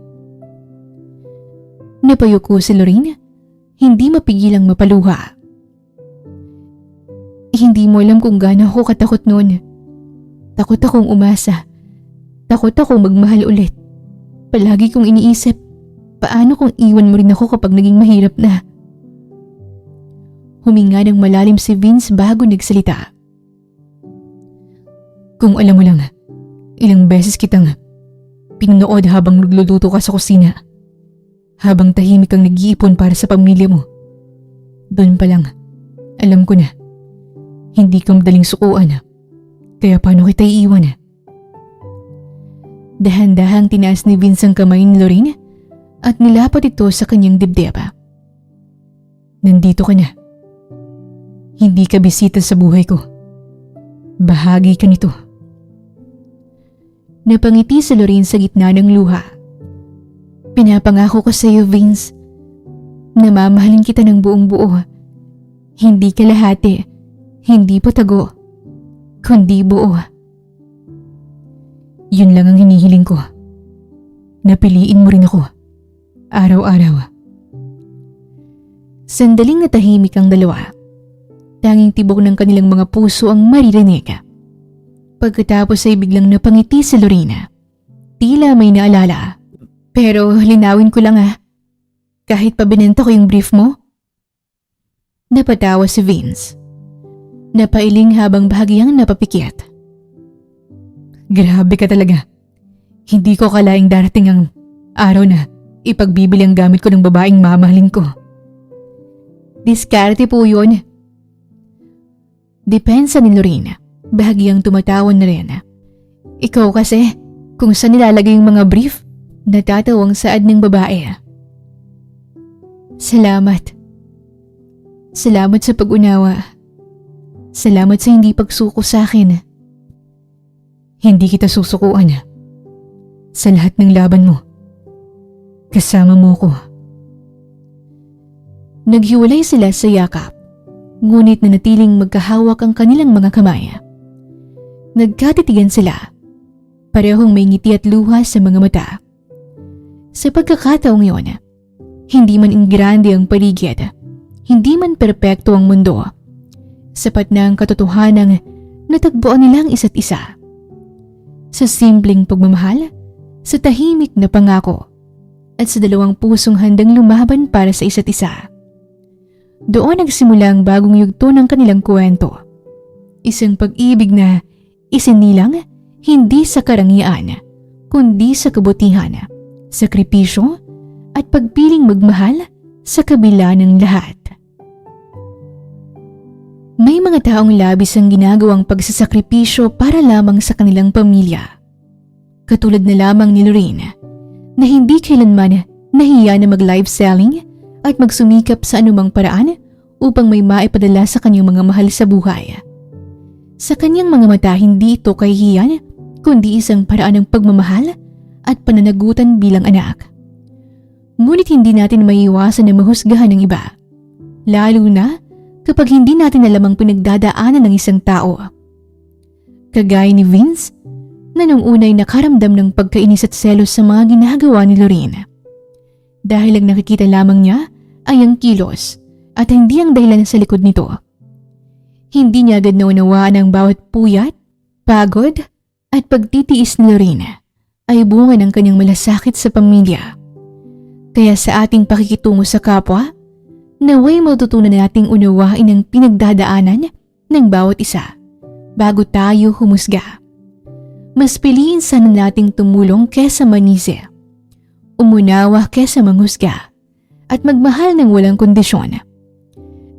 Napayuko si Lorraine, hindi mapigilang mapaluha. Hindi mo alam kung gaano ako katakot noon. Takot akong umasa. Takot akong magmahal ulit. Palagi kong iniisip, paano kung iwan mo rin ako kapag naging mahirap na? Huminga ng malalim si Vince bago nagsalita. Kung alam mo lang, ilang beses kitang pinunood habang nagluluto ka sa kusina. Habang tahimik kang nag-iipon para sa pamilya mo. Doon pa lang, alam ko na, hindi ka madaling sukuan. Kaya paano kita iiwan? Dahan-dahang tinaas ni Vince ang kamay ni Lorraine at nilapat ito sa kanyang dibdib. Nandito ka na. Hindi ka bisita sa buhay ko. Bahagi ka nito. Napangiti si Lorraine sa gitna ng luha. Pinapangako ko sa iyo, Vince, na mamahalin kita ng buong buo. Hindi kalahati, hindi patago, kundi buo. Yun lang ang hinihiling ko. Napiliin mo rin ako. Araw-araw. Sandaling natahimik ang dalawa. Tanging tibok ng kanilang mga puso ang maririnig. Pagkatapos ay biglang napangiti si Lorraine. Tila may naalala. Pero linawin ko lang kahit pa binenta ko yung brief mo? Napatawa si Vince. Napailing habang bahagyang napapikit. Grabe ka talaga. Hindi ko kalaing darating ang araw na ipagbibili ang gamit ko ng babaeng mamahalin ko. Diskarte po yun. Depensa ni Lorraine. Bahagyang tumatawan na rin. Ikaw kasi, kung saan nilalagay yung mga brief, natatawang saad ng babae. Salamat. Salamat sa pag-unawa. Salamat sa hindi pagsuko sa akin. Hindi kita susukuan. Sa lahat ng laban mo, kasama mo ko. Naghiwalay sila sa yakap, ngunit nanatiling magkahawak ang kanilang mga kamay. Nagkatitigan sila, parehong may ngiti at luha sa mga mata. Sa pagkakataong yun, hindi man ingrande ang paligid, hindi man perpekto ang mundo, sapat na ang katotohanang natagpuan nilang isa't isa. Sa simpleng pagmamahal, sa tahimik na pangako, at sa dalawang pusong handang lumaban para sa isa't isa. Doon nagsimula ang bagong yugto ng kanilang kwento. Isang pag-ibig na isinilang hindi sa karangyaan, kundi sa kabutihan, sakripisyo at pagpiling magmahal sa kabila ng lahat. May mga taong labis ang ginagawang pagsasakripisyo para lamang sa kanilang pamilya. Katulad na lamang ni Lorraine, na hindi kailanman nahiya na mag-live selling at magsumikap sa anumang paraan upang may maipadala sa kanyang mga mahal sa buhay. Sa kanyang mga mata, hindi ito kahihiyan, kundi isang paraan ng pagmamahal at pananagutan bilang anak. Ngunit hindi natin maiiwasan na mahusgahan ng iba, lalo na kapag hindi natin alam ang pinagdadaanan ng isang tao. Kagaya ni Vince, na nung unay nakaramdam ng pagkainis at selos sa mga ginagawa ni Lorraine. Dahil ang nakikita lamang niya ay ang kilos at hindi ang dahilan sa likod nito. Hindi niya agad naunawaan ang bawat puyat, pagod at pagtitiis ni Lorraine ay bunga ng kanyang malasakit sa pamilya. Kaya sa ating pakikitungo sa kapwa, naway matutunan nating unawain ang pinagdadaanan ng bawat isa bago tayo humusga. Mas piliin sana nating tumulong kesa manisi, umunawa kesa manghusga, at magmahal ng walang kondisyon.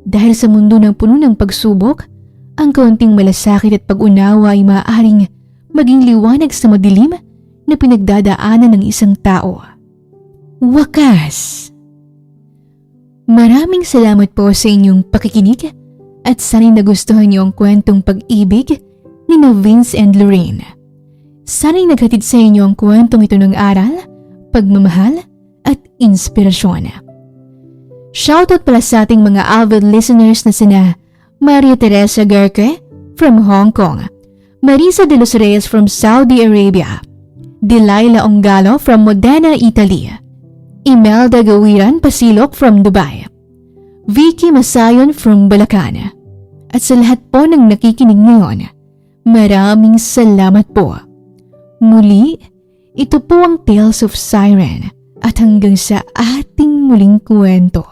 Dahil sa mundo ng puno ng pagsubok, ang kaunting malasakit at pag-unawa ay maaaring maging liwanag sa madilim na pinagdadaanan ng isang tao. Wakas! Maraming salamat po sa inyong pakikinig at sana'y nagustuhan niyo ang kwentong pag-ibig ni Vince and Lorraine. Sana'y naghatid sa inyo ang kwentong ito ng aral, pagmamahal at inspirasyon. Shoutout pala sa ating mga avid listeners na sina Maria Teresa Garque from Hong Kong, Marisa de los Reyes from Saudi Arabia, Delilah Ongalo from Modena, Italy, Imelda Gawiran Pasilok from Dubai, Vicky Masayon from Bulacan. At sa lahat po ng nakikinig ngayon, maraming salamat po. Muli, ito po ang Tales of Siren at hanggang sa ating muling kwento.